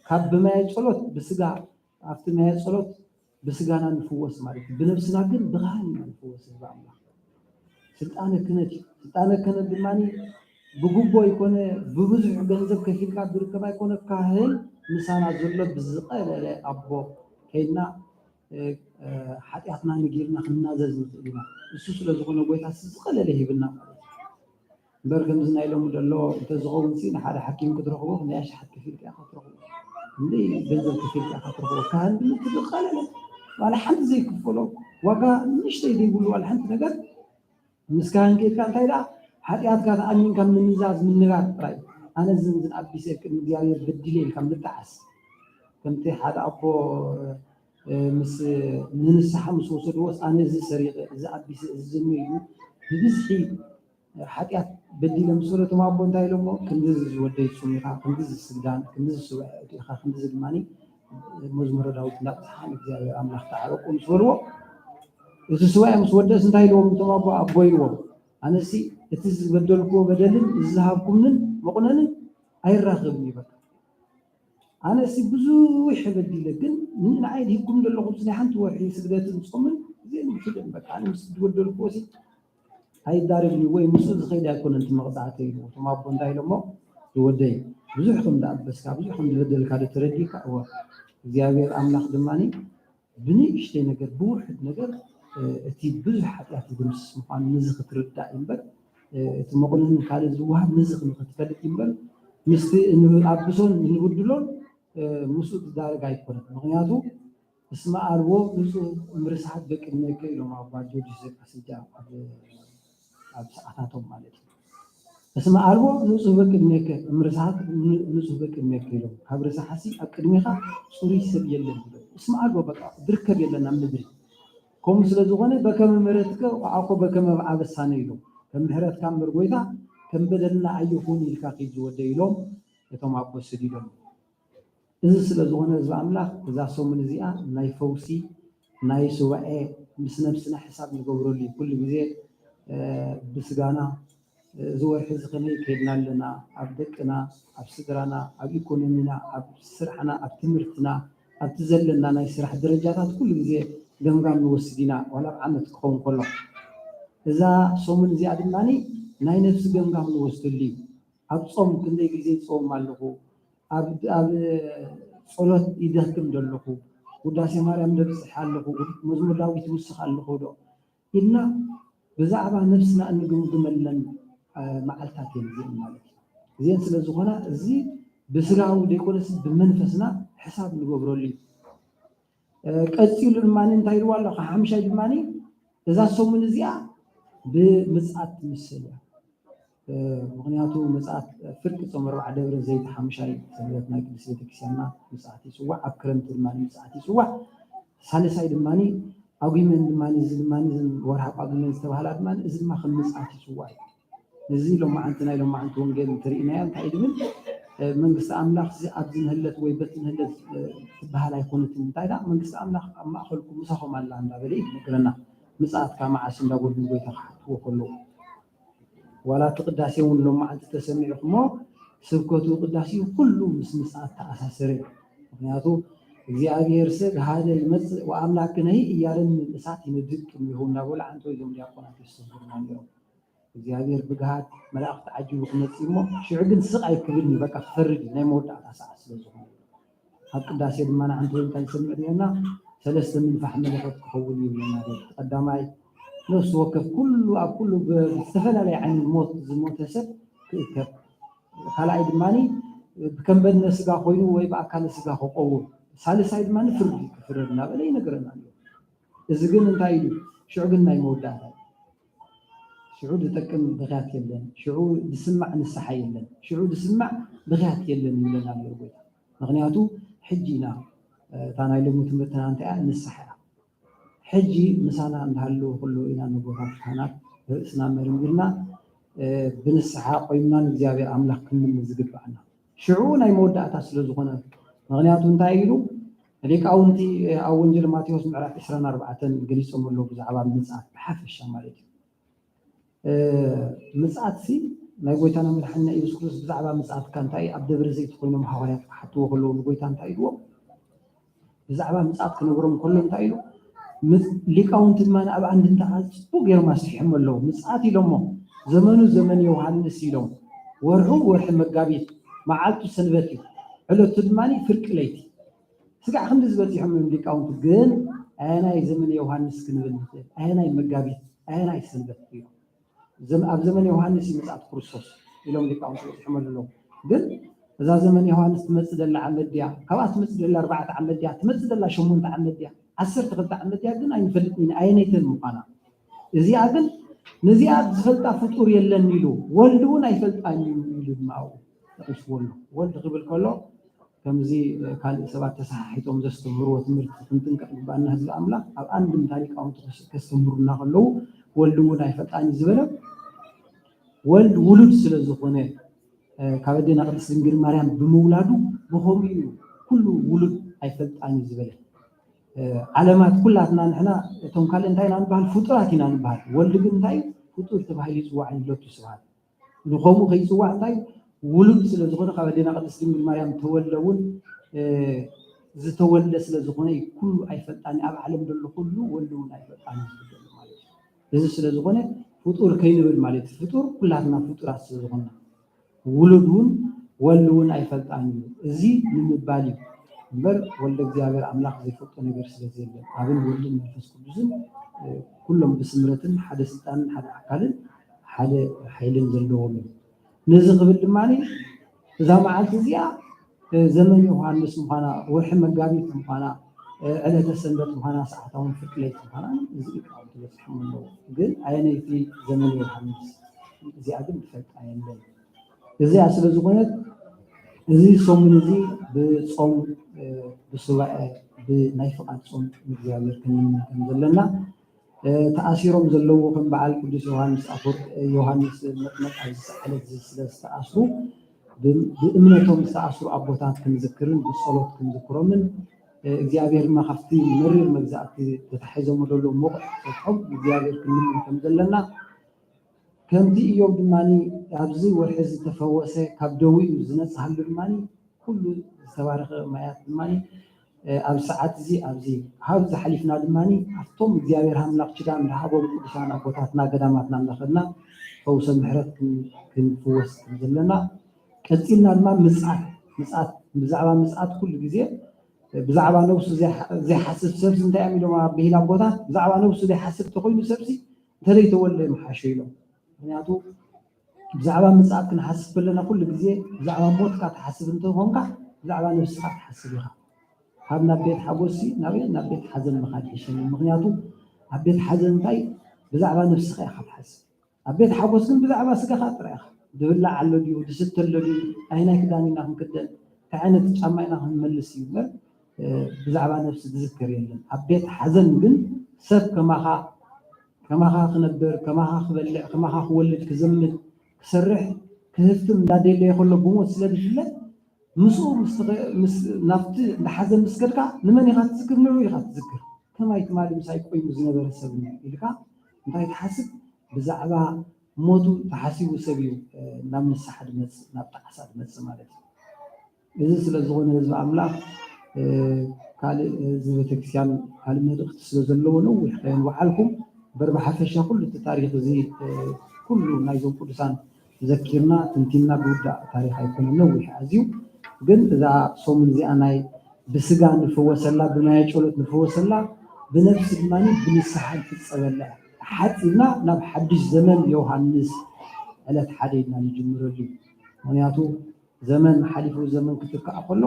كاب ما يصلت بسجا أفتو ما يصلت بسجانا نفوس مالك بنفسنا جن بغان نفوس بعمر سلطانة كنت بماني بجوبو يكون ببزح جنزب كفيل كابر كما يكون كاهن مسانا زلت بزقة لا أبو كينا حتياتنا نجيرنا خلنا زلنا السوس لزقنا قويتها سزقل له بنا بركم زنا يلوم دلو تزغون سين حدا حكيم كترخوه ناش حد كفيل يا خاطرخوه لي بنزل كفيل يا خاطرخوه كان تدخل له ولا حد زي كفلو وقا نشتي يقولوا على حد نقد مسكان كيف كان تايدا حتيات كان انين كان من ميزاز من نغات راي انا زنزن ابي سيك ديالي بدليل كان متعس كنت حدا ابو مس ننسح مسوسد وس أنا زي سريع زي أبي زميلو بزحي حتى بدي لمسولة ما بون تايلو مو كندز ودي سميها كندز السودان كندز السويد كندز الماني مزمر داود لا سبحان الله أملاك تعالى قوم سولو السويد مسودة سنتايلو متما أبويلو أنا سي تز بدلكو بدلن الذهبكم من مقنن أي راغبني بقى أنا سي بزوح بدي لكن من عيد يكون دلو خبزني حنت وحي سجدات نصمن زين كده بقى أنا مسد ودل الكوسي هاي داربني وين مسد خيدا يكون أنت مقطعتي وما بون داي لما يودي بزوحكم ده بس كابزوحكم بدل كده ترديك أو زيادة أملاخ دماني بني إشتي نجر بوح نجر تي بزوح حتى تدمس مقام نزخ ترد دائما تمقولن كده زوها نزخ نختفلت يمبل مست إنه أبسون نقولون مسود دارك أيقونة مغنياتو اسمع أربو مسود مرسحت بك إنك لما بعدين جزء كسيجا أب ساعتهم مالك اسمع أربو مسود بك إنك مرسحت مسود بك إنك لهم خبر سحسي أكرميها سوري سبي يلهم اسمع أربو بك دركب يلنا مدري كم سلزوغنا بكم مرتك وعقب بكم عبساني لهم كم هرت كم برجويدا كم بدلنا أيهون الكاقي جودة لهم يتم عبو سديلهم إذا سلزونا إذا أملاك إذا سومن زيا ناي فوسي ناي سواء مسنا حساب نقبرو لي كل جزء بسجانا زور حزقني كيدنا لنا أبدكنا أبسدرنا أبيكوننا أبسرحنا أبتمرتنا أبتزلنا ناي سرح درجات كل جزء جمعنا نوسدينا ولا عمت كون كله إذا سومن زيا دماني ناي نفس جمعنا نوسدلي أبصم كندي جزء صوم مالكو أب صلوات يدهكم دلخو وداسي مريم درس حالخو مزمور داوود وسخ حالخو دو إلنا بزعبا نفسنا أن نقوم معلتاتين زي مالك زين سلازوخنا زي بسراو ديكونس بمنفسنا حساب نقبرو لي ቀፂሉ ድማኒ እንታይ ኢልዎ ኣሎ ሓምሻይ ድማኒ እዛ ሰሙን እዚኣ ብምፅኣት ትምስል እያ ምክንያቱ ምፅኣት ፍርቂ ፆም 4 ደብረ ዘይቲ ሓምሻይ ሰንበት ናይ ቅዱስ ቤተክርስትያንና ምፅኣት ይፅዋዕ ኣብ ክረምቲ ድማኒ ምፅኣት ይፅዋዕ ሳልሳይ ድማኒ ኣጉመን ድማኒ እዚ ድማኒ ወርሃ ጳጉሜን ዝተባሃላ ድማኒ እዚ ድማ ከም ምፅኣት ይፅዋዕ እዚ ሎማዓንቲ ናይ ሎማዓንቲ ወንጌል ትርኢናያ እንታይ ድብል መንግስቲ ኣምላኽ ኣብዚ ንህለት ወይ በቲ ንህለት ትበሃል ኣይኮነትን እንታይ ዳ መንግስቲ ኣምላኽ ኣብ ማእኸልኩም ምሳኹም ኣላ እንዳበለ ይነግረና ምፅኣት ካብ መዓስ እንዳጎድን ጎይታ ክሓትዎ ከለዉ ዋላ ቅዳሴ እውን ሎማዓንቲ ተሰሚዑኹሞ ስብከቱ ቅዳሴ ኩሉ ምስ ምፅኣት ተኣሳሰረ ምክንያቱ እግዚአብሔር ሰብ ሃደ ይመጽእ ወአምላክነ እያለን እሳት ይነድቅ የሚሆን እንዳበለ አንተ ወይም ዲያቆናት ይሰብሩና ነው እግዚአብሔር ብግሃት መላእክት ዓጅቡ ክመጽእሞ ሽዑ ግን ስቃይ ክብል በቃ ፈርድ ናይ መወዳእታ ሰዓት ስለዝኾነ ኣብ ቅዳሴ ድማ አንተ ወይም ካልሰምዕ ዲና ሰለስተ ምንፋሕ መለኸት ክኸውን ይብለና ቀዳማይ ነፍስ ወከፍ ኩሉ ኣብ ኩሉ ብዝተፈላለየ ዓይነት ሞት ዝሞተ ሰብ ክእከብ ካልኣይ ድማኒ ብከንበድነ ስጋ ኮይኑ ወይ ብኣካለ ስጋ ክቆውም ሳልሳይ ድማ ፍርድ ክፍረድና በለ ይነግረና ኣሎ እዚ ግን እንታይ እዩ ሽዑ ግን ናይ መወዳእታ ሽዑ ዝጠቅም ብኽያት የለን ሽዑ ዝስማዕ ንስሓ የለን ሽዑ ዝስማዕ ብኽያት የለን ይብለና ኣሎ ጎይታ ምክንያቱ ሕጂ ኢና እታ ናይ ሎሚ ትምህርትና እንታይ እያ ንስሓ ሕጂ ምሳና እንዳሃለዉ ኩሉ ኢና ንቦታት ካህናት ርእስና መርሚርና ብንስሓ ቆይምናን እግዚአብሔር ኣምላኽ ክንምል ዝግባአና ሽዑ ናይ መወዳእታ ስለ ዝኾነ ምክንያቱ እንታይ ኢሉ ሊቃውንቲ ኣብ ወንጌል ማቴዎስ ምዕራፍ 24 ገሊፆም ኣለዉ ብዛዕባ ምፅኣት ብሓፈሻ ማለት እዩ ምፅኣት ናይ ጎይታና መድሓኒና ኢየሱስ ክርስቶስ ብዛዕባ ምፅኣትካ እንታይ ኣብ ደብረ ዘይት ኮይኖም ሃዋርያት ክሓትዎ ከለዉ ንጎይታ እንታይ ኢልዎ ብዛዕባ ምፅኣት ክነግሮም ከሎ እንታይ ኢሉ ሊቃውንቲ ድማ ኣብ አንድንታ ፅቡቅ ገይሮም ኣስሒሖም ኣለዉ ምፅኣት ኢሎሞ ዘመኑ ዘመን ዮሃንስ ኢሎም ወርሑ ወርሒ መጋቢት መዓልቱ ሰንበት እዩ ዕለቱ ድማኒ ፍርቂ ለይቲ ስጋዕ ክንዲ ዝበፂሖም ሊቃውንቲ ግን ኣየናይ ዘመን ዮሃንስ ክንብል ንኽእል ኣየናይ መጋቢት ኣየናይ ሰንበት እዩ ኣብ ዘመን ዮሃንስ ምፅኣት ክርስቶስ ኢሎም ሊቃውንቲ በፂሖም ኣለዉ ግን እዛ ዘመን ዮሃንስ ትመፅእ ዘላ ዓመት ድያ ካብኣ ትመፅእ ዘላ 4 ዓመት ድያ ትመፅእ ዘላ 8 ዓመት ድያ 12 ዓመት ድያ ግን ኣይንፈልጥን ኣየነይተን ምዃና እዚኣ ግን ነዚኣ ዝፈልጣ ፍጡር የለን ኢሉ ወልድ እውን ኣይፈልጣን ኢሉ ድማ ተቂስዎ ወልድ ክብል ከሎ ከምዚ ካልእ ሰባት ተሰሓሒቶም ዘስተምህርዎ ትምህርቲ ክንጥንቀቕ ግባአና ህዝቢ ኣምላኽ ኣብ አንድምታ ሊቃውንቲ ከስተምህሩና ከለዉ ወልድ እውን ኣይፈልጣን ዝበለ ወልድ ውሉድ ስለ ዝኾነ ካብ ኣዴና ቅድስት ድንግል ማርያም ብምውላዱ ብኸምኡ እዩ ኩሉ ውሉድ ኣይፈልጣን ዝበለ ዓለማት ኩላትና ንሕና እቶም ካልእ እንታይ ኢና ንበሃል ፍጡራት ኢና ንበሃል ወልድ ግን እንታይ ፍጡር ተባሂሉ ይፅዋዕ ይለቱ ስብሃት ንኸምኡ ከይፅዋዕ እንታይ ውሉድ ስለ ዝኾነ ካብ ኣዴና ቅድስት ድንግል ማርያም ተወለውን ዝተወልደ ስለ ዝኾነ ኩሉ ኣይፈልጣን ኣብ ዓለም ዘሎ ኩሉ ወልድ እውን ኣይፈልጣን ዝብል ማለት እዩ እዚ ስለ ዝኾነ ፍጡር ከይንብል ማለት እዩ ፍጡር ኩላትና ፍጡራት ስለ ዝኾነ ውሉድ እውን ወልድ እውን ኣይፈልጣን እዩ እዚ ንምባል እዩ እምበር ወልደ እግዚአብሔር ኣምላኽ ዘይፈልጦ ነገር ስለዘየለ ኣብን ወልድን መንፈስ ቅዱስን ኩሎም ብስምረትን ሓደ ስልጣንን ሓደ ኣካልን ሓደ ሓይልን ዘለዎም እዩ ነዚ ክብል ድማኒ እዛ መዓልቲ እዚኣ ዘመን ዮሃንስ ምዃና ወርሒ መጋቢት ምዃና ዕለተ ሰንበት ምዃና ሰዓታውን ፍርቂ ለይቲ ምዃና እዚ ሊቃውንቲ በፂሖም ኣለዉ ግን ኣየነይቲ ዘመን ዮሃንስ እዚኣ ግን ትፈልጣ የለን እዚኣ ስለ ዝኾነት እዚ ሰሙን እዚ ብፆም ብሱባኤ ብናይ ፍቓድ ፆም እግዚኣብሔር ክንምል ከም ዘለና ተኣሲሮም ዘለዉ ከም በዓል ቅዱስ ዮሃንስ ኣፈወርቅ ዮሃንስ መጥመቅ ኣብዚ ዕለት ስለ ዝተኣስሩ ብእምነቶም ዝተኣስሩ ኣቦታት ክንዝክርን ብፀሎት ክንዝክሮምን እግዚኣብሔር ድማ ካብቲ መሪር መግዛእቲ ተታሒዞም ዘሎ ሞቑዕ ሰጥሖም እግዚኣብሔር ክንምል ከም ዘለና ከምቲ እዮም ድማኒ ኣብዚ ወርሒ ዝተፈወሰ ካብ ደዊኡ ዝነፅሃሉ ድማኒ ኩሉ ዝተባረኸ ማያት ድማኒ ኣብ ሰዓት እዚ ኣብዚ ካብዚ ሓሊፍና ድማኒ ኣብቶም እግዚአብሔር ኣምላኽ ኪዳን ዝሃቦም ቅዱሳን ኣቦታትና ገዳማትና እናኸድና ፈውሰ ምሕረት ክንፍወስ ከም ዘለና ቀፂልና ድማ ምፅኣት ብዛዕባ ምፅኣት ኩሉ ግዜ ብዛዕባ ነብሱ ዘይሓስብ ሰብሲ እንታይ እዮም ኢሎም ኣብ ብሂል ኣቦታት ብዛዕባ ነብሱ ዘይሓስብ ተኮይኑ ሰብሲ እንተዘይተወልደ ይመሓሾ ኢሎም ምክንያቱ ብዛዕባ ምፅኣት ክንሓስብ ከለና ኩሉ ግዜ ብዛዕባ ሞትካ ትሓስብ እንትኾንካ ብዛዕባ ነብስካ ትሓስብ ኢኻ ካብ ናብ ቤት ሓጎስ ናብ ቤት ሓዘን ምኻድ ይሽን ምክንያቱ ኣብ ቤት ሓዘን እንታይ ብዛዕባ ነፍስኻ ኢኻ ትሓስብ ኣብ ቤት ሓጎስ ግን ብዛዕባ ስጋኻ ጥራይ ኢኻ ድብላዕ ኣሎ ድዩ ድስተ ኣሎ ድዩ ዓይናይ ክዳን ኢና ክንክደን እንታይ ዓይነት ጫማ ኢና ክንመልስ እዩ እምበር ብዛዕባ ነፍሲ ዝዝክር የለን ኣብ ቤት ሓዘን ግን ሰብ ከማኻ ክነብር ከማኻ ክበልዕ ከማኻ ክወልድ ክዘምት ክሰርሕ ክህፍም እንዳደለየ ከሎ ብሞት ስለዝፍለጥ ምስኡ ናብቲ ንሓዘን ምስ ከድካ ንመን ኢኻ ትዝክር ንዑ ኢኻ ትዝክር ከማይ ትማሊ ምሳይ ቆይሙ ዝነበረ ሰብ ኢልካ እንታይ ትሓስብ ብዛዕባ ሞቱ ተሓሲቡ ሰብ እዩ ናብ ንስሓ ድመፅእ ናብ ጣዕሳ ድመፅእ ማለት እዩ እዚ ስለ ዝኾነ ህዝቢ ኣምላኽ ካልእ እዚ ቤተክርስትያን ካልእ መልእኽቲ ስለ ዘለዎ ነዊሕ ከየንባዓልኩም በር ብሓፈሻ ኩሉ እቲ ታሪክ እዚ ኩሉ ናይዞም ቅዱሳን ዘኪርና ትንቲና ብውዳእ ታሪክ ኣይኮነን ነዊሕ ኣዝዩ ግን እዛ ሶሙን እዚኣ ናይ ብስጋ ንፍወሰላ ብማይ ጨሎት ንፍወሰላ ብነፍሲ ድማኒ ብንስሓ ትፀበላ ሓፂና ናብ ሓድሽ ዘመን ዮሃንስ ዕለት ሓደ ኢልና ንጅምረሉ ምክንያቱ ዘመን ሓሊፉ ዘመን ክትርካዕ ከሎ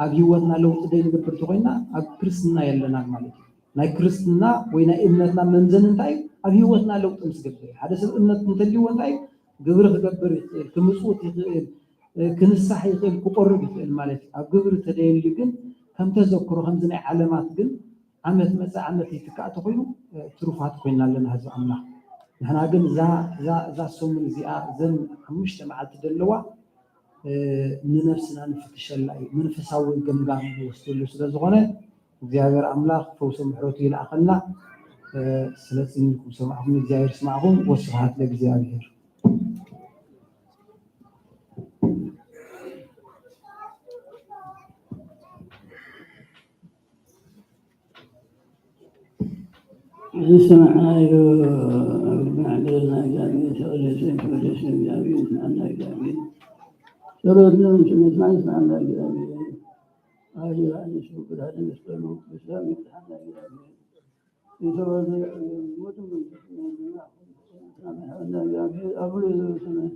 ኣብ ሂወትና ለውጢ ደይንገብር ተኮይና ኣብ ክርስትና የለናን ማለት እዩ ናይ ክርስትና ወይ ናይ እምነትና መምዘን እንታይ ኣብ ሂወትና ለውጢ ምስ ገበር ሓደ ሰብ እምነት እንተልይዎ እንታይ ግብሪ ክገብር ይኽእል ክምፅውት ይኽእል ክንሳሕ ይኽእል ክቆርብ ይኽእል ማለት እዩ ኣብ ግብሪ ተደየሉ ግን ከም ተዘክሮ ከምዚ ናይ ዓለማት ግን ዓመት መፀ ዓመት ይትካእ ተኮይኑ ትሩፋት ኮይና ኣለና ህዝቢ ኣምላኽ ንሕና ግን እዛ ሰሙን እዚኣ እዘን 5 መዓልቲ ዘለዋ ንነፍስና ንፍትሸላ እዩ መንፈሳዊ ገምጋም ንወስደሉ ስለዝኾነ እግዚአብሔር ኣምላኽ ፈውሶ ምሕረቱ ይልኣኸልና ስለፅንኩም ሰማዕኩም እግዚአብሔር ስማዕኩም ወስብሐት ለእግዚአብሔር سمعنا معلنا جامعين شغلتين شغلتين جامعين سمعنا جامعين شغلتنا سمعنا سمعنا جامعين هاي يعني شو كده هذا يسألوا بسلام يتحدى جامعين يسوي مدن سمعنا جامعين أقول سمع